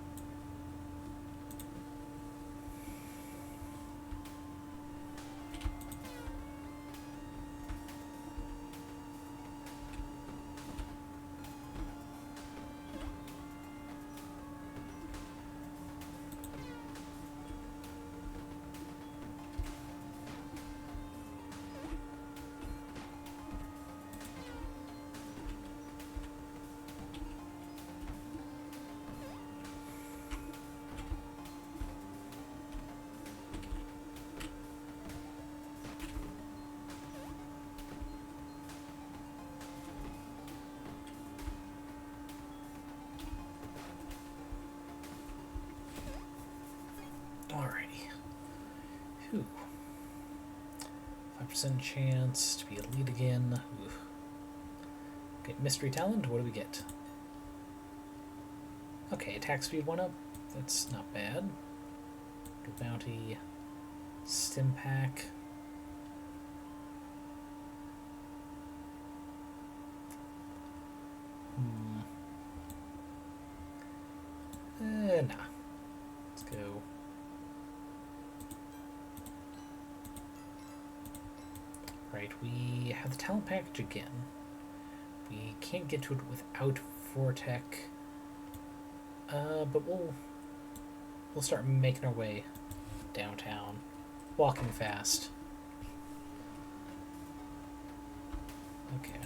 Alrighty. Whew. 5% chance to be elite again. Oof. Okay, mystery talent, what do we get? Okay, attack speed went up. That's not bad. Good bounty. Stim pack. Nah. Let's go. Right, we have the talent package again. We can't get to it without Vortec. But we'll start making our way downtown, walking fast. Okay.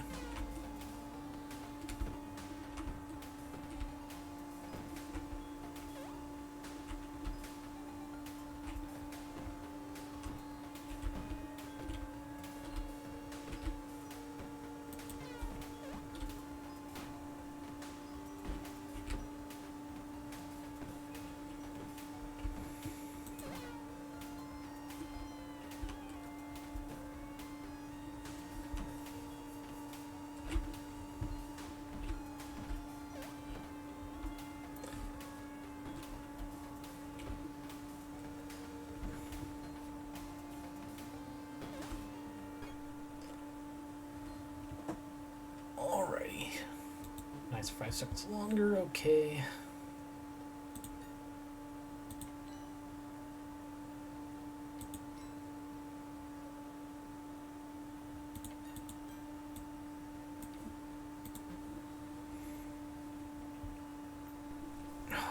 is 5 seconds longer? Okay.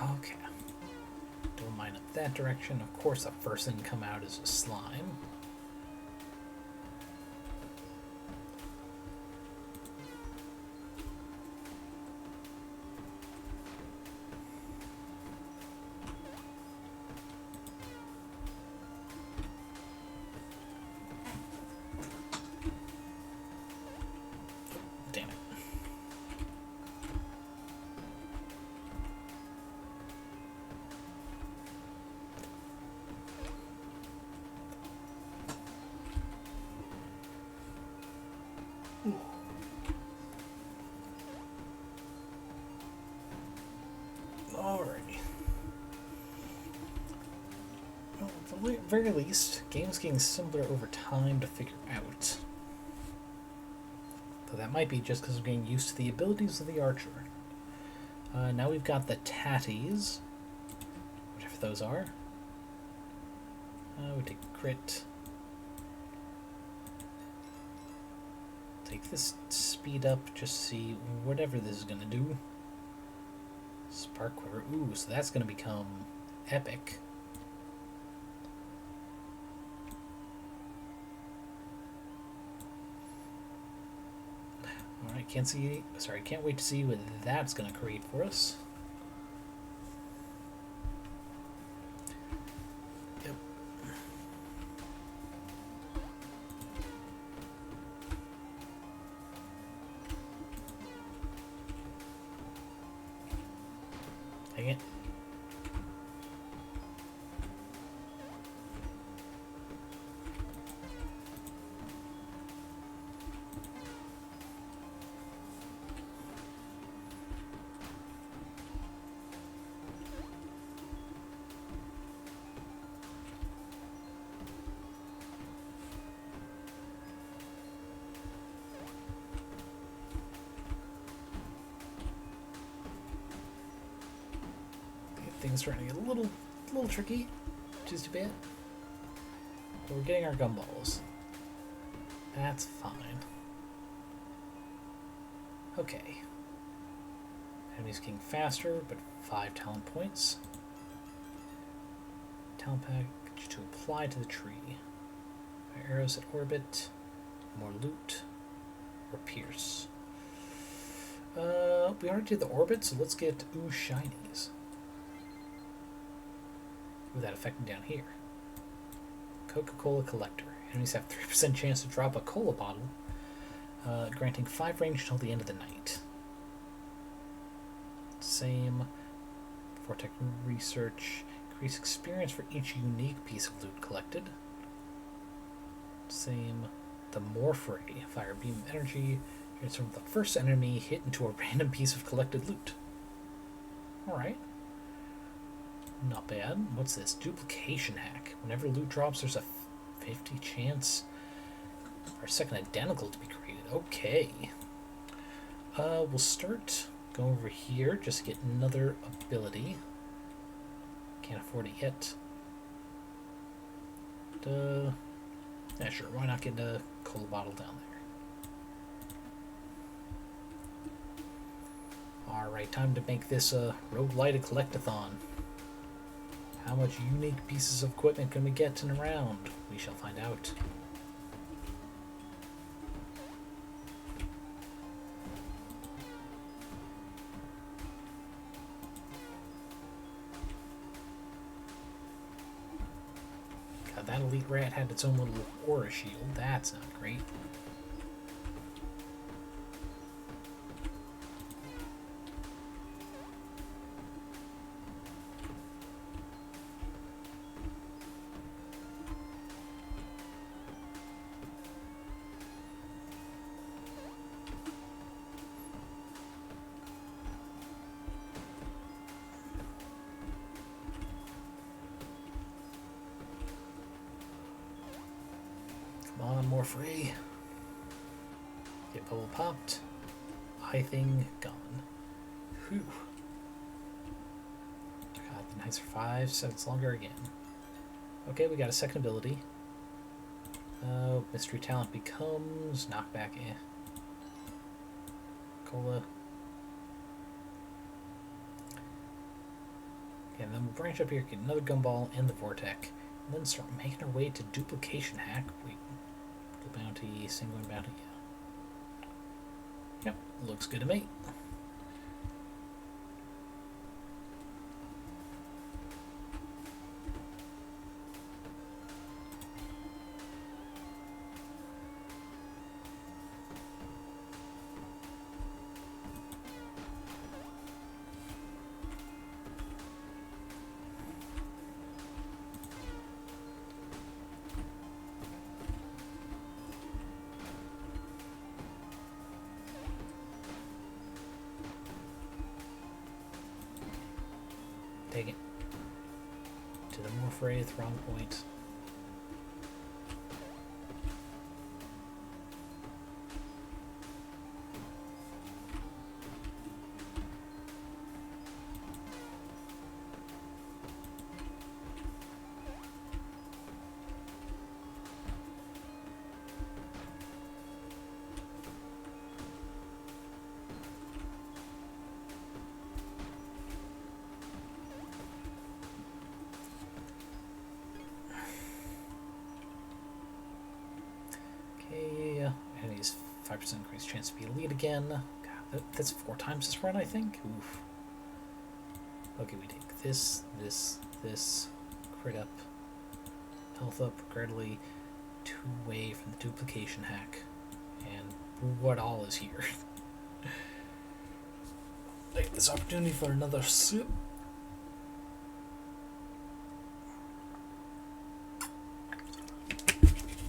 Okay. Don't mind up that direction. Of course, the first thing to come out is a slime. Damn it. Alrighty. Well, at the very least, game's getting simpler over time to figure out. Though that might be just because we're getting used to the abilities of the archer. Now we've got the tatties, whatever those are. We take crit. Take this speed up, just see whatever this is going to do. Spark Quiver. Ooh, so that's going to become epic. Alright, can't wait to see what that's going to create for us. Yep. Dang it. Things starting to get a little tricky, which is too bad. But we're getting our gumballs. That's fine. Okay. Enemies getting faster, but 5 talent points. Talent package to apply to the tree. Arrows at orbit, more loot, or pierce. We already did the orbit, so let's get ooh shinies. With that affecting down here. Coca-Cola collector. Enemies have 3% chance to drop a cola bottle, granting 5 range until the end of the night. Same. Vortex research. Increase experience for each unique piece of loot collected. Same. The Morphery. Fire beam of energy. Transform the first enemy hit into a random piece of collected loot. Alright. Not bad. What's this? Duplication hack. Whenever loot drops, there's a 50 chance for a second identical to be created. Okay. We'll start going over here just to get another ability. Can't afford it yet. Yeah, sure. Why not get a cola bottle down there? Alright, time to make this a roguelite collectathon. How much unique pieces of equipment can we get in a round? We shall find out. God, that elite rat had its own little aura shield. That's not great. Come on, more free. Get bubble popped. Eye thing gone. Whew. God, the nights are 5 seconds longer again. Okay, we got a second ability. Mystery talent becomes knockback. Cola. Okay, and then we'll branch up here, get another gumball and the Vortec, and then start making our way to duplication hack. Wait, go bounty, single bounty. Yep, looks good to me. Take it to the Morphrey, wrong point. Okay, and he's 5% increased chance to be elite again. God, that's 4 times this run, I think. Oof. Okay, we take this, crit up, health up, regrettably, 2 away from the duplication hack, and what all is here? Take this opportunity for another sip.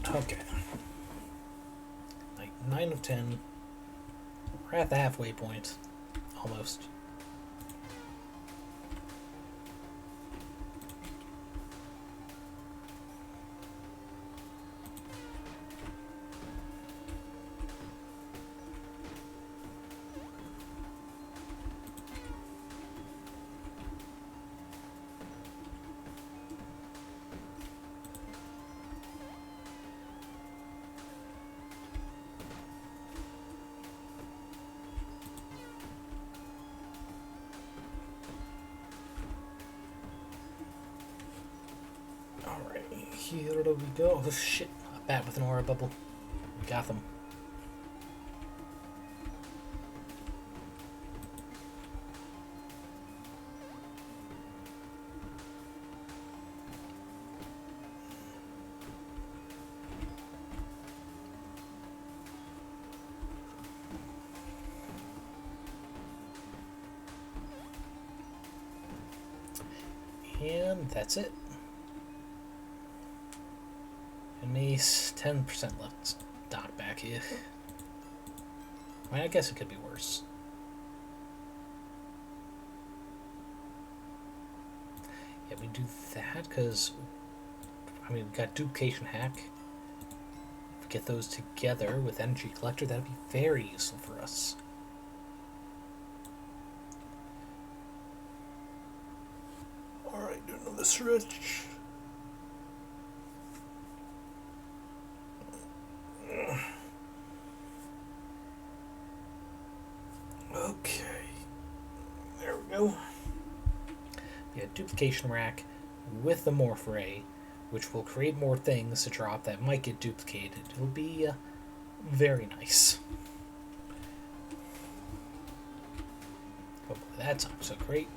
Okay. 9 of 10. We're at the halfway point. Almost. Here we go. Oh shit, a bat with an aura bubble. We got them. And that's it. And Mace, 10% left. Dot back here. I mean, I guess it could be worse. Yeah, we do that because, I mean, we got duplication hack. If we get those together with energy collector, that'd be very useful for us. Alright, do another stretch. Okay, there we go. Yeah, duplication rack with the morph ray, which will create more things to drop that might get duplicated. It'll be very nice. Hopefully that's not so great.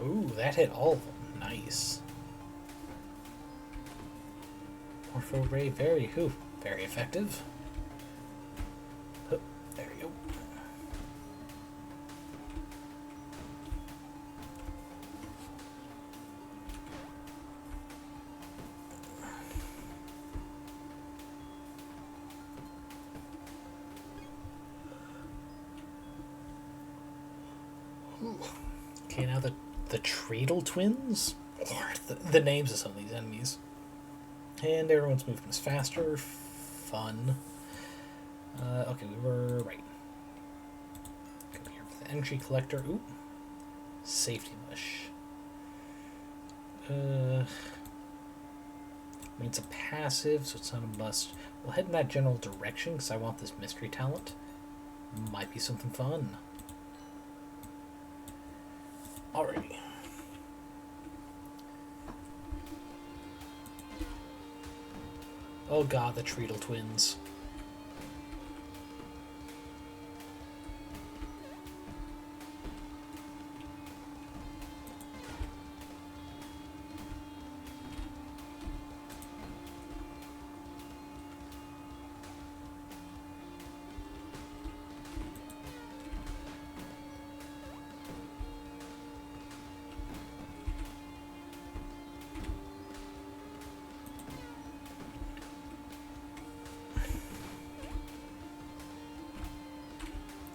Ooh, that hit all of them. Nice. Powerful ray, very effective. Oh, there we go. Okay, now the Treadle twins. Lord, the names of some of these enemies. And everyone's movement is faster. Fun. Okay, we were right. Go here for the energy collector. Ooh. Safety mush. I mean, it's a passive, so it's not a must. We'll head in that general direction because I want this mystery talent. Might be something fun. Alrighty. Oh god, the Treadle twins.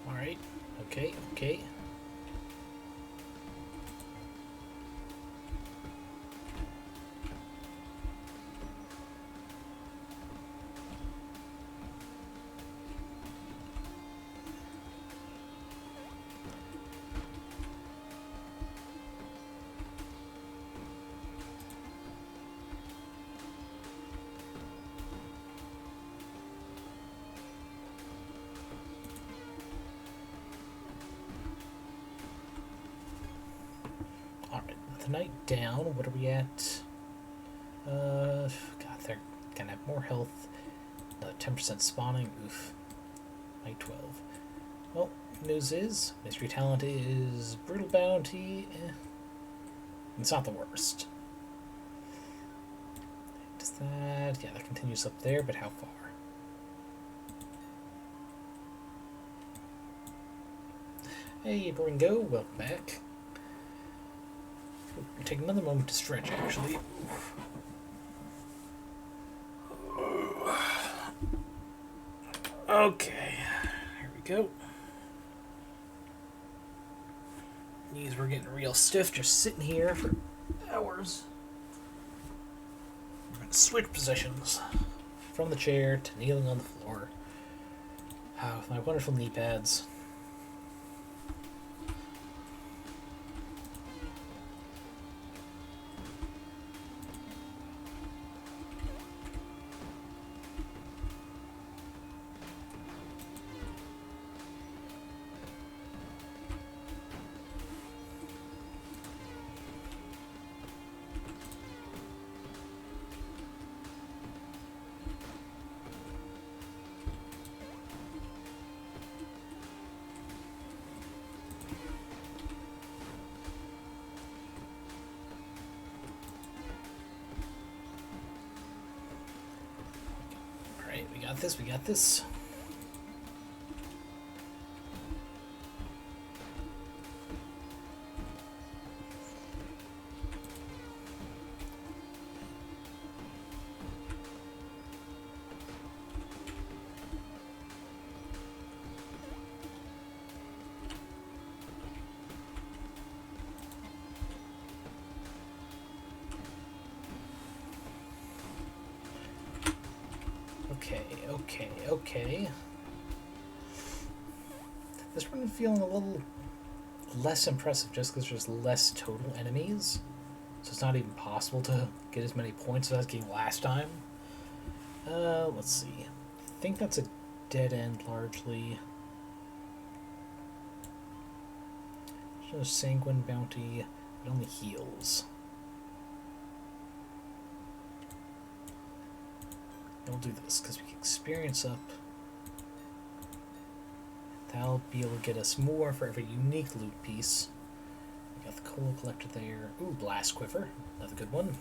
Alright, okay. The night down, what are we at? God, they're gonna have more health. 10% spawning, oof. Night 12. Well, news is, mystery talent is brutal bounty. It's not the worst. Does that, yeah, that continues up there, but how far? Hey, Bringo, welcome back. Take another moment to stretch, actually. Okay, here we go. Knees were getting real stiff just sitting here for hours. We're going to switch positions from the chair to kneeling on the floor. With my wonderful knee pads. We got this. Okay. This one feeling a little less impressive just because there's less total enemies. So it's not even possible to get as many points as I was getting last time. Let's see. I think that's a dead end largely. There's a sanguine bounty. It only heals. We'll do this because we can experience up. That'll be able to get us more for every unique loot piece. We got the coal collector there. Ooh, blast quiver. Another good one.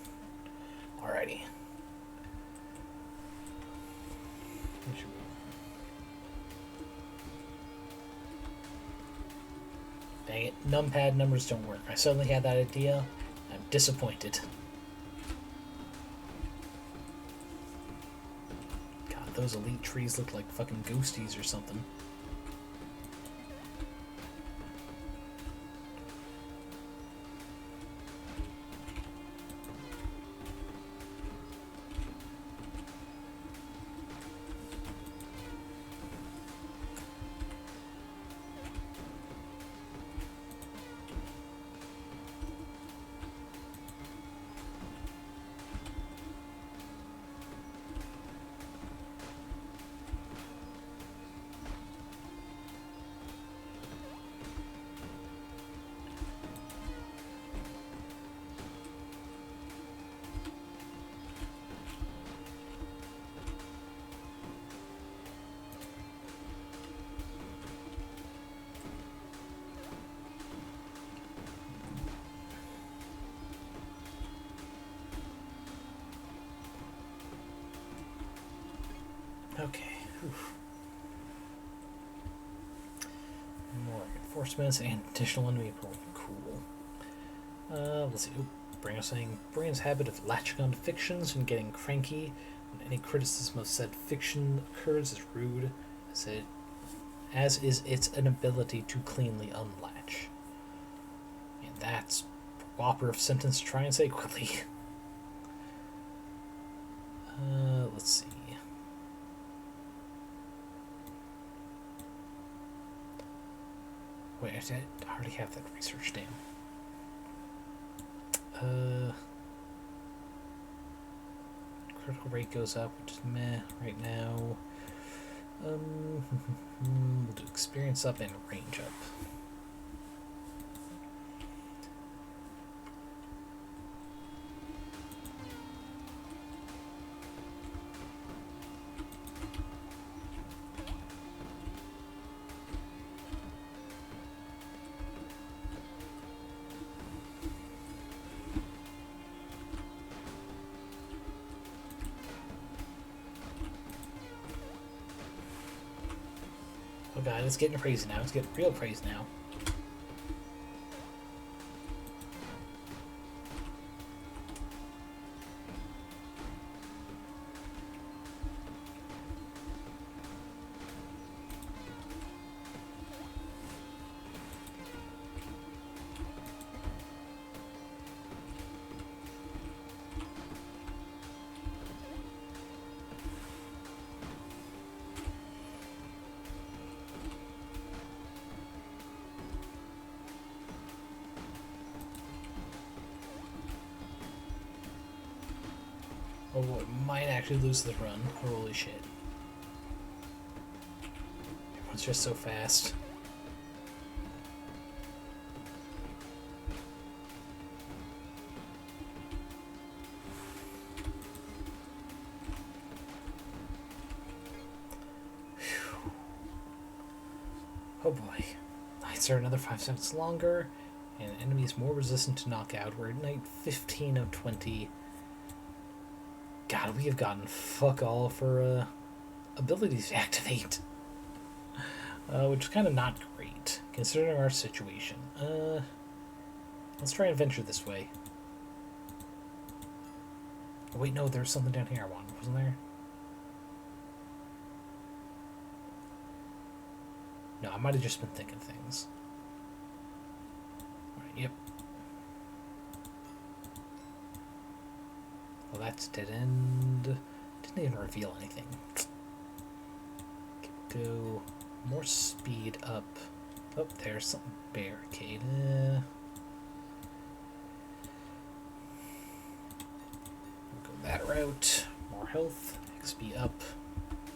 Alrighty. should we... Dang it, numpad numbers don't work. I suddenly had that idea. I'm disappointed. God, those elite trees look like fucking ghosties or something. Okay. Oof. More reinforcements and additional enemy pool. Cool. Let's see. Ooh, Brain's habit of latching onto fictions and getting cranky when any criticism of said fiction occurs is rude, as is its inability to cleanly unlatch. And that's a whopper of sentence to try and say quickly. Let's see. Wait, I already have that research, damn. Critical rate goes up, which is meh right now. We'll do experience up and range up. Oh god, it's getting crazy now. It's getting real crazy now. Oh, it might actually lose the run. Holy shit. Everyone's just so fast. Whew. Oh boy. Nights are another 5 seconds longer, and enemies more resistant to knockout. We're at night 15 of 20. God, we have gotten fuck all for abilities to activate. Which is kind of not great, considering our situation. Let's try and venture this way. Oh, wait, no, there's something down here I wanted, wasn't there? No, I might have just been thinking things. Alright, yep. Well, that's dead end. Didn't even reveal anything. Go more speed up. Oh, there's some barricade. We'll go that route. More health, XP up,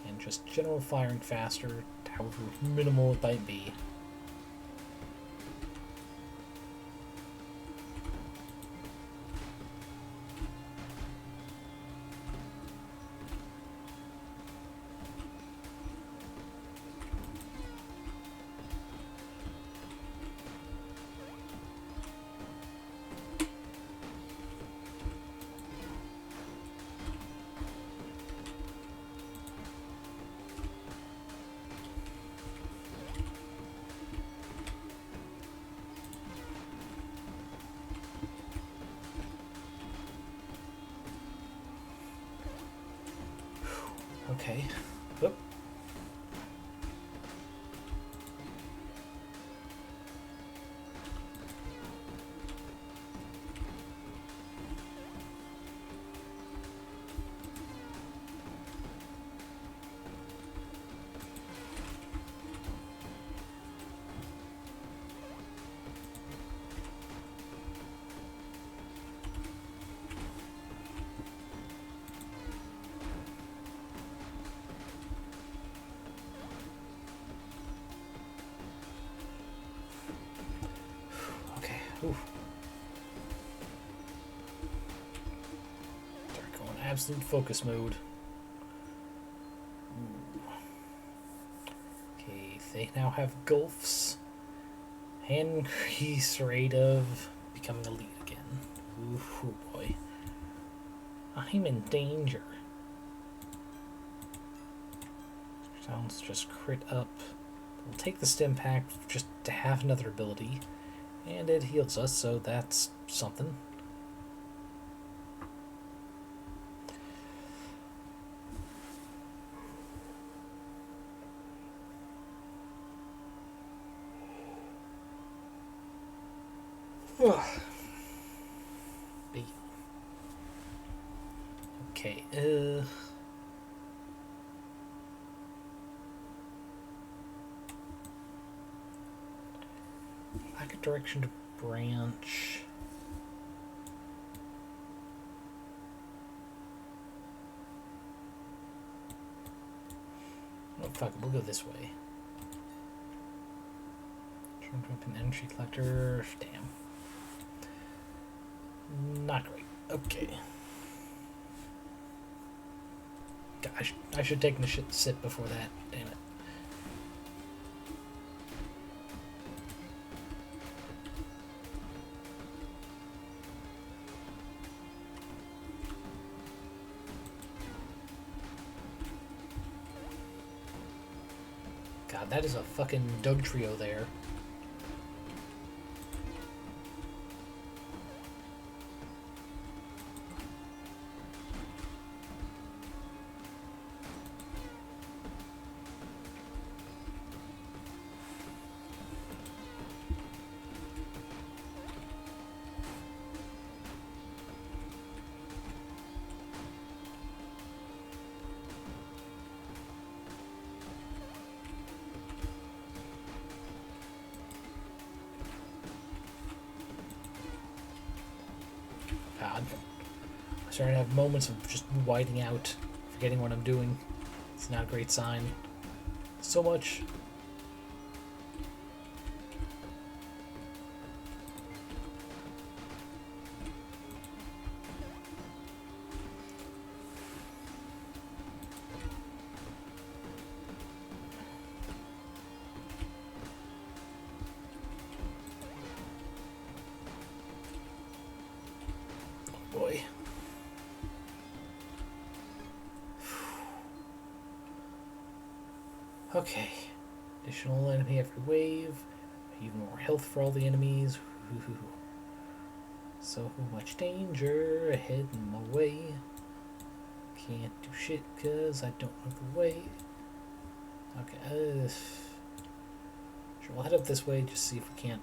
and just general firing faster, however minimal it might be. Okay. Oop. Okay. Ooh. Start going absolute focus mode. Okay, they now have gulfs. Increase rate of becoming elite again. Ooh, boy. I'm in danger. Sounds just crit up. We'll take the stim pack just to have another ability. And it heals us, so that's something. Okay, lack of direction to branch. Oh fuck, we'll go this way. Trying to open energy collector. Damn. Not great. Okay. Gosh, I should take a sip before that. Damn it. God, that is a fucking Doug trio there. God. I'm starting to have moments of just whiting out, forgetting what I'm doing. It's not a great sign. So much. Boy. Okay. Additional enemy every wave. Even more health for all the enemies. So much danger ahead in my way. Can't do shit because I don't know the way. Okay. Sure, we'll head up this way, just see if we can't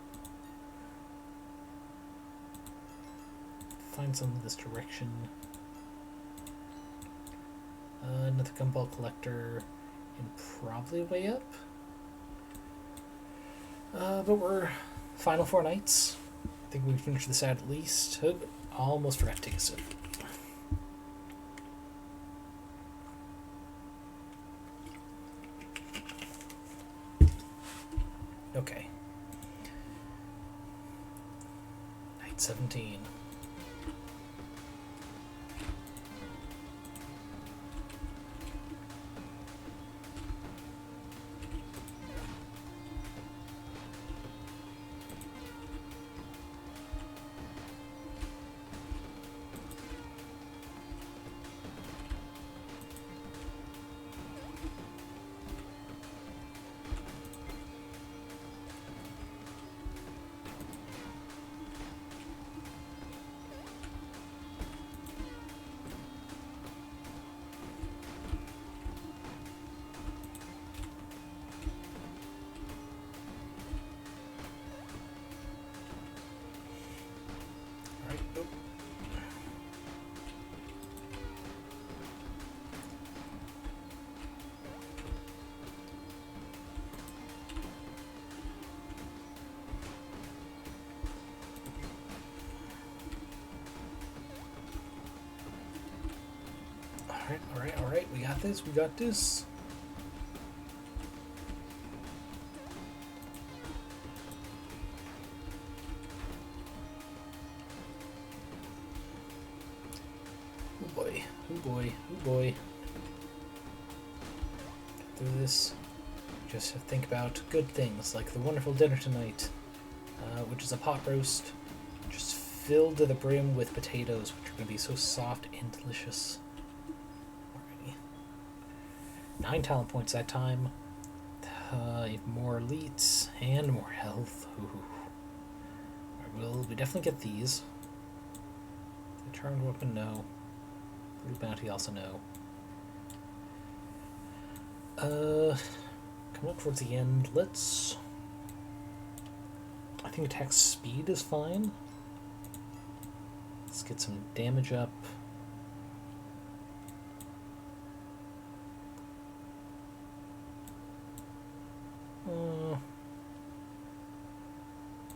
find some in this direction. Another gumball collector, and probably way up. But we're final 4 nights. I think we finished this out at least. Oh, almost forgot to take a sip. Okay. Night 17. Alright. We got this. Oh boy. Through this, just think about good things like the wonderful dinner tonight, which is a pot roast, just filled to the brim with potatoes, which are going to be so soft and delicious. Alrighty. 9 talent points that time. More elites and more health. Right, we definitely get these. The charmed weapon, no. Blue bounty, also no. Coming up towards the end, let's... I think attack speed is fine. Let's get some damage up.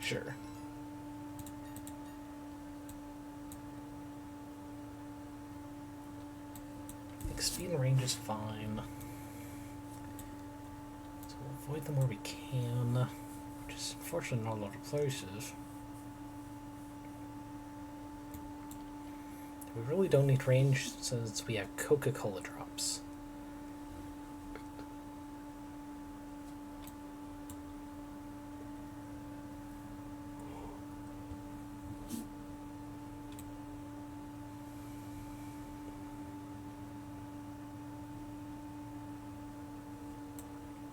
Sure. I think speed and range is fine. So we'll avoid them where we can, which is unfortunately not a lot of places. We really don't need range since we have Coca-Cola drops.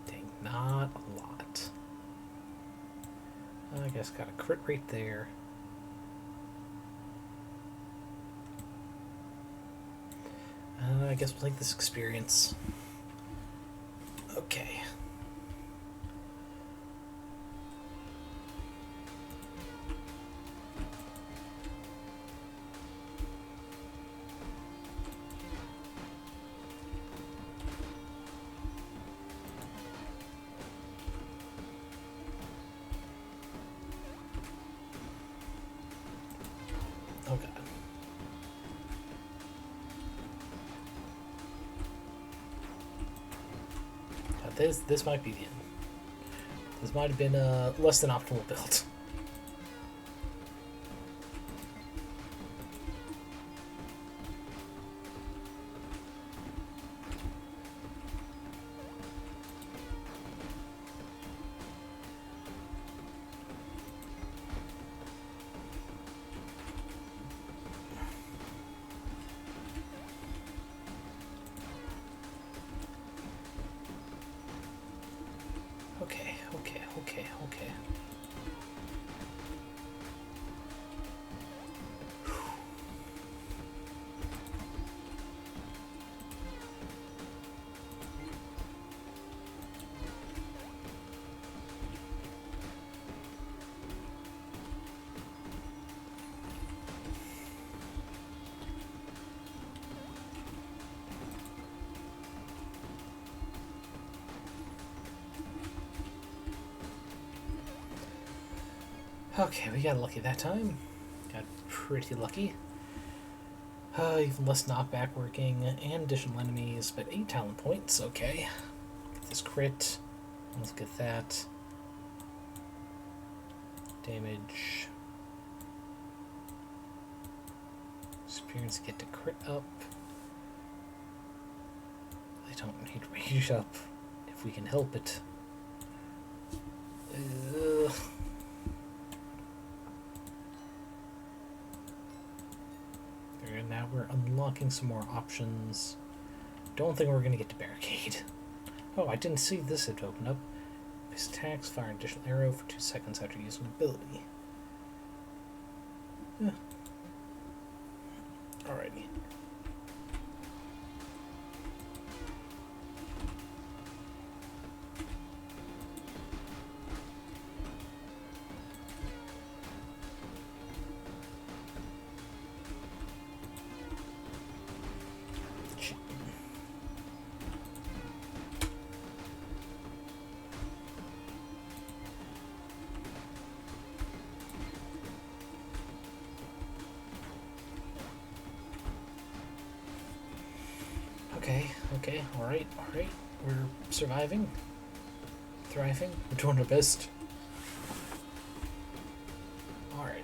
Dang, not a lot. I guess got a crit rate there. I guess we'll take this experience. Okay. Oh god. This might be the end. This might have been a less than optimal build. Okay. Okay, we got lucky that time. Got pretty lucky. Even less knockback working, and additional enemies, but 8 talent points, okay. Get this crit. Let's get that. Damage. Experience, get to crit up. I don't need range up if we can help it. And now we're unlocking some more options. Don't think we're going to get to barricade. Oh, I didn't see this had opened up. This attacks, fire an additional arrow for 2 seconds after using an ability. Yeah. Alrighty. Okay, alright, alright. We're surviving. Thriving. We're doing our best. Alrighty.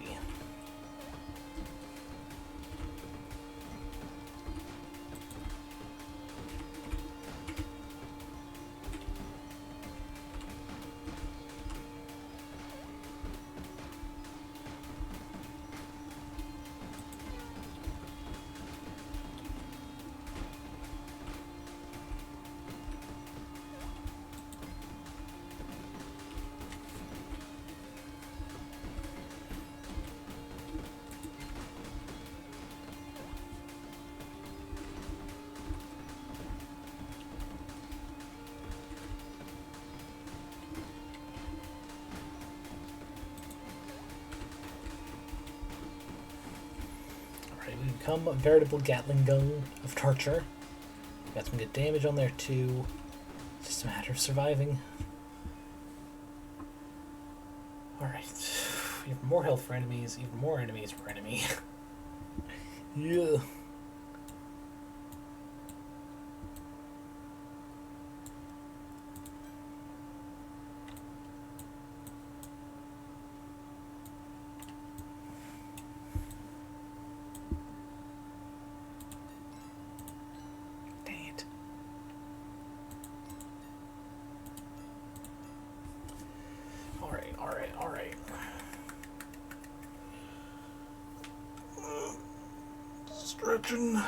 We become a veritable Gatling gun of torture. Got some good damage on there too. It's just a matter of surviving. Alright. Even more health for enemies, even more enemies per enemy. Yeah. Alright. Stretching.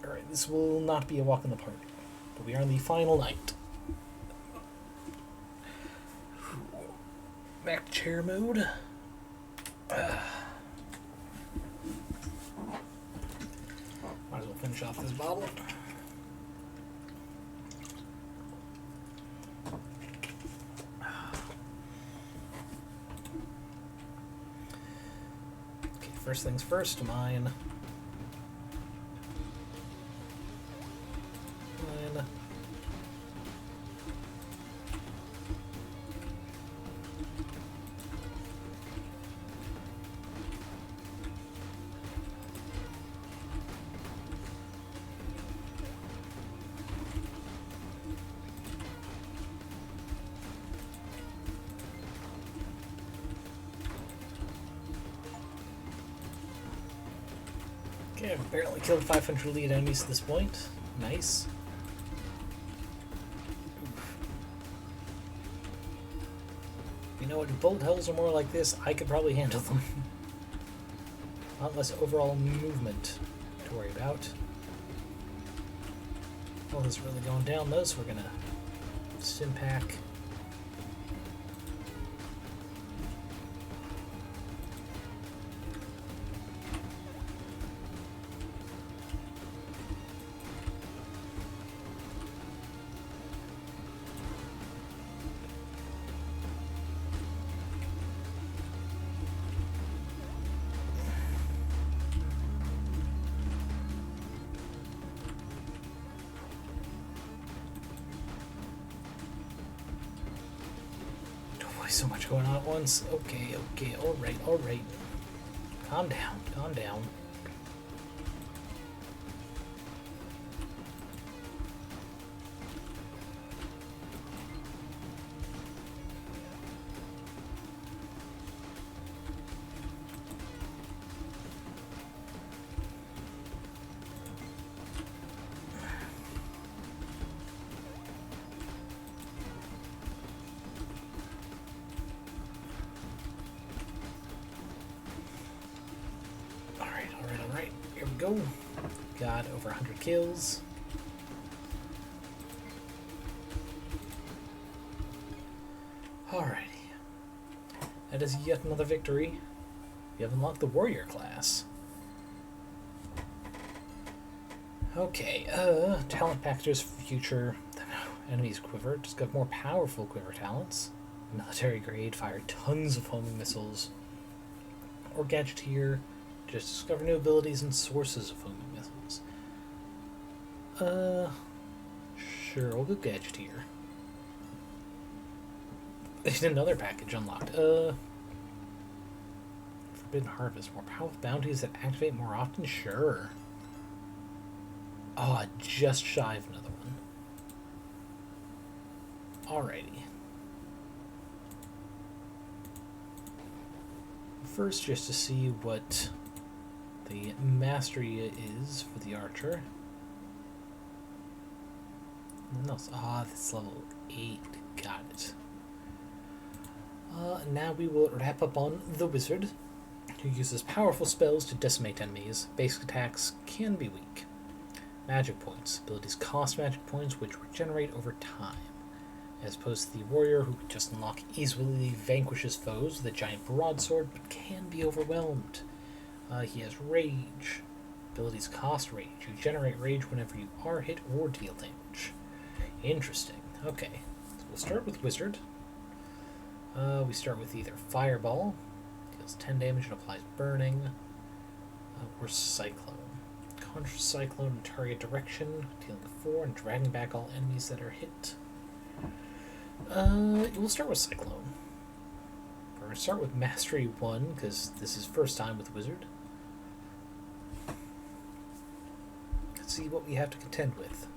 Alright, this will not be a walk in the park, but we are in the final night. Back to chair mode. Might as well finish off this bottle. First things first, mine. Mine. Okay, I've barely killed 500 lead enemies at this point. Nice. You know what, if bullet hells are more like this, I could probably handle them. A lot less overall movement to worry about. Well, this is really going down though, so we're gonna sim pack. So much going on at once. Okay, alright. Calm down. Alright, here we go. Got over 100 kills. Alrighty. That is yet another victory. We have unlocked the warrior class. Okay, talent packages for future enemies quiver. Discover more powerful quiver talents. Military grade, fire tons of homing missiles. Or gadgeteer. Just discover new abilities and sources of homing missiles. Sure, we'll go gadgeteer. There's another package unlocked. Forbidden Harvest. More powerful bounties that activate more often? Sure. Oh, just shy of another one. Alrighty. First, just to see what the mastery is for the archer. Ah, that's level 8. Got it. Now we will wrap up on the wizard, who uses powerful spells to decimate enemies. Basic attacks can be weak. Magic points. Abilities cost magic points, which regenerate over time. As opposed to the warrior, who can just unlock easily vanquishes foes with a giant broadsword, but can be overwhelmed. He has rage. Abilities cost rage. You generate rage whenever you are hit or deal damage. Interesting. Okay, so we'll start with wizard. We start with either fireball, deals 10 damage and applies burning, or cyclone. Conjure cyclone in target direction, dealing 4 and dragging back all enemies that are hit. We'll start with cyclone. We're going to start with mastery 1 because this is first time with wizard. Let's see what we have to contend with.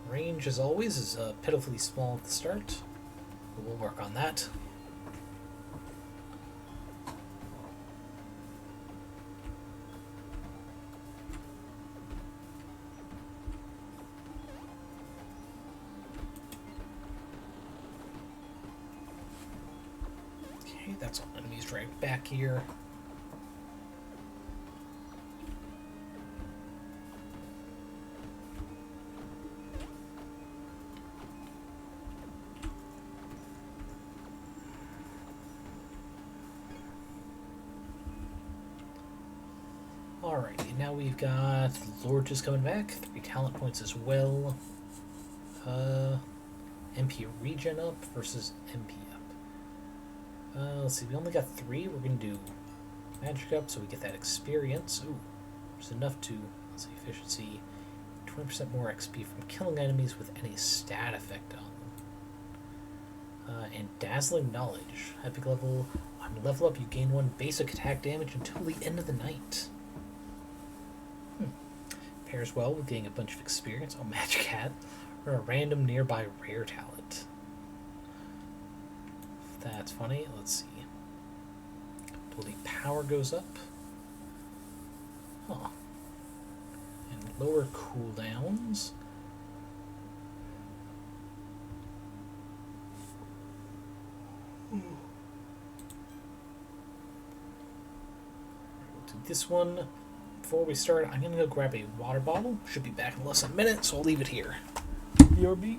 Range, as always, is pitifully small at the start. But we'll work on that. Okay, that's all enemies dragged back here. Alrighty, now we've got Lord just coming back, 3 talent points as well. MP regen up versus MP up. Let's see, we only got 3. We're going to do magic up so we get that experience. Ooh, there's enough to, let's see, efficiency, 20% more XP from killing enemies with any stat effect on them. And dazzling knowledge. Epic level, on level up you gain 1 basic attack damage until the end of the night. Pairs well with getting a bunch of experience. Oh, magic hat. Or a random nearby rare talent. That's funny. Let's see. Ability power goes up. Huh. And lower cooldowns. We'll do this one. Before we start, I'm going to go grab a water bottle. Should be back in less than a minute, so I'll leave it here. BRB.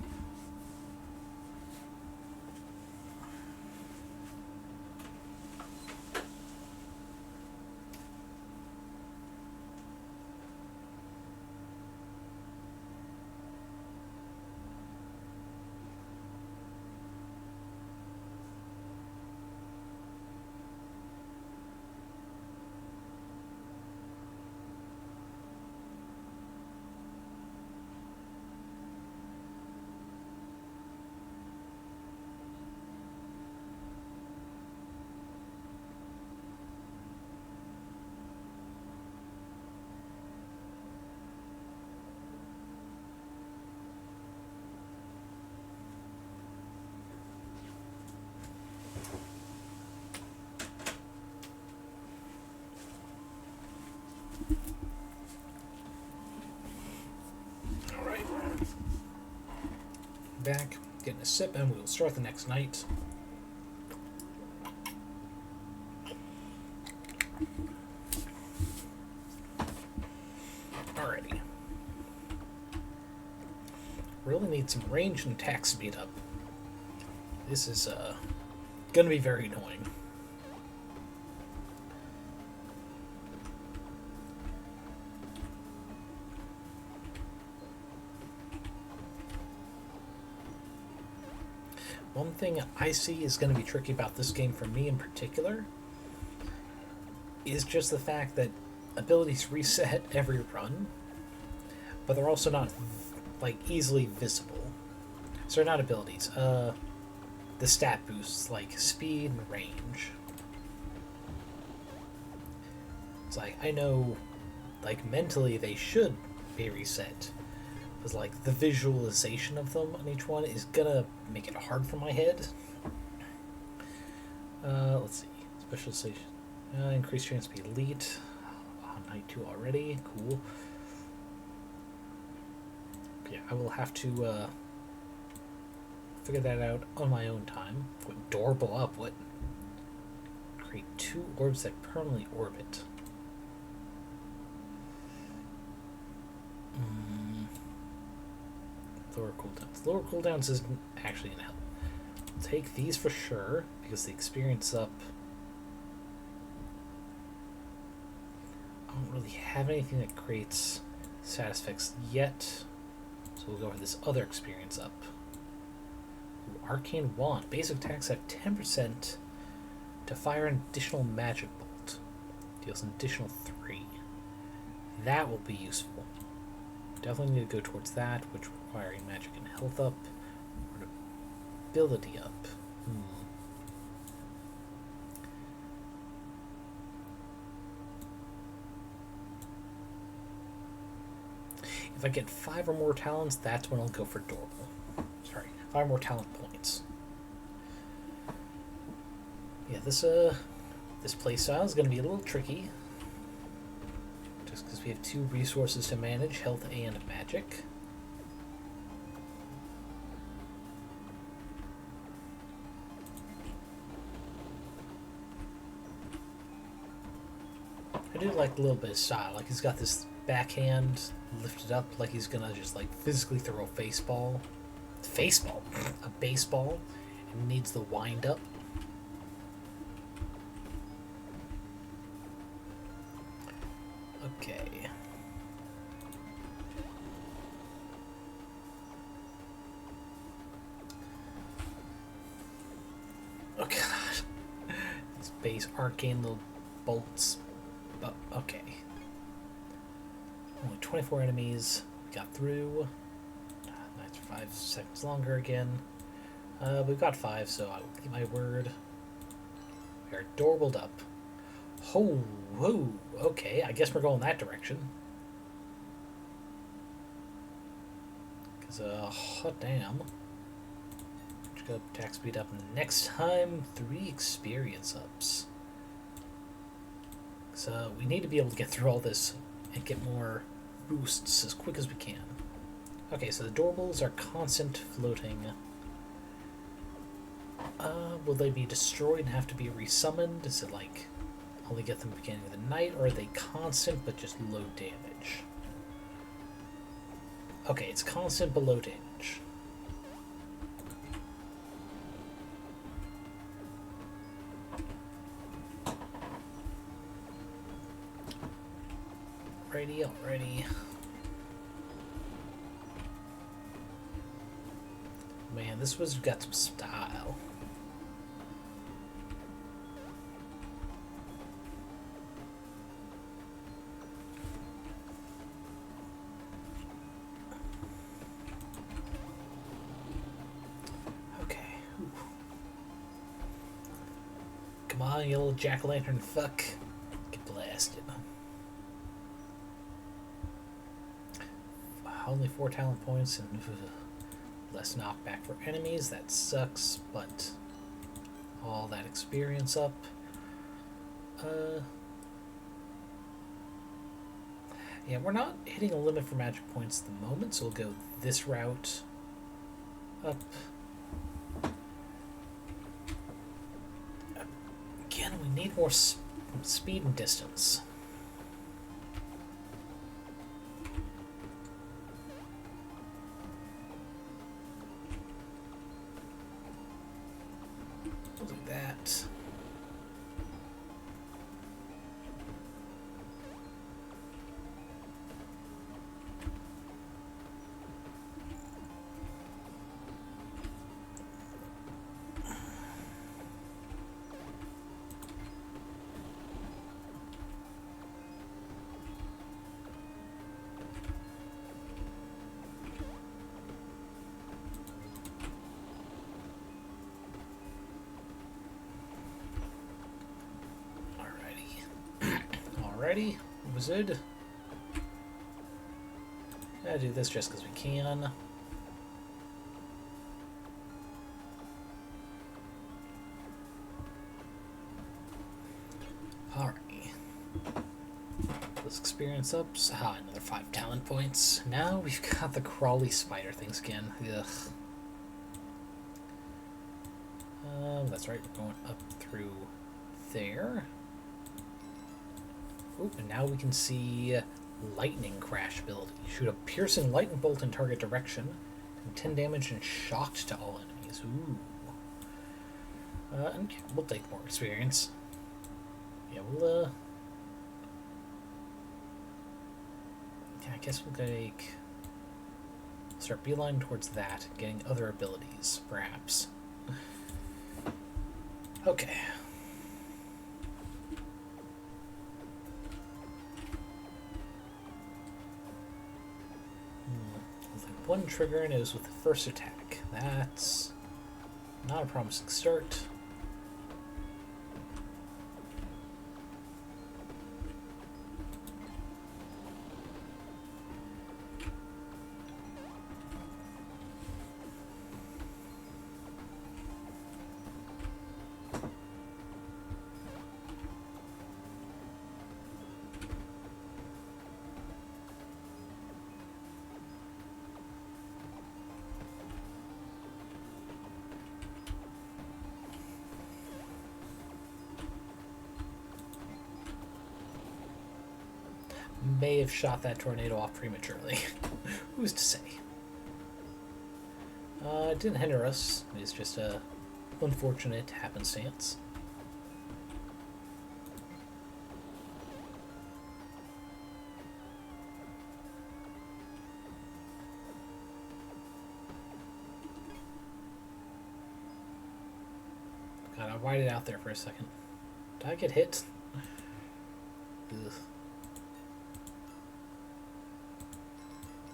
Back, getting a sip, and we will start the next night. Alrighty. Really need some range and attack speed up. This is gonna be very annoying. One thing I see is going to be tricky about this game for me in particular is just the fact that abilities reset every run, but they're also not like easily visible. So they're not abilities. The stat boosts like speed and range. It's like, I know, like, mentally they should be reset. Because, like, the visualization of them on each one is gonna make it hard for my head. Let's see. Specialization. Increased chance to be elite. On night 2 already. Cool. Yeah, I will have to figure that out on my own time. What, Doorable up? What? Create 2 orbs that permanently orbit. Lower cooldowns. Lower cooldowns isn't actually going to help. I'll take these for sure, because the experience up... I don't really have anything that creates status effects yet, so we'll go for this other experience up. Ooh, Arcane Wand. Basic attacks have 10% to fire an additional magic bolt. Deals an additional 3. That will be useful. Definitely need to go towards that, which requiring magic and health up, or ability up. If I get 5 or more talents, that's when I'll go for Dorable. Sorry, 5 more talent points. Yeah, this playstyle is going to be a little tricky. Just because we have 2 resources to manage, health and magic. I do like a little bit of style. Like, he's got this backhand lifted up like he's gonna just, like, physically throw a baseball. A baseball. And needs the wind up. Okay. Oh god. These base arcane little bolts. Oh, okay. Only 24 enemies. We got through. That's 5 seconds longer again. We've got 5, so I will keep my word. We are Dorabled up. Oh, whoa, okay, I guess we're going that direction. Because, hot damn. Let's go attack speed up next time. 3 experience ups. So, we need to be able to get through all this and get more boosts as quick as we can. Okay, so the Doorables are constant floating. Will they be destroyed and have to be resummoned? Is it like... only get them at the beginning of the night, or are they constant but just low damage? Okay, it's constant but low damage. Alrighty. Man, this was got some style. Come on, you little jack-o'-lantern fuck. Get blasted. Only 4 talent points and less knockback for enemies. That sucks, but all that experience up. Yeah, we're not hitting a limit for magic points at the moment, so we'll go this route up. Again, we need more speed and distance. We'll do that. Ready? Wizard? Gotta do this just because we can. Alright. Let's experience up. Ah, another 5 talent points. Now we've got the crawly spider things again. Ugh. That's right, we're going up through there. Ooh, and now we can see lightning crash ability. Shoot a piercing lightning bolt in target direction. 10 damage and shocked to all enemies. Ooh. And we'll take more experience. Yeah, we'll, yeah, I guess we'll start beeline towards that, getting other abilities, perhaps. Okay. One trigger and it was with the first attack. That's not a promising start. May have shot that tornado off prematurely. Who's to say? It didn't hinder us. It's just a unfortunate happenstance. God, I waited out there for a second. Did I get hit? Ugh.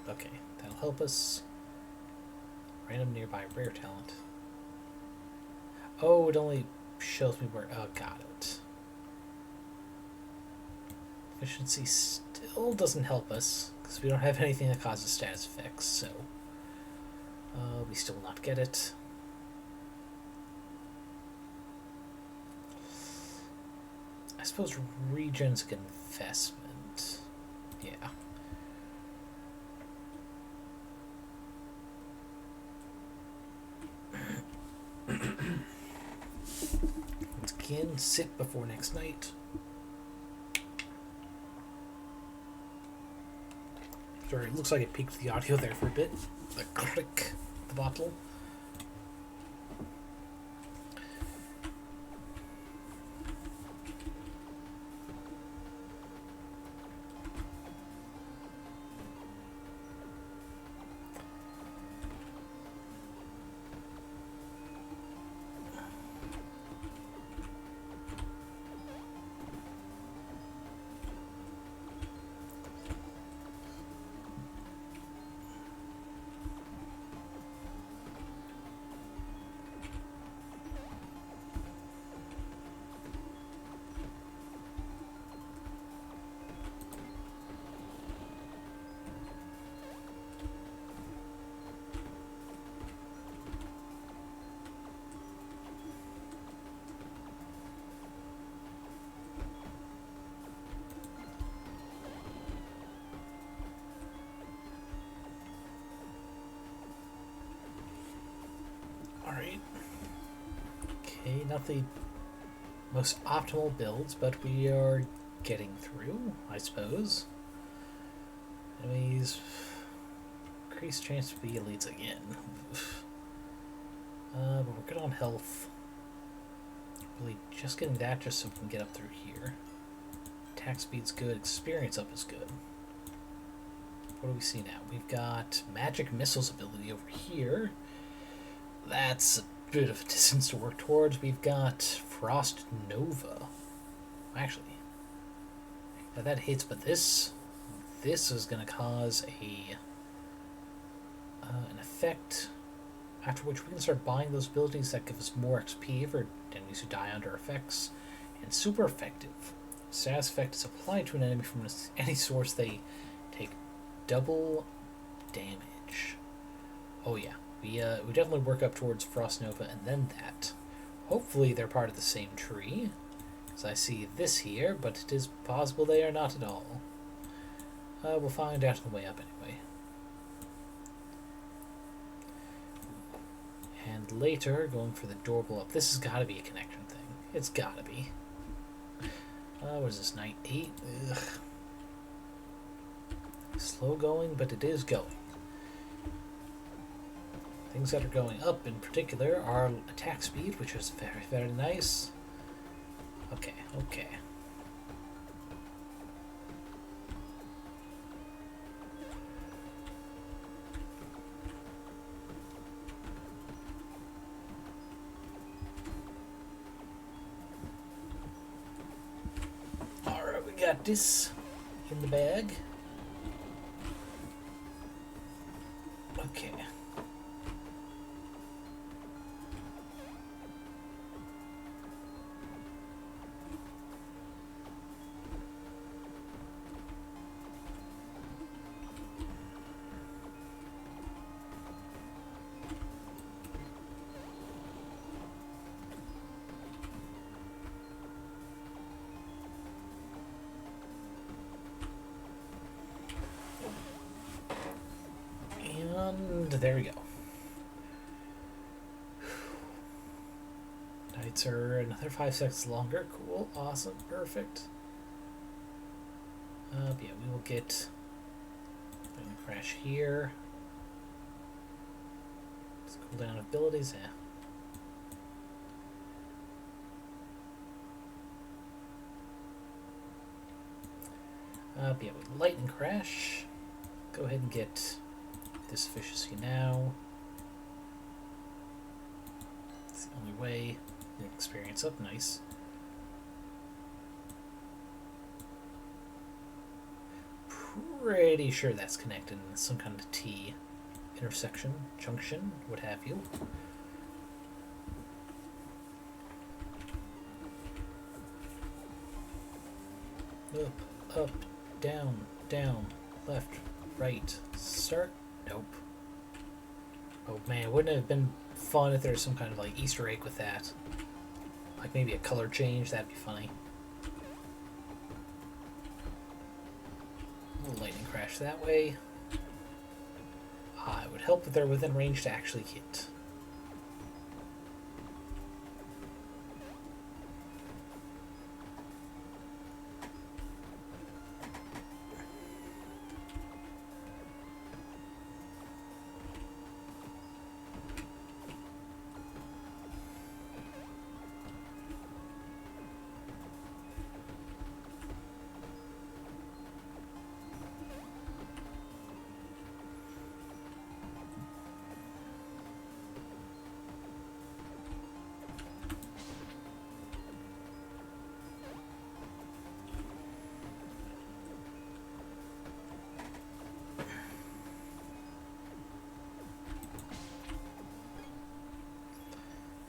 Okay, that'll help us. Random nearby rare talent. Oh, it only shows me where... Oh, got it. Efficiency still doesn't help us, because we don't have anything that causes status effects, so... we still not get it. I suppose regen's an investment. Yeah. Once again, sit before next night. Sorry, it looks like it peaked the audio there for a bit. The click of the bottle. Alright. Okay, not the most optimal builds, but we are getting through, I suppose. Enemies. Increased chance to be elites again. But we're good on health. Really just getting that just so we can get up through here. Attack speed's good, experience up is good. What do we see now? We've got magic missiles ability over here. That's a bit of a distance to work towards. We've got Frost Nova. Actually, yeah, that hits, but this is going to cause an effect after which we can start buying those abilities that give us more XP for enemies who die under effects, and super effective. Status effect is applied to an enemy from any source. They take double damage. Oh yeah, we definitely work up towards Frost Nova and then that. Hopefully they're part of the same tree, because I see this here, but it is possible they are not at all. We'll find out on the way up anyway. And later, going for the doorbell up. This has got to be a connection thing. It's got to be. What is this, night 8? Ugh. Slow going, but it is going. Things that are going up in particular are attack speed, which is very, very nice. Okay, okay. Alright, we got this in the bag. Okay. And there we go. Nights are another 5 seconds longer. Cool, awesome, perfect. Yeah, we will get a crash here. Let's cool down abilities, yeah. Yeah, with lightning crash. Go ahead and get this efficiency now. It's the only way. The experience up, nice. Pretty sure that's connected in some kind of T intersection, junction, what have you. Up, down, down, left, right, start. Nope. Oh man, wouldn't it have been fun if there was some kind of like Easter egg with that? Like maybe a color change, that'd be funny. A little lightning crash that way. It would help if they're within range to actually hit.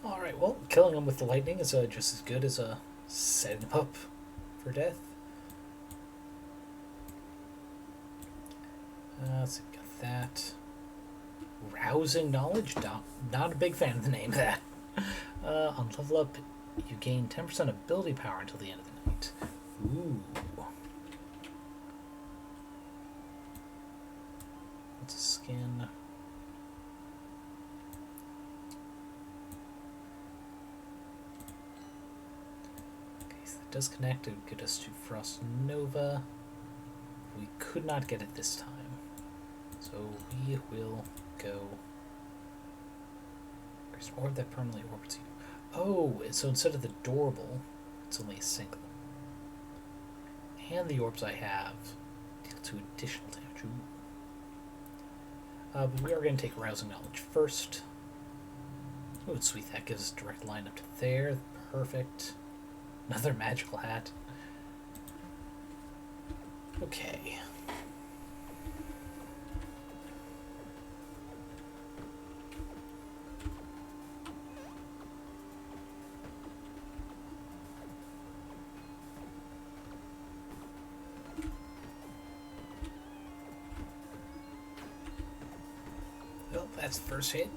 Alright, well, killing them with the lightning is just as good as setting them up for death. Let's see, got that. Rousing knowledge? Not a big fan of the name of that. On level up, you gain 10% ability power until the end of the night. Ooh. What's a skin? Does connect. It would get us to Frost Nova. We could not get it this time, so we will go. There's an orb that permanently orbits you. Oh, so instead of the doorbell, it's only a single. And the orbs I have deal 2 additional damage. But we are going to take Rousing Knowledge first. Oh, sweet, that gives us a direct line up to there. Perfect. Another magical hat. Okay. That's the first hit.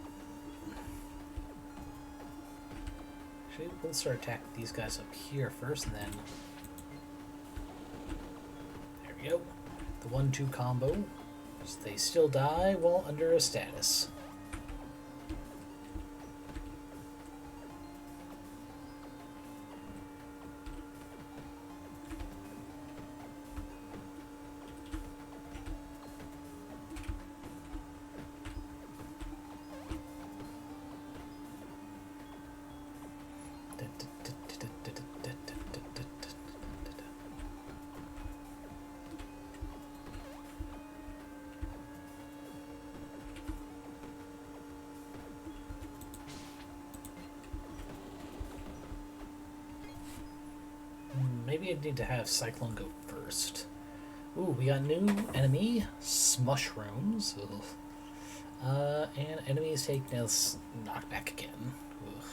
Actually, we'll start attacking these guys up here first, and then... There we go. The 1-2 combo. So they still die while under a status. Maybe I need to have Cyclone go first. Ooh, we got new enemy, Smushrooms. And enemies take this knockback again. Ugh.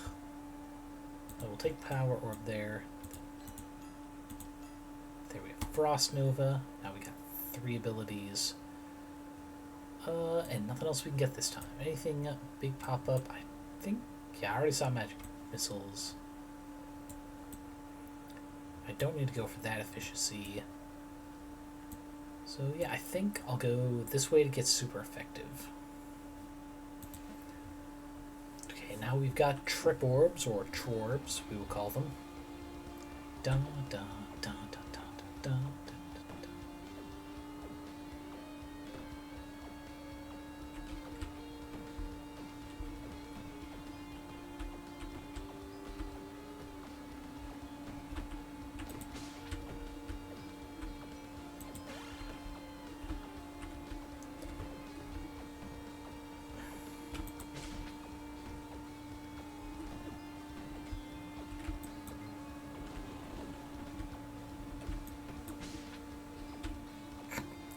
I will take Power Orb there. There we have Frost Nova. Now we got 3 abilities. And nothing else we can get this time. Anything big pop up? I think, yeah, I already saw Magic Missiles. I don't need to go for that efficiency. So yeah, I think I'll go this way to get super effective. Okay, now we've got Trip Orbs, or Trorbs, we will call them. Dun, dun, dun, dun, dun, dun, dun.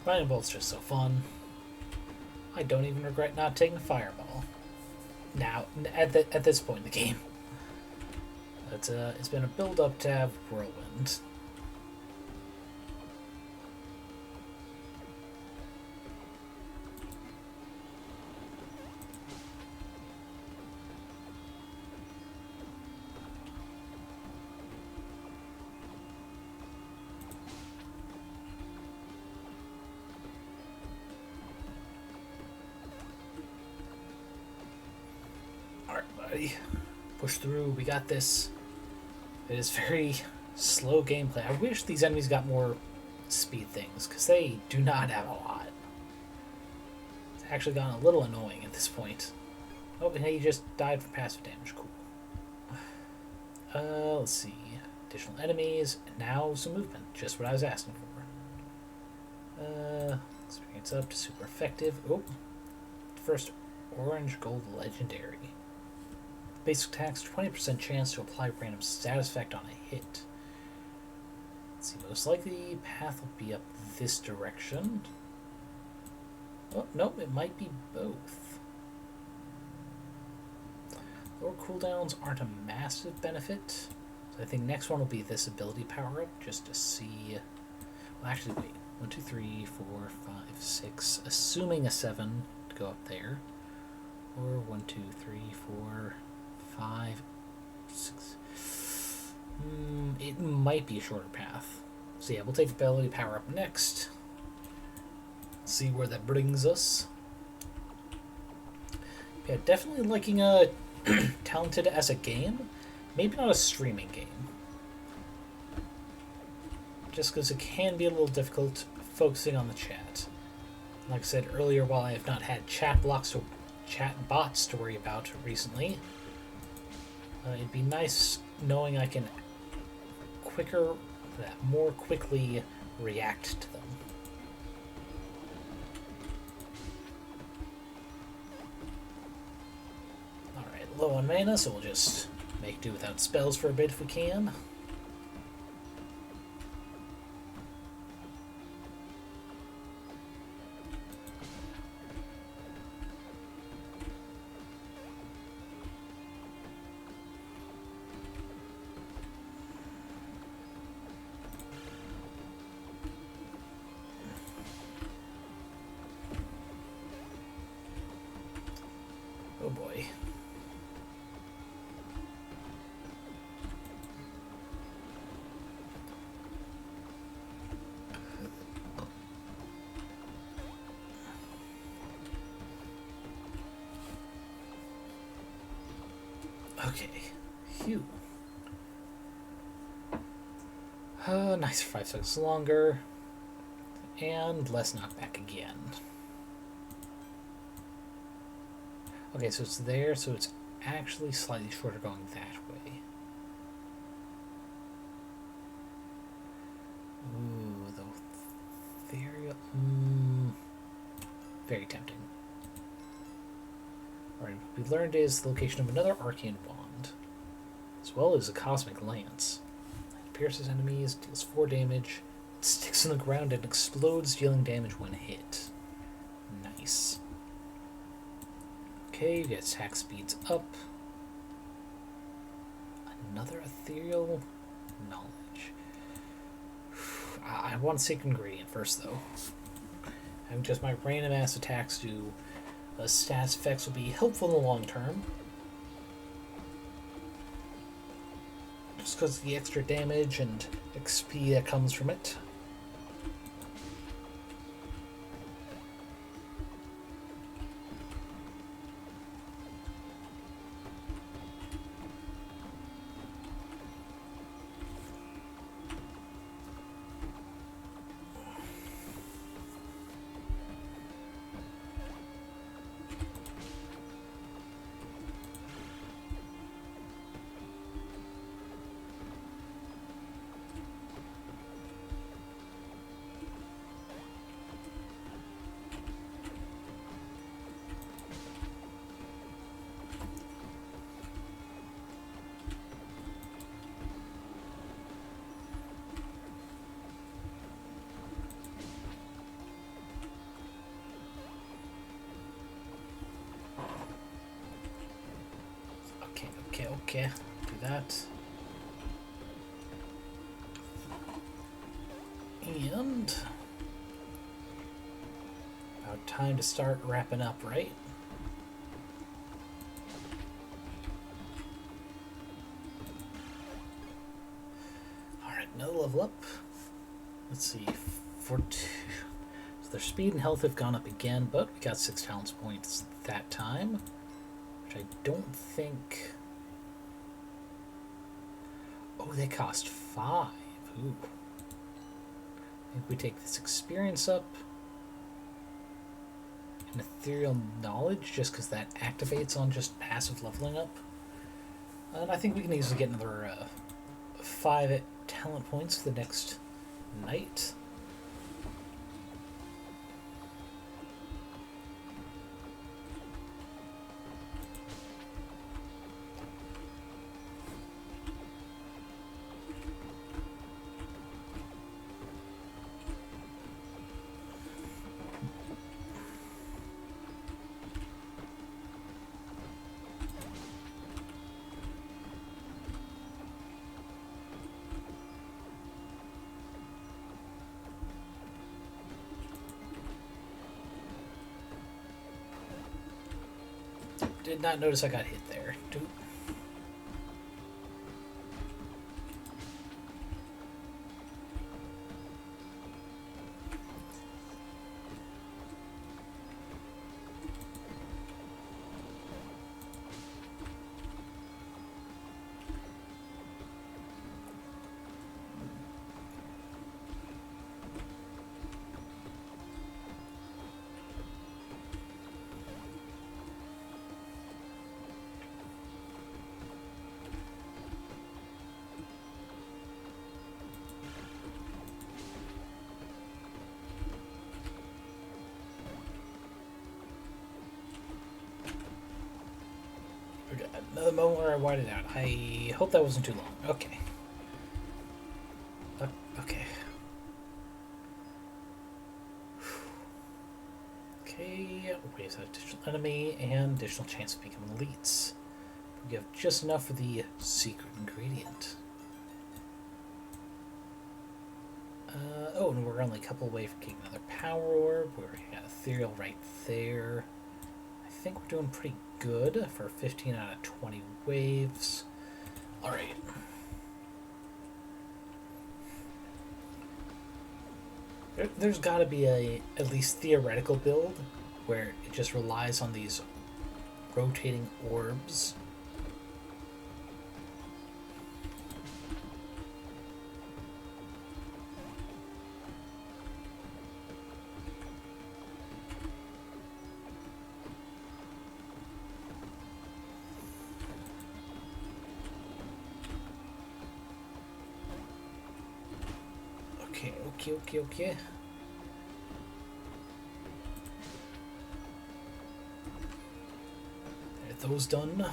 Lightning Bolt's just so fun. I don't even regret not taking a Fireball. Now, at this point in the game. It's been a build-up to have Whirlwind. Push through, we got this. It is very slow gameplay. I wish these enemies got more speed things, because they do not have a lot. It's actually gotten a little annoying at this point. Oh, and he just died from passive damage. Cool. Let's see. Additional enemies, and now some movement. Just what I was asking for. Experience up to super effective. Oh, first orange gold legendary. Basic attacks, 20% chance to apply random status effect on a hit. Let's see, most likely path will be up this direction. Oh, nope, it might be both. Lower cooldowns aren't a massive benefit. So I think next one will be this ability power-up, just to see... Well, actually, wait. 1, 2, 3, 4, 5, 6. Assuming a 7 to go up there. Or 1, 2, 3, 4... 5, 6. It might be a shorter path. So yeah, we'll take ability power up next. See where that brings us. Yeah, definitely liking Talented as a game. Maybe not a streaming game. Just because it can be a little difficult focusing on the chat. Like I said earlier, while I have not had chat bots to worry about recently, it'd be nice knowing I can more quickly react to them. Alright, low on mana, so we'll just make do without spells for a bit if we can. Okay. Phew. Nice for 5 seconds longer. And less knockback again. Okay, so it's there, so it's actually slightly shorter going that way. Ooh, the ethereal. Very tempting. Alright, what we learned is the location of another arcane wand, as well as a cosmic lance. It pierces enemies, deals 4 damage, it sticks in the ground and explodes, dealing damage when hit. Nice. Okay, you get attack speeds up. Another ethereal knowledge. I want a secret ingredient first, though. Having just my random ass attacks do stats effects will be helpful in the long term. Just because of the extra damage and XP that comes from it. Okay, do that. And about time to start wrapping up, right? Alright, another level up. Let's see, so their speed and health have gone up again, but we got 6 talents points that time, which I don't think. Oh, they cost 5. Ooh. I think we take this experience up. And ethereal knowledge, just because that activates on just passive leveling up. And I think we can easily get another 5 talent points for the next night. Did not notice I got hit there. Doop. Another moment where I whited out. I hope that wasn't too long. Okay. Okay. Okay, waves out additional enemy and additional chance of becoming elites. We have just enough for the secret ingredient. Oh, and we're only a couple away from getting another power orb. We already got ethereal right there. I think we're doing pretty good for 15 out of 20 waves. Alright. There's got to be a at least theoretical build where it just relies on these rotating orbs Okay, okay, okay. There, those done.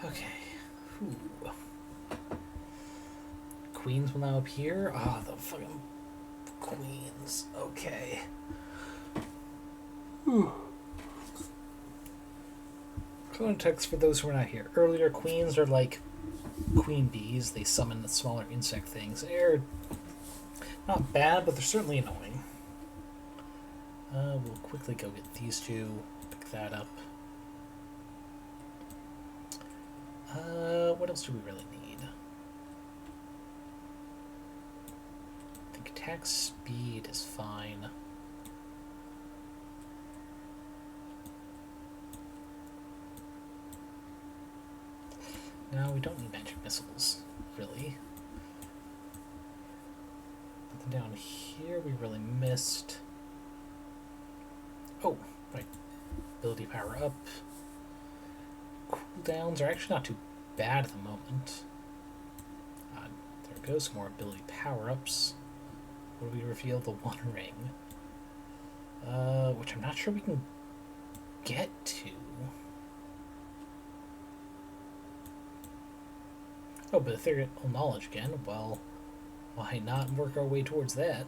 Okay. Whew. Queens will now appear. Ah, oh, the fucking queens. Okay. Context for those who are not here. Earlier, queens are like queen bees. They summon the smaller insect things. They're not bad, but they're certainly annoying. We'll quickly go get these two. Pick that up. What else do we really need? I think attack speed is fine. No, we don't need magic missiles, really. Nothing down here we really missed. Oh, right. Ability power up. Cooldowns are actually not too bad at the moment. There goes some more ability power-ups. What do we reveal? The One Ring. Which I'm not sure we can get to. Oh, but ethereal knowledge again. Well, why not work our way towards that?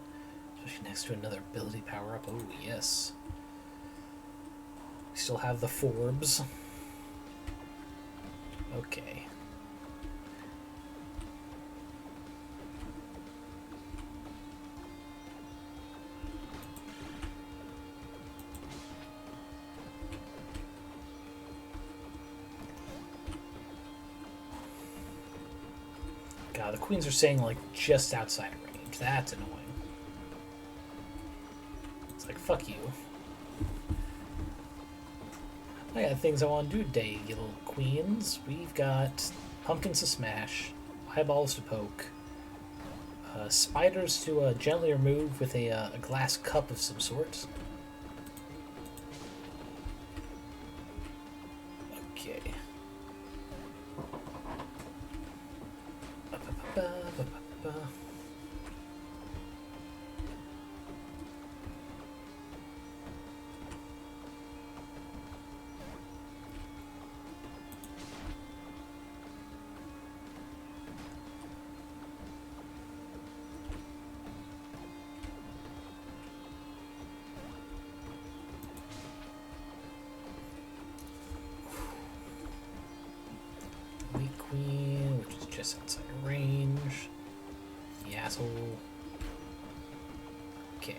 Especially next to another ability power-up. Oh, yes. We still have the Forbs. Okay. God, the queens are staying like just outside of range. That's annoying. It's like, fuck you. I got things I want to do today, you little queens. We've got pumpkins to smash, eyeballs to poke, spiders to gently remove with a glass cup of some sort. Okay. Queen, which is just outside range. The asshole. Okay.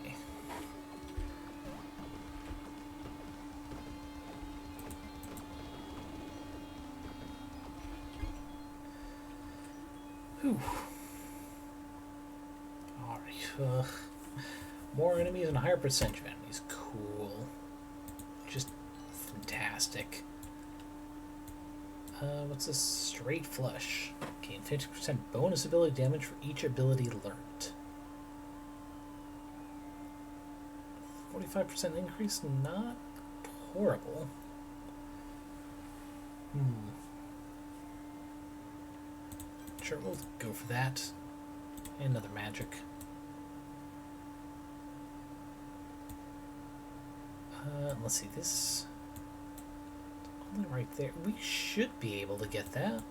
Whew. Alright. More enemies and a higher percentage of enemies. Cool. Just fantastic. What's this? Straight Flush. Gain 50% bonus ability damage for each ability learned. 45% increase? Not horrible. Sure, we'll go for that. And another magic. Let's see, this... only right there. We should be able to get that.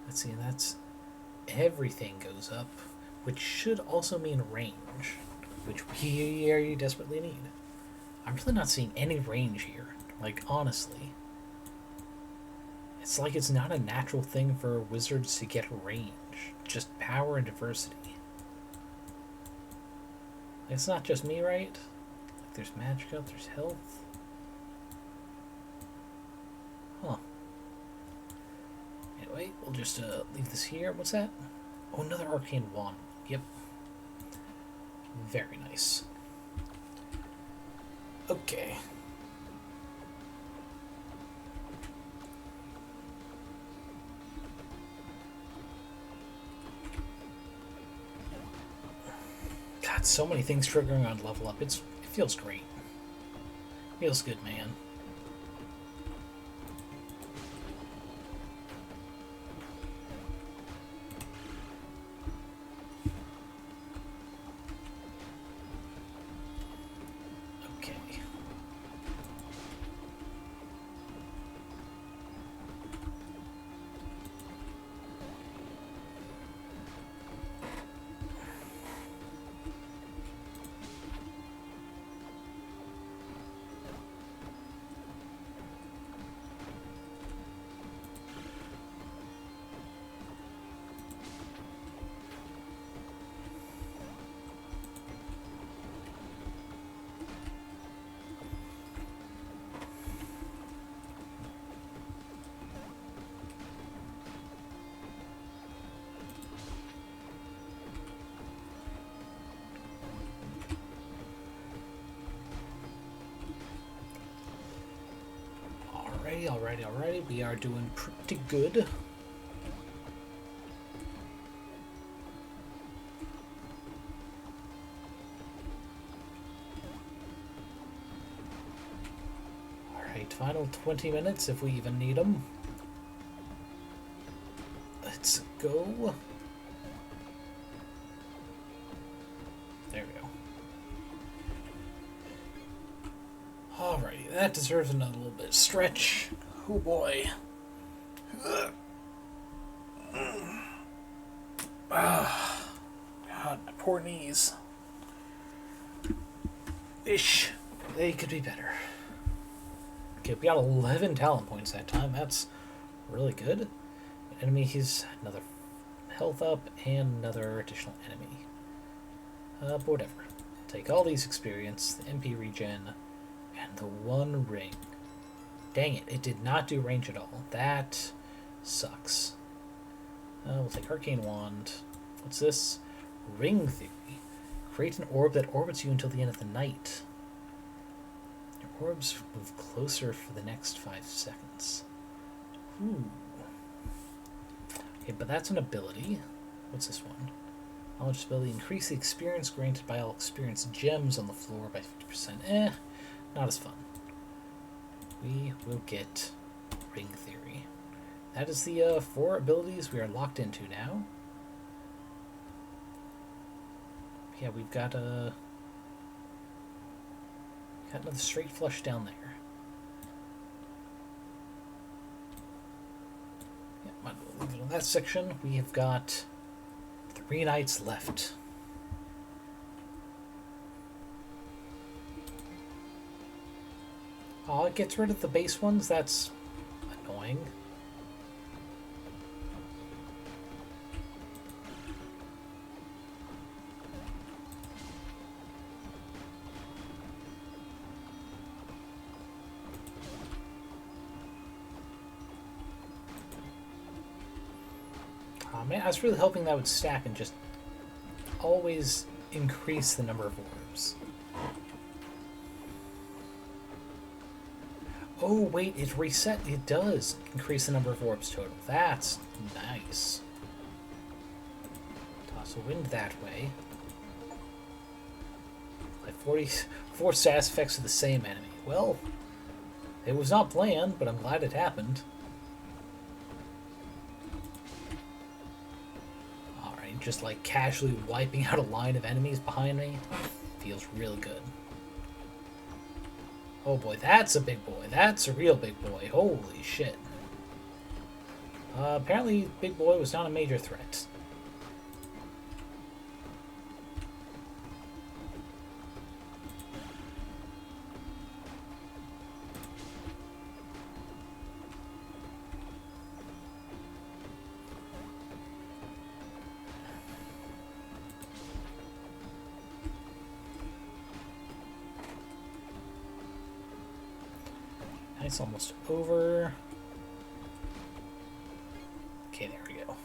Let's see, and that's everything goes up, which should also mean range, which we desperately need. I'm really not seeing any range here, like, honestly. It's like it's not a natural thing for wizards to get range. Just power and diversity. It's not just me, right? Like there's magic up, there's health. Huh. Anyway, we'll just leave this here. What's that? Oh, another arcane wand. Yep. Very nice. Okay. God, so many things triggering on level up. It feels great. Feels good, man. Okay. Alrighty. We are doing pretty good. Alright, final 20 minutes if we even need them. Let's go. There we go. Alrighty, that deserves another little bit of stretch. Oh boy. God, my poor knees. Ish. They could be better. Okay, we got 11 talent points that time. That's really good. Enemy, he's another health up and another additional enemy. But whatever. Take all these experience, the MP regen, and the one ring. Dang it, it did not do range at all. That sucks. We'll take Arcane Wand. What's this? Ring Theory. Create an orb that orbits you until the end of the night. Your orbs move closer for the next 5 seconds. Ooh. Okay, but that's an ability. What's this one? Knowledge ability. Increase the experience granted by all experience gems on the floor by 50%. Not as fun. We will get Ring Theory. That is the 4 abilities we are locked into now. Yeah, we've got another straight flush down there. Yeah, might as well leave it on that section. We have got 3 nights left. Oh, it gets rid of the base ones? That's annoying. Oh man, I was really hoping that would stack and just always increase the number of orbs. Oh, wait, it reset. It does increase the number of orbs total. That's nice. Toss a wind that way. Like 44 status effects to the same enemy. Well, it was not planned, but I'm glad it happened. Alright, just like casually wiping out a line of enemies behind me. Feels really good. Oh boy, that's a big boy. That's a real big boy. Holy shit. Apparently, big boy was not a major threat. Night's almost over. Okay, there we go.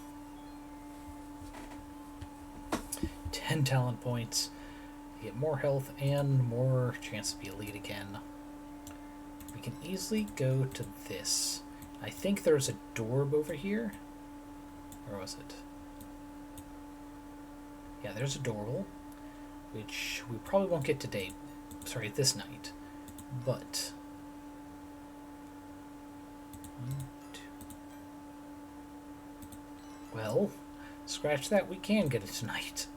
10 talent points. You get more health and more chance to be elite again. We can easily go to this. I think there's a dorb over here. Or was it? Yeah, there's a doorbell, which we probably won't get today. Sorry, this night. But... 1, 2... Well, scratch that, we can get it tonight.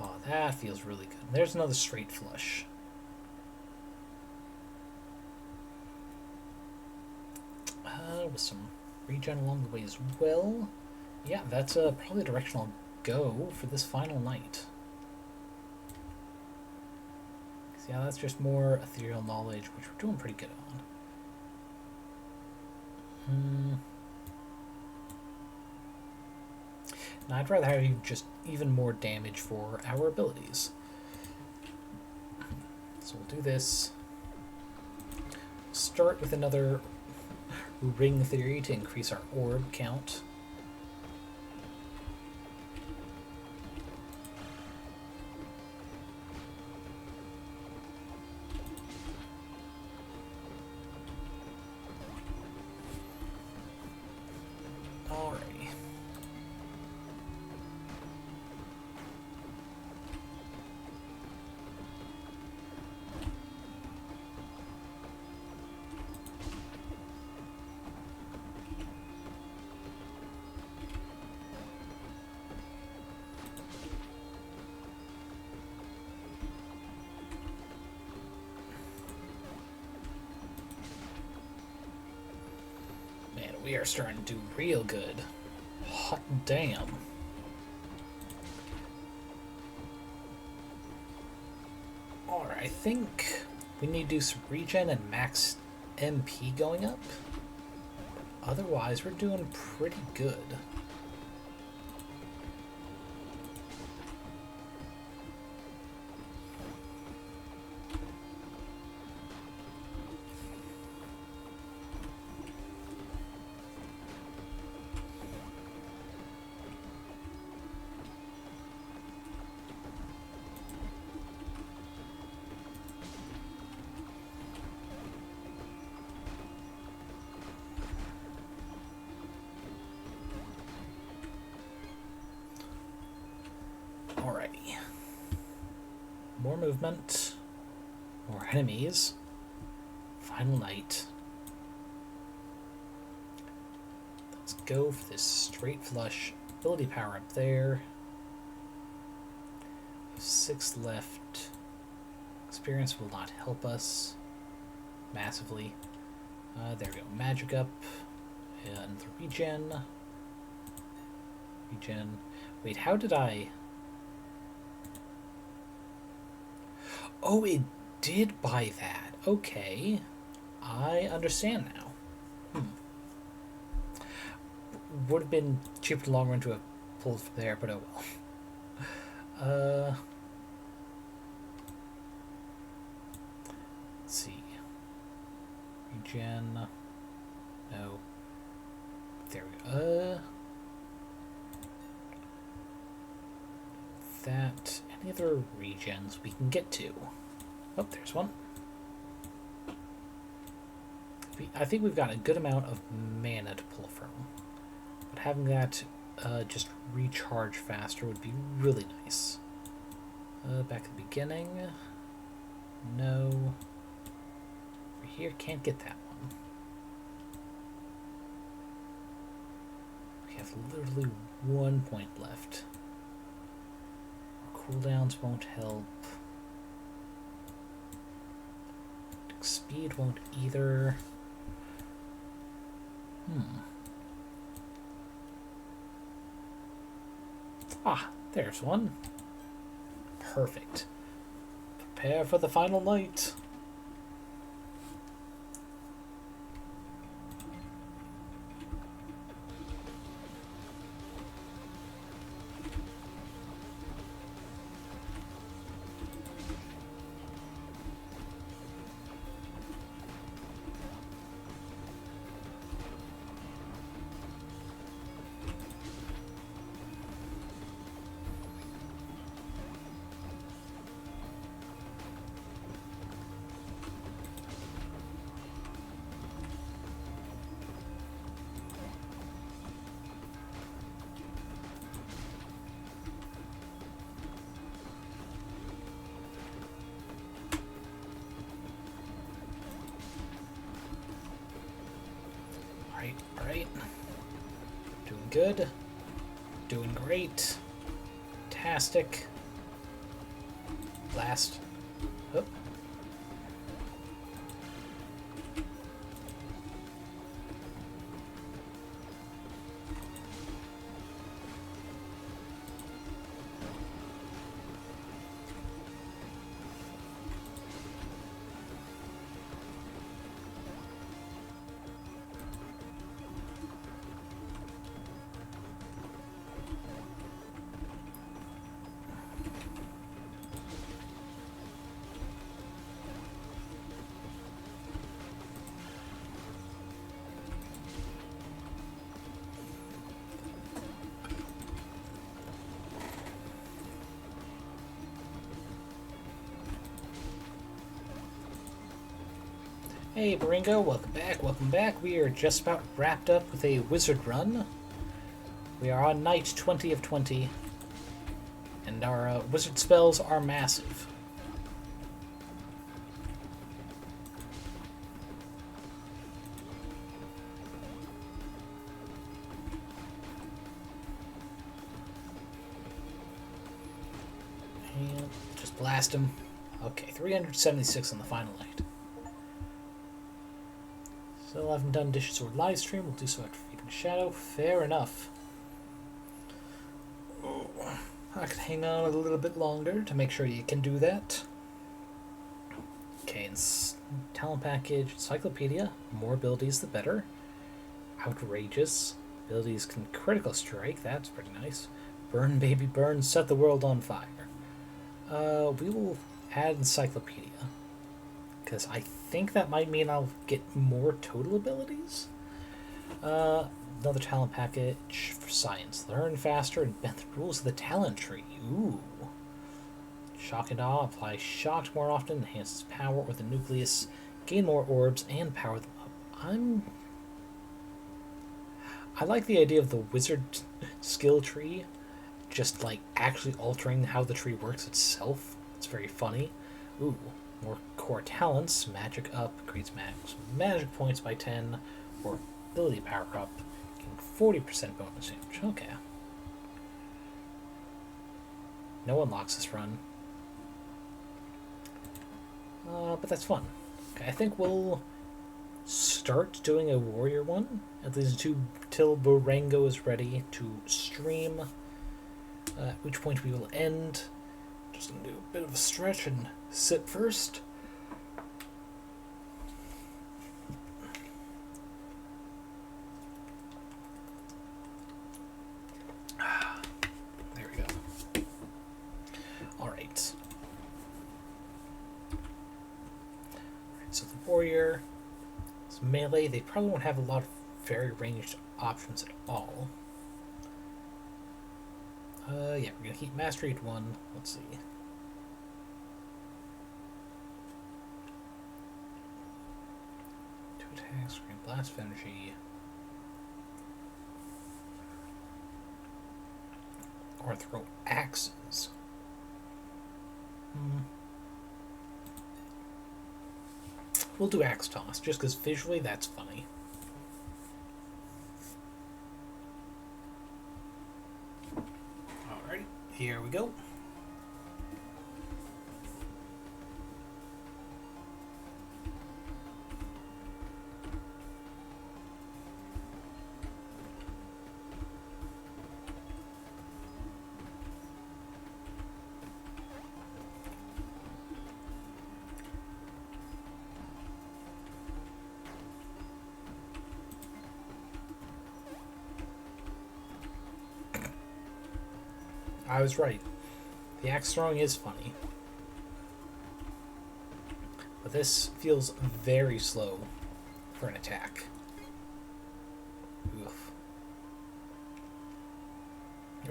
Oh, that feels really good. There's another straight flush. With some regen along the way as well. Yeah, that's probably the direction I'll go for this final night. So yeah, that's just more ethereal knowledge, which we're doing pretty good on. Now, I'd rather have you just even more damage for our abilities. So we'll do this. Start with another ring theory to increase our orb count. Alrighty. We are starting to do real good. Hot damn. Alright, I think we need to do some regen and max MP going up. Otherwise, we're doing pretty good. Alrighty. More movement. More enemies. Final night. Let's go for this straight flush. Ability power up there. 6 left. Experience will not help us massively. There we go. Magic up. And the regen. Regen. Wait, how did I... Oh, it did buy that. Okay. I understand now. Would have been cheaper in the long run to have pulled from there, but oh well. Let's see. Regen. No. There we go. That. Any other regens we can get to? Oh, there's one. I think we've got a good amount of mana to pull from. But having that just recharge faster would be really nice. Back at the beginning. No. Over here, can't get that one. We have literally 1 point left. Cooldowns won't help. Speed won't either. Ah, there's one. Perfect. Prepare for the final night. good. Doing great. Fantastic. Blast. Oh. Hey Baringo, welcome back, welcome back. We are just about wrapped up with a wizard run. We are on night 20 of 20, and our wizard spells are massive. And just blast him. Okay, 376 on the final night. Still haven't done Dish Sword live stream. We'll do so after Feeding Shadow. Fair enough. Oh, I can hang on a little bit longer to make sure you can do that. Okay, and talent package, encyclopedia. More abilities, the better. Outrageous. Abilities can critical strike. That's pretty nice. Burn, baby, burn. Set the world on fire. We will add encyclopedia, because I think that might mean I'll get more total abilities. Another talent package for science. Learn faster and bend the rules of the talent tree. Ooh. Shock and awe. Apply shock more often. Enhances power or the nucleus. Gain more orbs and power them up. I like the idea of the wizard skill tree just like actually altering how the tree works itself. It's very funny. Ooh. More core talents, magic up, increase max magic points by 10, or ability power up, getting 40% bonus damage. Okay. No unlocks this run. But that's fun. Okay, I think we'll start doing a warrior one, at least till Baringo is ready to stream, at which point we will end. Just gonna do a bit of a stretch and sit first. There we go. Alright. So the warrior is melee. They probably won't have a lot of very ranged options at all. Yeah, we're gonna keep mastery at 1. Let's see. Screen blast of energy, or throw axes. We'll do axe toss just because visually that's funny. Alrighty, here we go. I was right. The axe throwing is funny. But this feels very slow for an attack. Oof.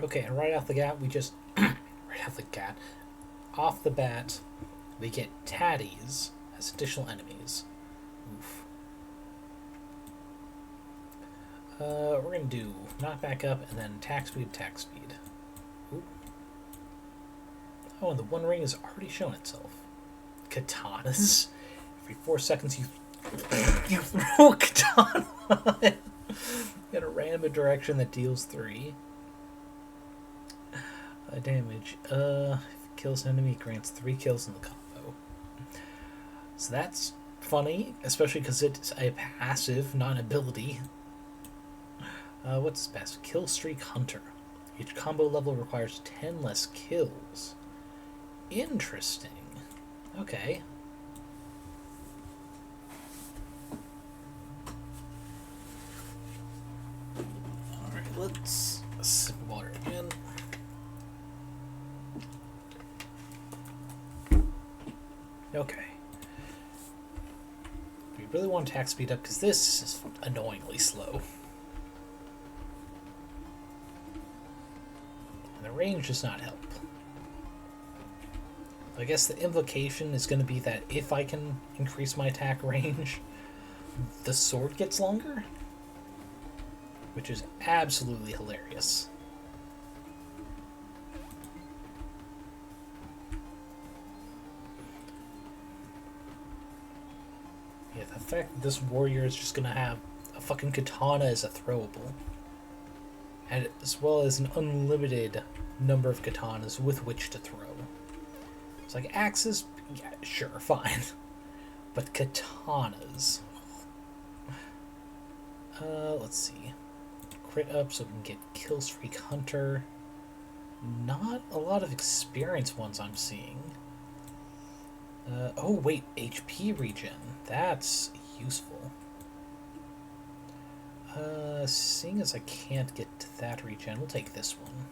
Okay, and right off the bat, we just... off the bat, we get Taddies as additional enemies. Oof. We're going to do knockback up and then attack speed, attack speed. Ooh. Oh, and the One Ring has already shown itself. Katanas. Every 4 seconds you throw a katana. In a random direction that deals 3 damage. If it kills an enemy, it grants 3 kills in the combo. So that's funny, especially because it's a passive, not an ability. What's this passive? Kill Streak Hunter. Each combo level requires 10 less kills. Interesting. Okay. Alright, let's sip of water again. Okay. We really want attack speed up because this is annoyingly slow. And the range does not help. I guess the implication is going to be that if I can increase my attack range, the sword gets longer, which is absolutely hilarious. Yeah, the fact that this warrior is just going to have a fucking katana as a throwable, and as well as an unlimited number of katanas with which to throw. It's like axes, yeah, sure, fine. But katanas. Let's see. Crit up so we can get kill streak hunter. Not a lot of experience ones I'm seeing. Oh wait, HP regen. That's useful. Seeing as I can't get to that regen, we'll take this one.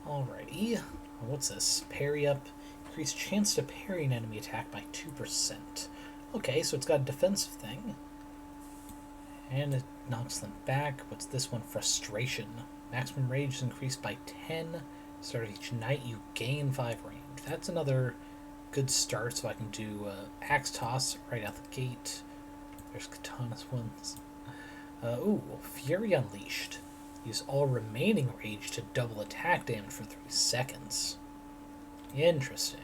Alrighty. What's this? Parry up. Increase chance to parry an enemy attack by 2%. Okay, so it's got a defensive thing. And it knocks them back. What's this one? Frustration. Maximum rage is increased by 10. Start of each night, you gain 5 range. That's another good start, so I can do axe toss right out the gate. There's katanas ones. Ooh, Fury Unleashed. Use all remaining rage to double attack damage for 3 seconds. Interesting.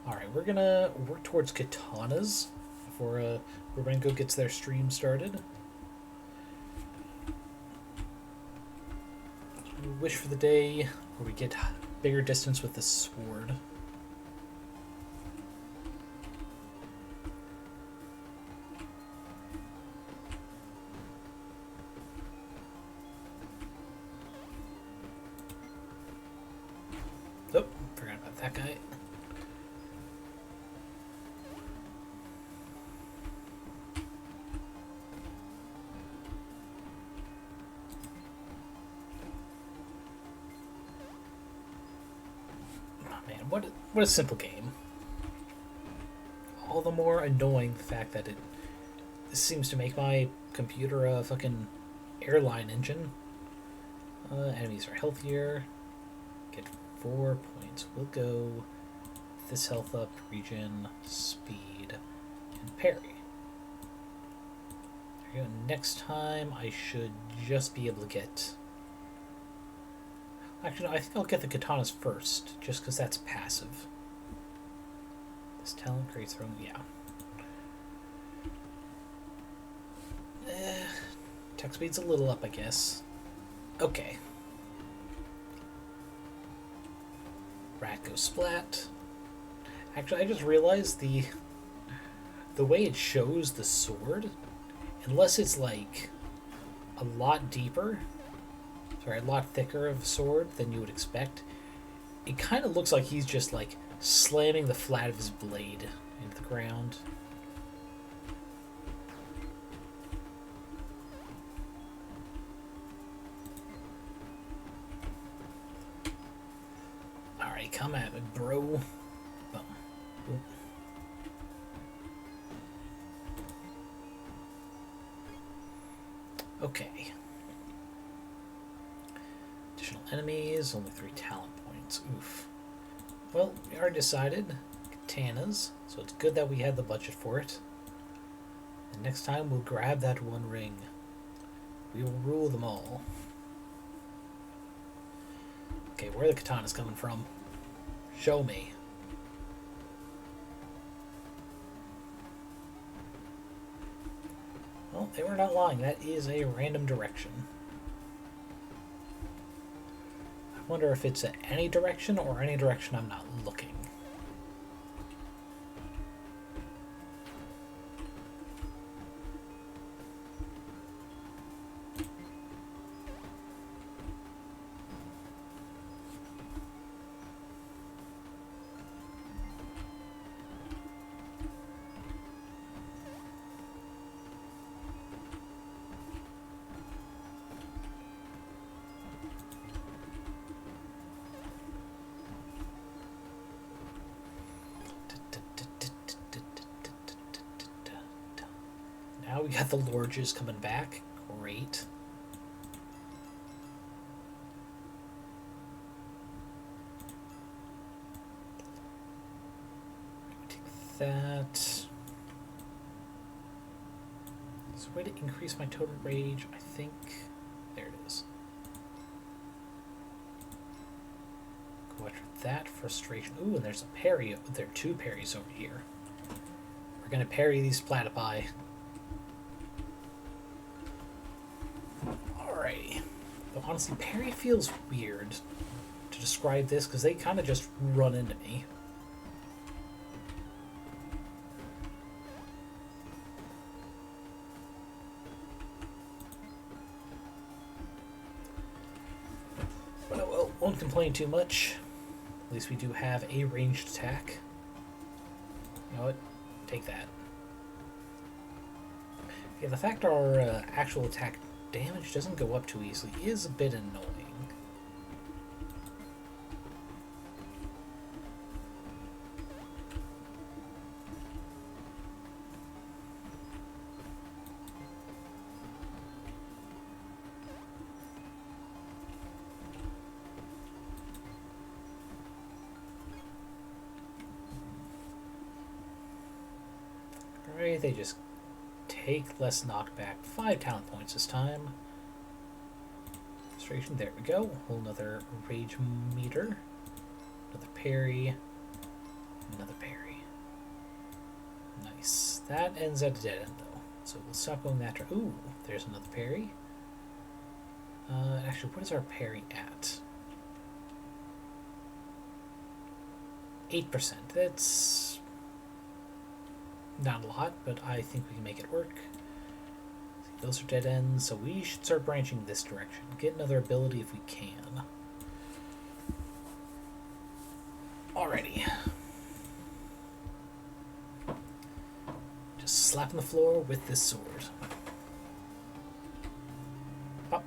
Alright, we're gonna work towards katanas before Rubenko gets their stream started. We wish for the day where we get bigger distance with this sword. Oh, forgot about that guy. What a simple game. All the more annoying the fact that this seems to make my computer a fucking airline engine. Enemies are healthier. Get 4 points. We'll go this health up, regen, speed, and parry. There you go. Next time I should just be able to get... Actually, no, I think I'll get the katanas first, just because that's passive. This talent creates throwing, yeah. Attack speed's a little up, I guess. Okay. Rat goes splat. Actually, I just realized the way it shows the sword, unless it's like a lot deeper, sorry, a lot thicker of a sword than you would expect, it kind of looks like he's just like slamming the flat of his blade into the ground. Alright, come at me, bro. Boom. Boom. Okay. Additional enemies, only 3 talent points. Oof. Well, we already decided. Katanas, so it's good that we had the budget for it. And next time we'll grab that one ring. We will rule them all. Okay, where are the katanas coming from? Show me. Well, they were not lying. That is a random direction. I wonder if it's any direction or any direction I'm not looking. Now we got the Lorges coming back. Great. Take that. There's a way to increase my total rage, I think. There it is. Go after that frustration. Ooh, and there's a parry. There are two parries over here. We're gonna parry these platypi. Alrighty. Though honestly, parry feels weird to describe this because they kind of just run into me. But well, won't complain too much. At least we do have a ranged attack. You know what? Take that. Yeah, the fact our actual attack damage doesn't go up too easily is a bit annoying. Alright, they just take less knockback. 5 talent points this time. Frustration, there we go. Whole another rage meter. Another parry. Another parry. Nice. That ends at a dead end though. So we'll stop going that direction. Ooh, there's another parry. Actually, what is our parry at? 8%. That's not a lot, but I think we can make it work. Those are dead ends, so we should start branching this direction. Get another ability if we can. Alrighty. Just slapping the floor with this sword. Pop.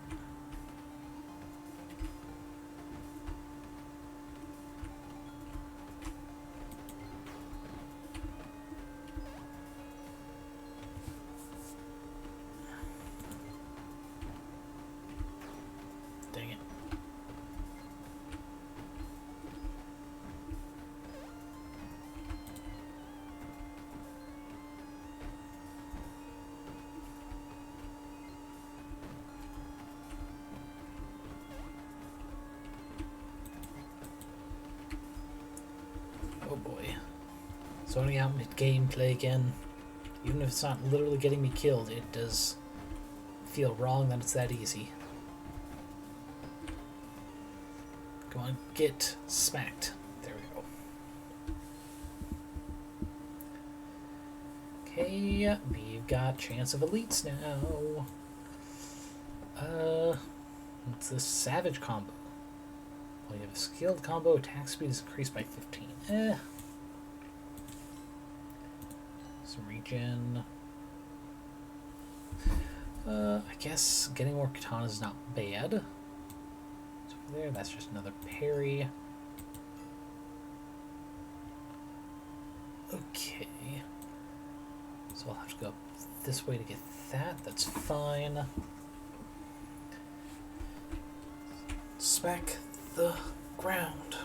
Dang it. Oh boy. Zoning out mid-gameplay again. Even if it's not literally getting me killed, it does feel wrong that it's that easy. Come on, get smacked. There we go. Okay, we've got chance of elites now. It's the savage combo. Well, you have a skilled combo, attack speed is increased by 15. Some regen. I guess getting more katanas is not bad. So there, that's just another parry. Okay. So I'll have to go this way to get that. That's fine. Smack the ground.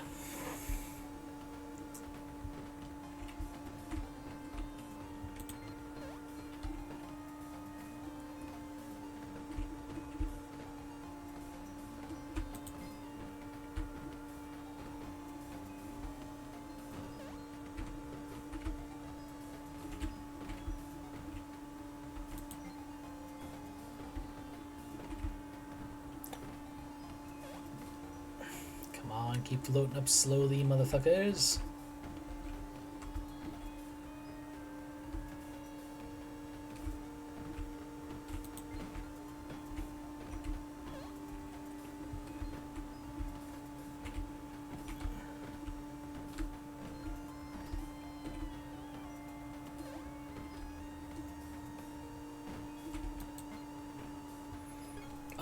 on, keep floating up slowly, motherfuckers.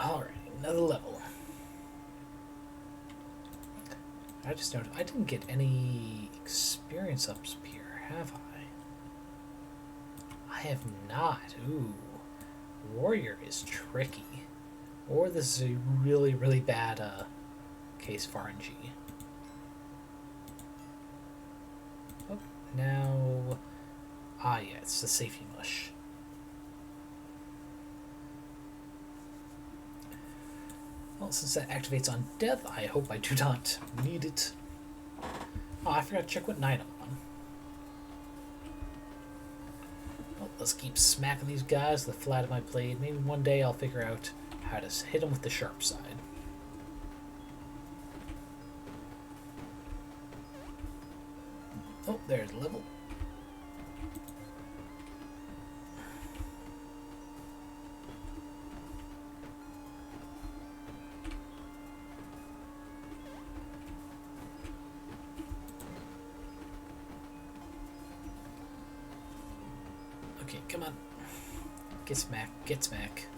Alright, another level. I just noticed I didn't get any experience ups here, have I? I have not. Ooh. Warrior is tricky. Or this is a really, really bad case of RNG. Oh, now... Ah, yeah, it's the safety mush. Well, since that activates on death, I hope I do not need it. Oh, I forgot to check what night I'm on. Well, let's keep smacking these guys with the flat of my blade. Maybe one day I'll figure out how to hit them with the sharp side. Oh, there's the level. Okay, come on. Get smack, get smack.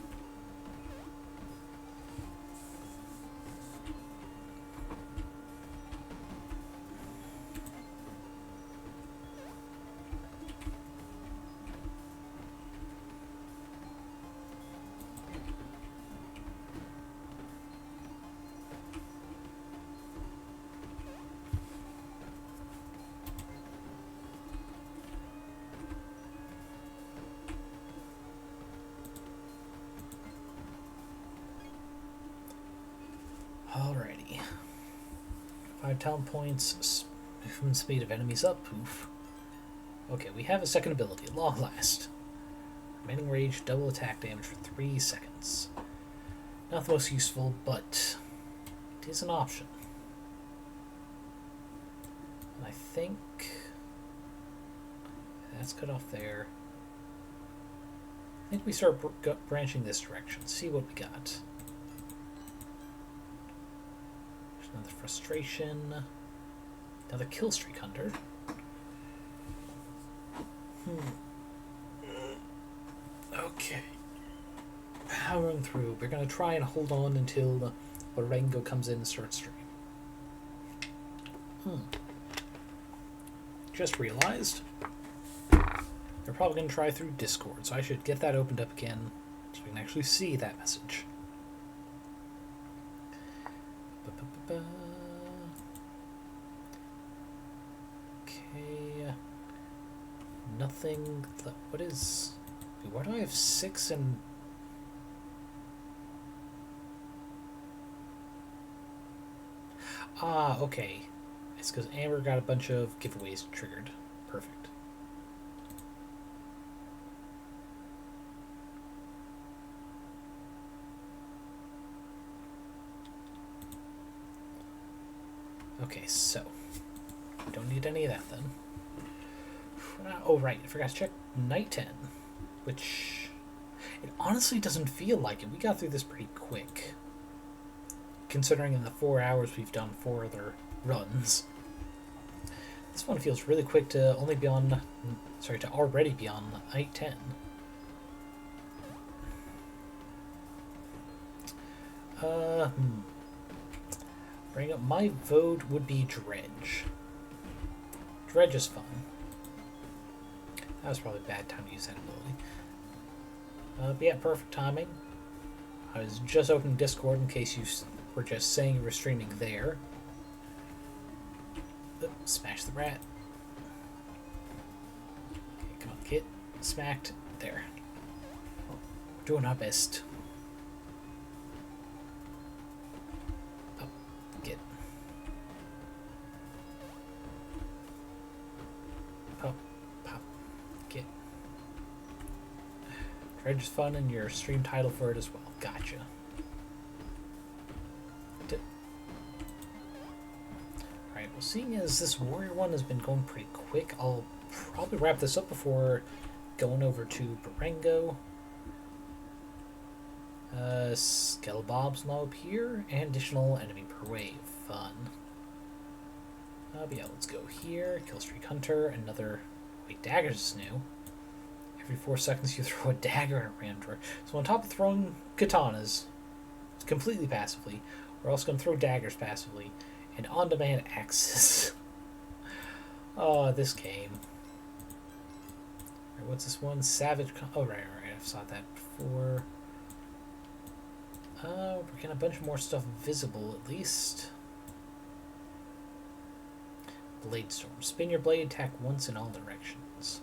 Alrighty. 5 talent points, movement speed of enemies up. Oof. Okay, we have a second ability, at long last. Remaining rage, double attack damage for 3 seconds. Not the most useful, but it is an option. And I think that's cut off there. I think we start branching this direction, see what we got. Another frustration. Another kill streak hunter. Okay. Powering through. We're going to try and hold on until Lorengo comes in and starts streaming. Just realized they're probably going to try through Discord, so I should get that opened up again so we can actually see that message. Okay. Nothing. What is. Why do I have 6 and. Ah, okay. It's because Amber got a bunch of giveaways triggered. Perfect. Okay, so don't need any of that then. Oh right, I forgot to check night 10, which it honestly doesn't feel like it. We got through this pretty quick, considering in the 4 hours we've done 4 other runs. This one feels really quick to only be on, sorry, to already be on night 10. Bring up my vote would be Dredge. Dredge is fun. That was probably a bad time to use that ability. But yeah, perfect timing. I was just opening Discord in case you were just saying you were streaming there. Oop, smash the rat. Okay, come on, kid. Smacked. There. We're doing our best. Get. Pop, pop, get. Dredge is fun and your stream title for it as well. Gotcha. well, seeing as this warrior one has been going pretty quick, I'll probably wrap this up before going over to Barengo. Skelebob's now up here, and additional enemy per wave. Fun. But yeah, let's go here. Killstreak Hunter, another... Wait, daggers is new. Every 4 seconds you throw a dagger at a random target. So on top of throwing katanas, completely passively, we're also going to throw daggers passively, and on-demand axes. Oh, this game. Right, what's this one? Savage... Oh, right, I've saw that before. We're getting a bunch more stuff visible, at least. Blade Storm. Spin your blade, attack once in all directions.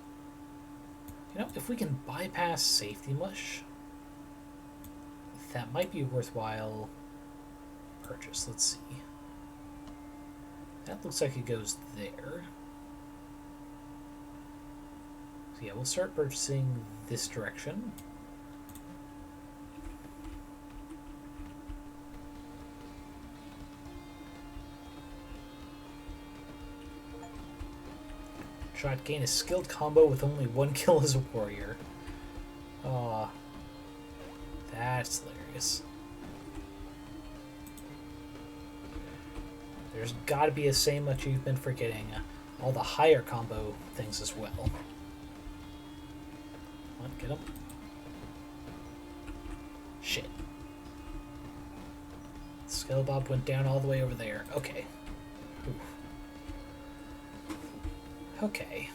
You know, if we can bypass Safety Mush, that might be a worthwhile purchase. Let's see. That looks like it goes there. So yeah, we'll start purchasing this direction. Try to gain a skilled combo with only 1 kill as a warrior. Aw. That's hilarious. There's gotta be a same achievement for getting all the higher combo things as well. Come on, get him. Shit. Skelebob went down all the way over there. Okay. Oof. Okay.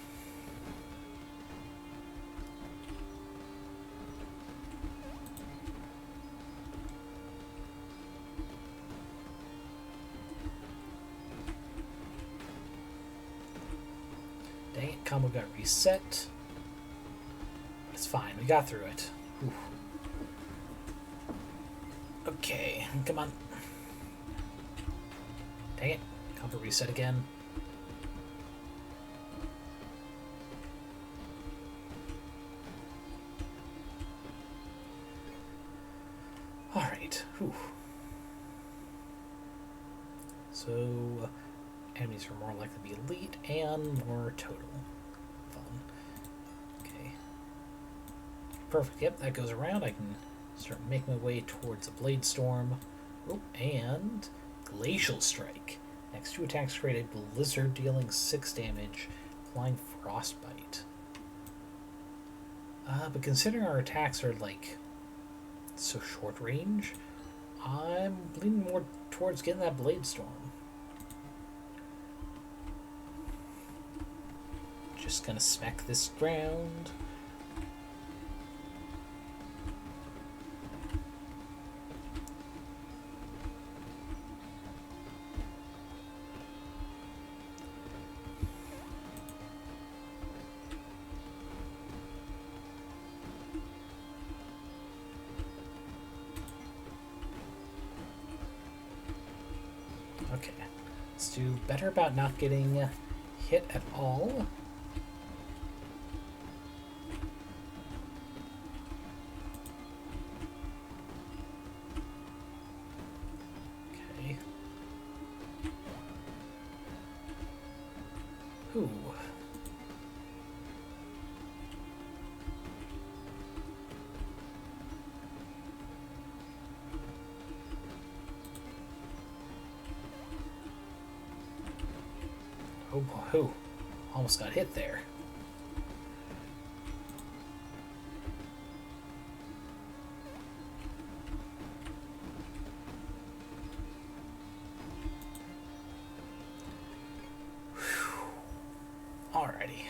Dang it, combo got reset. It's fine, we got through it. Whew. Okay, come on. Dang it, combo reset again. Whew. So, enemies are more likely to be elite and more total. Fun. Okay. Perfect. Yep, that goes around. I can start making my way towards a Blade Storm. Oh, and Glacial Strike. Next 2 attacks create a blizzard dealing 6 damage, applying Frostbite. But considering our attacks are like so short range, I'm leaning more towards getting that Blade Storm. Just gonna smack this ground. Okay, let's do better about not getting hit at all. Okay. Ooh. Oh boy, almost got hit there. Alrighty.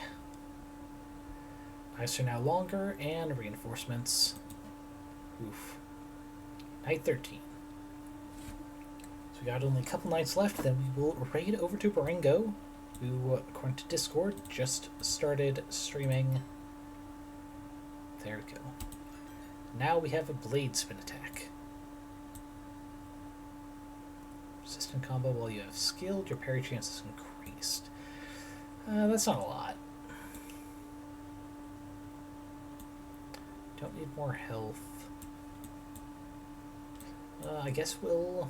Nights are now longer and reinforcements. Oof. Night 13. So we got only a couple nights left, then we will raid over to Barengo, who, according to Discord, just started streaming. There we go. Now we have a blade spin attack. Resistant combo while you have skilled, your parry chance is increased. That's not a lot. Don't need more health. I guess we'll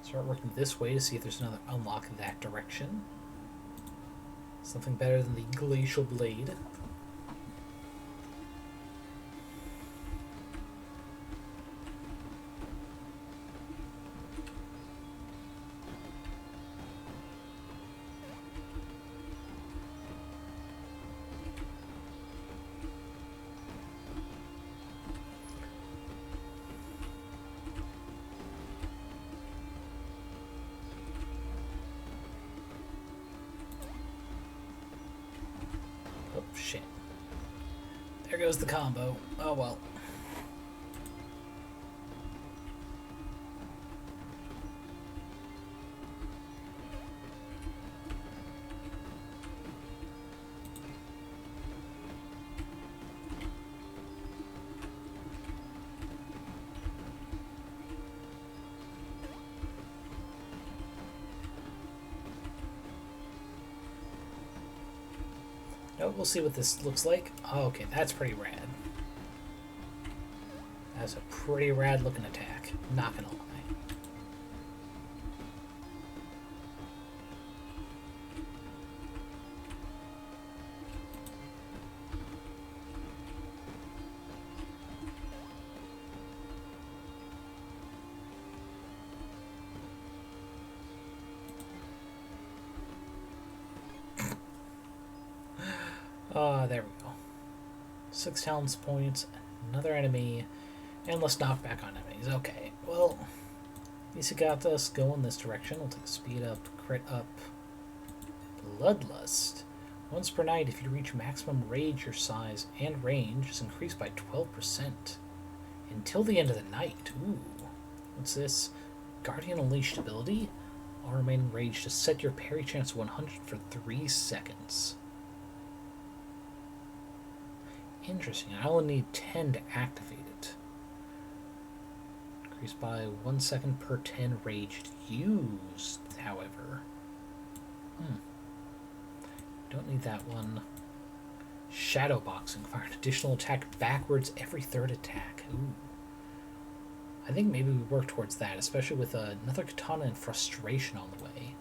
Start working this way to see if there's another unlock in that direction. Something better than the glacial blade. Oh, shit. There goes the combo. Oh, well. No, we'll see what this looks like. Oh, okay, that's pretty rad. That's a pretty rad looking attack. Not gonna lie. There we go. 6 talents points, another enemy, and let's knock back on enemies. Okay, well, at least it got us going this direction. We'll take a speed up, crit up, bloodlust. Once per night, if you reach maximum rage, your size and range is increased by 12% until the end of the night. Ooh, what's this? Guardian Unleashed ability. All remaining rage to set your parry chance to 100 for 3 seconds. Interesting. I only need 10 to activate it. Increased by 1 second per 10 raged used, however. Don't need that one. Shadow boxing. Fire an additional attack backwards every 3rd attack. Ooh. I think maybe we work towards that, especially with another katana and frustration on the way.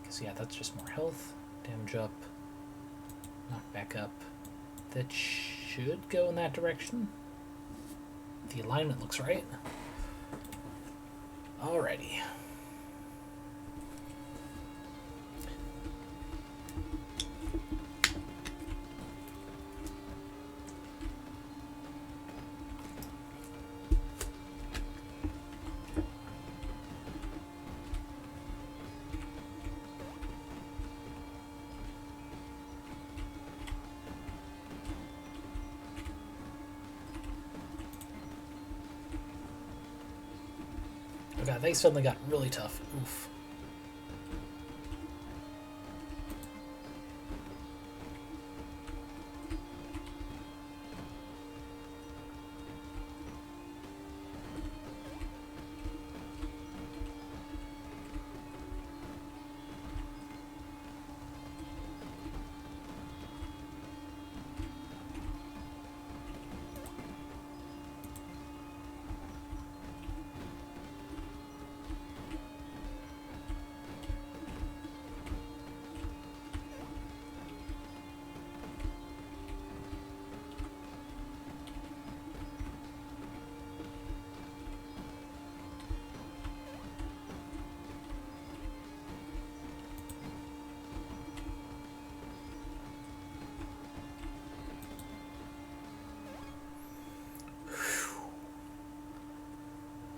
Because, yeah, that's just more health. Damage up. Knock back up. That should go in that direction. The alignment looks right. Alrighty. God, they suddenly got really tough. Oof.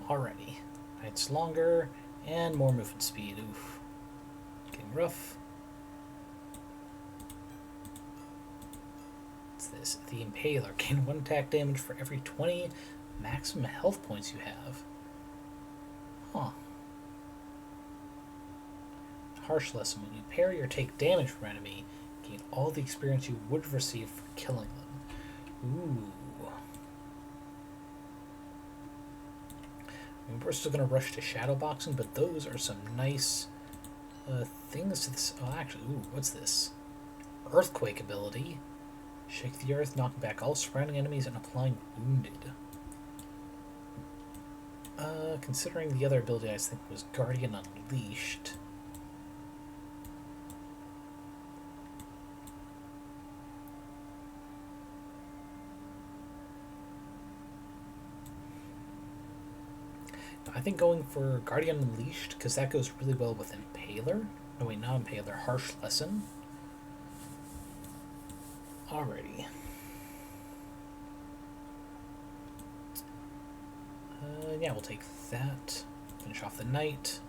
Already. It's longer and more movement speed. Oof. Getting rough. What's this? The Impaler. Gain 1 attack damage for every 20 maximum health points you have. Huh. Harsh lesson. When you parry or take damage from an enemy, gain all the experience you would have received for killing them. Ooh. We're still going to rush to shadow boxing, but those are some nice things to this. Oh, actually, ooh, what's this? Earthquake ability. Shake the earth, knocking back all surrounding enemies and applying wounded. Considering the other ability I think was Guardian Unleashed. I think going for Guardian Unleashed, because that goes really well with Impaler. No, wait, not Impaler, Harsh Lesson. Alrighty. Yeah, we'll take that. Finish off the night.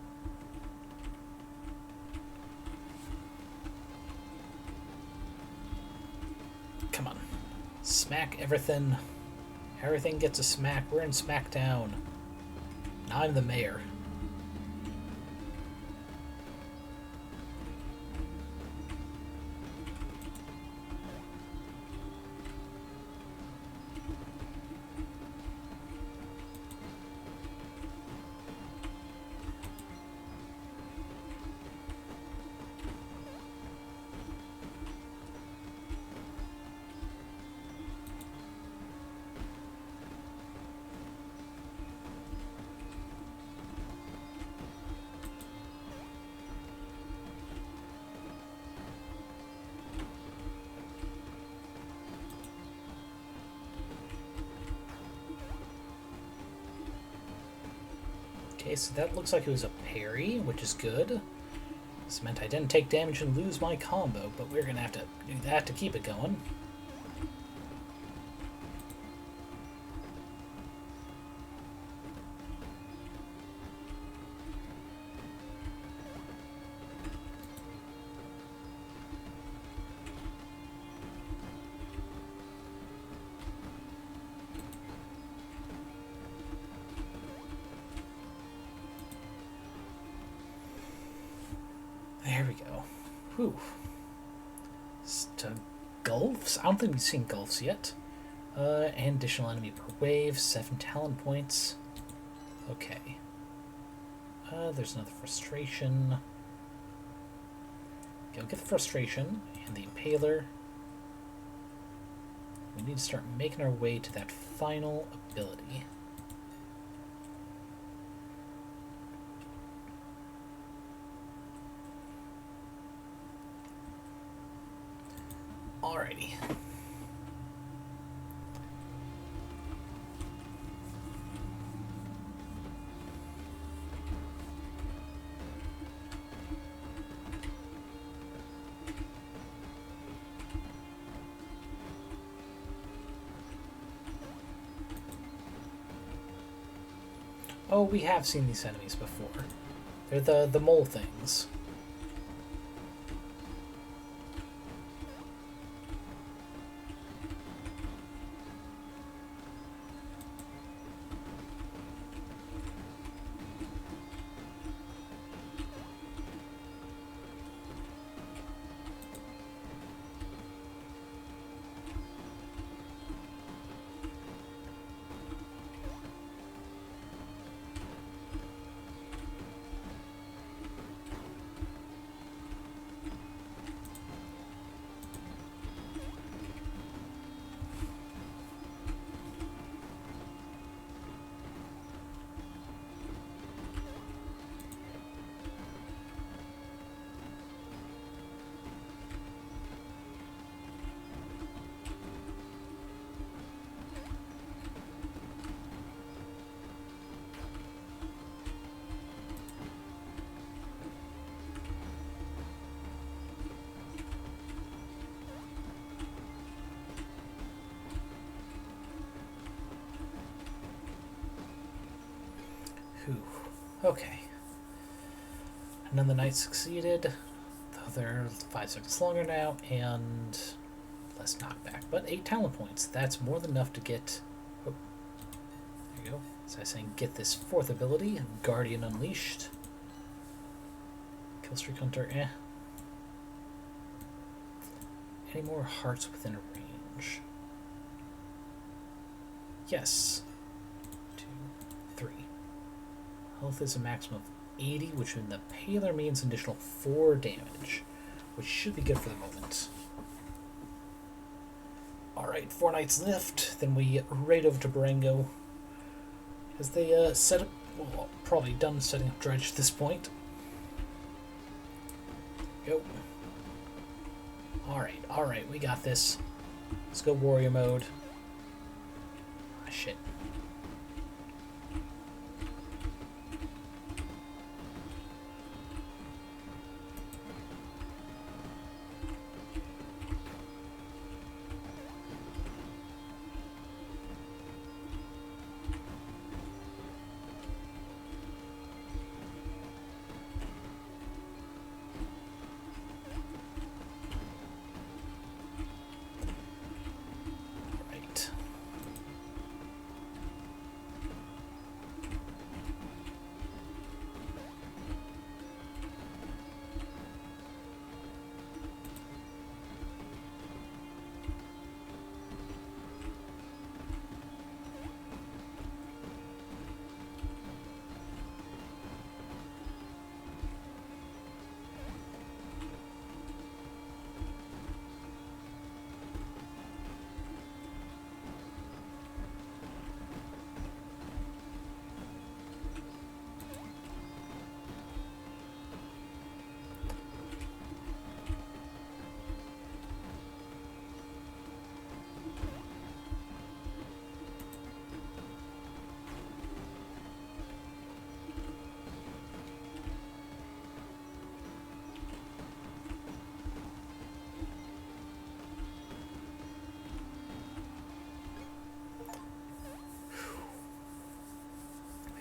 Come on. Smack everything. Everything gets a smack. We're in Smackdown. Now I'm the mayor. Okay, so that looks like it was a parry, which is good. This meant I didn't take damage and lose my combo, but we're going to have to do that to keep it going. There we go. Whew. Gulfs? I don't think we've seen Gulfs yet. And additional enemy per wave, 7 talent points. Okay. There's another frustration. Okay, we'll get the frustration and the impaler. We need to start making our way to that final ability. Alrighty. Oh, we have seen these enemies before. They're the mole things. Whew. Okay. Another night succeeded, though they're 5 seconds longer now, and less knockback. But 8 talent points. That's more than enough to get... Oh, there you go. So I was saying, get this 4th ability, Guardian Unleashed. Killstreak Hunter, eh. Any more hearts within range? Yes. 2, 3. Health is a maximum of 80, which in the Paler means an additional 4 damage, which should be good for the moment. Alright, 4 nights left, then we get right over to Barango as they set up Well, probably done setting up dredge at this point. Go. Alright, we got this. Let's go warrior mode. Ah, shit.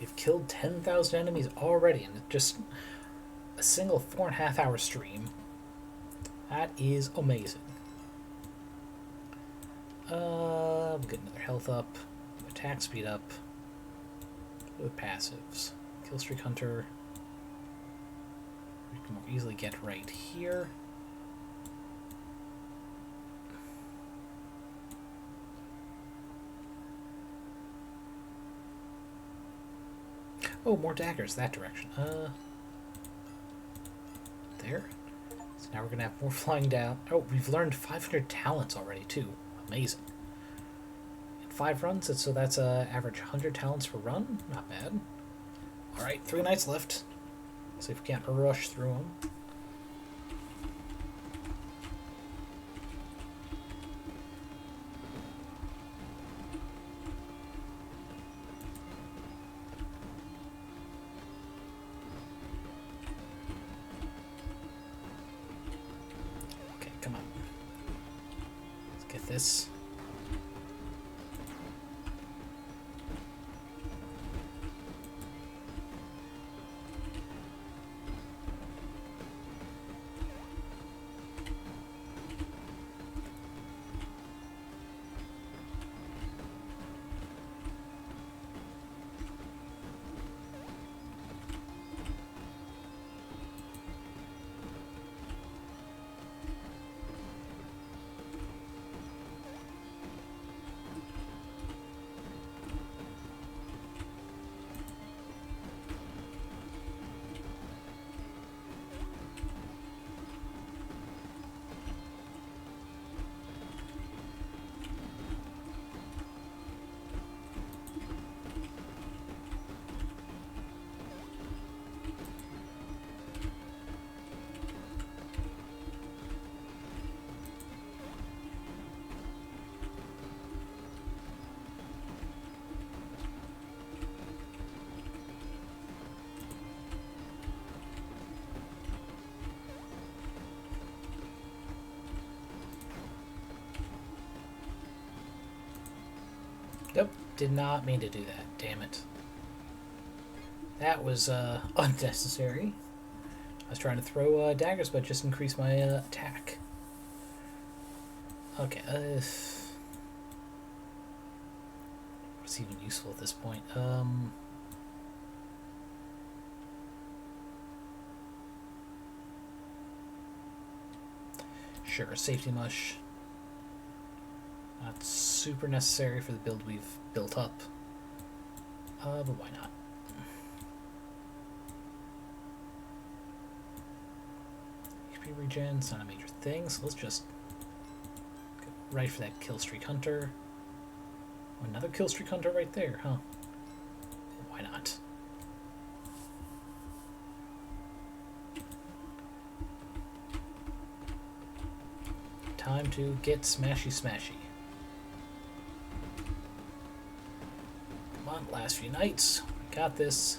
We've killed 10,000 enemies already in just a single 4.5 hour stream. That is amazing. We'll get another health up, attack speed up, with passives. Killstreak Hunter. We can more easily get right here. Oh, more daggers that direction. There. So now we're gonna have more flying down. Oh, we've learned 500 talents already too. Amazing. In 5 runs, so that's average 100 talents per run. Not bad. All right, 3 nights left. See if we can't rush through them. Come on. Let's get this. Nope, did not mean to do that. Damn it. That was unnecessary. I was trying to throw daggers, but just increase my attack. Okay. What's even useful at this point? Sure, safety mush. Not super necessary for the build we've built up. But why not? HP regen's not a major thing, so let's just go right for that Killstreak Hunter. Oh, another Killstreak Hunter right there, huh? Why not? time to get smashy smashy. Come on, last few nights. We got this.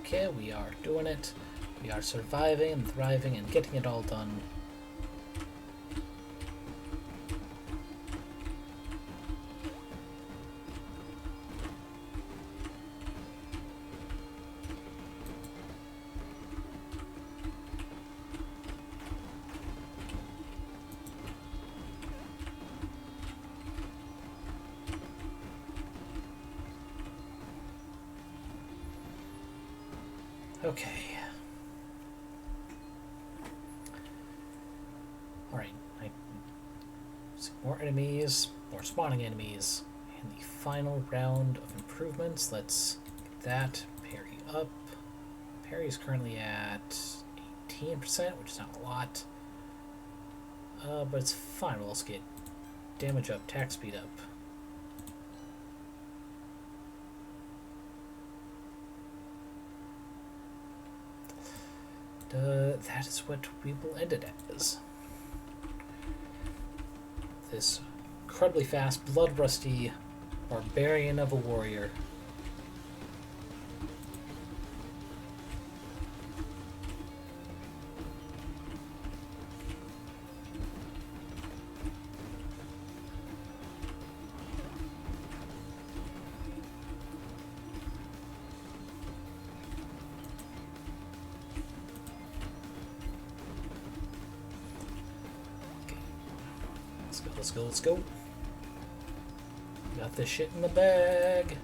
Okay, we are doing it. We are surviving and thriving and getting it all done. Okay. Alright. More enemies, more spawning enemies. And the final round of improvements. Let's get that. Parry up. Parry is currently at 18%, which is not a lot. But it's fine. We'll also get damage up, attack speed up. That is what we will end it as. This incredibly fast, bloodrusty barbarian of a warrior. Let's go. Got this shit in the bag.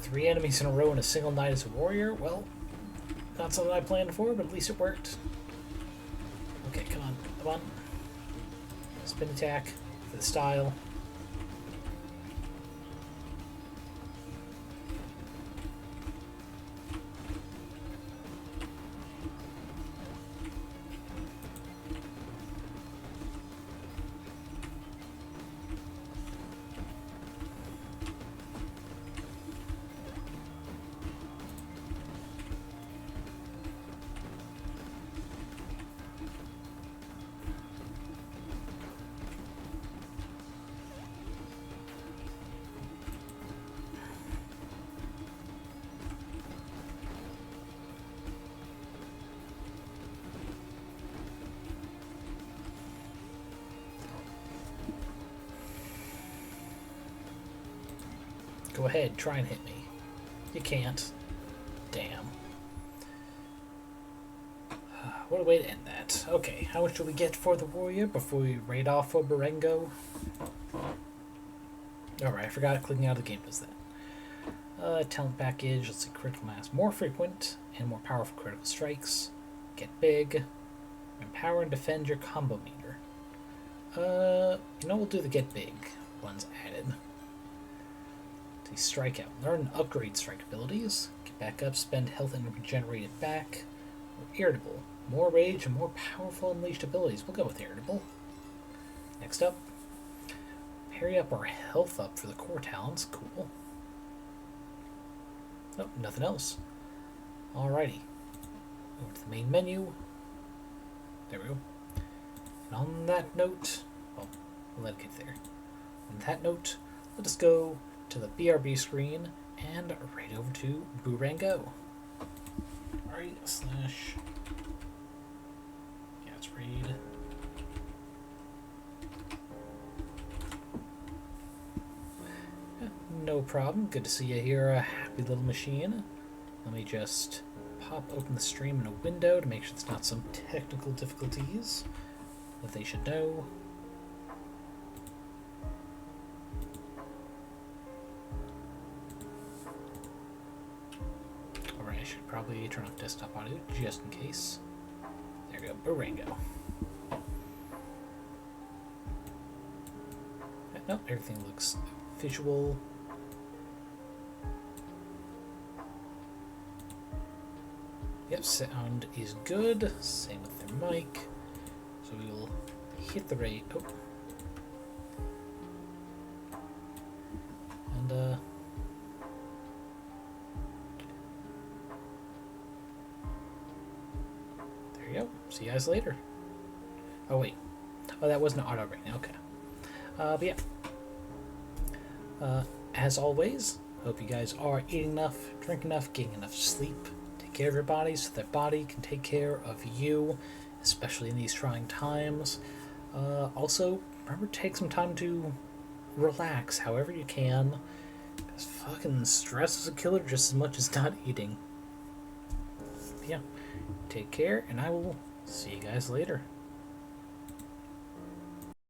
Three enemies in a row in a single night as a warrior? Well, not something I planned for, but at least it worked. Okay, come on. Spin attack for the style. Go ahead, try and hit me. You can't. Damn. What a way to end that. Okay, how much do we get for the warrior before we raid off for Barengo? Alright, I forgot clicking out of the game does that. Talent package, let's see, critical mass. More frequent and more powerful critical strikes. Get big. Empower and defend your combo meter. We'll do the get big ones added. The strikeout. Learn upgrade strike abilities. Get back up, spend health and regenerate it back. Or irritable. More rage and more powerful unleashed abilities. We'll go with irritable. Next up. Parry up our health up for the core talents. Cool. Oh, nothing else. Alrighty. Over to the main menu. There we go. And on that note, well, we'll let it get there. On that note, let us go to the BRB screen and right over to Boorango. Alright, slash. Yeah, it's raid. No problem. Good to see you here, a happy little machine. Let me just pop open the stream in a window to make sure there's not some technical difficulties that they should know. Alright, I should probably turn off desktop audio just in case. There we go, Boorango. No, everything looks visual. Yep, sound is good. Same with their mic. So we will hit the rate. Oh. And there you go. See you guys later. Oh wait. Oh, that wasn't auto rating. Okay. But yeah. As always, hope you guys are eating enough, drinking enough, getting enough sleep. Take care of your body so that body can take care of you, especially in these trying times. Also, remember to take some time to relax however you can, because fucking stress is a killer just as much as not eating. But yeah, take care, and I will see you guys later.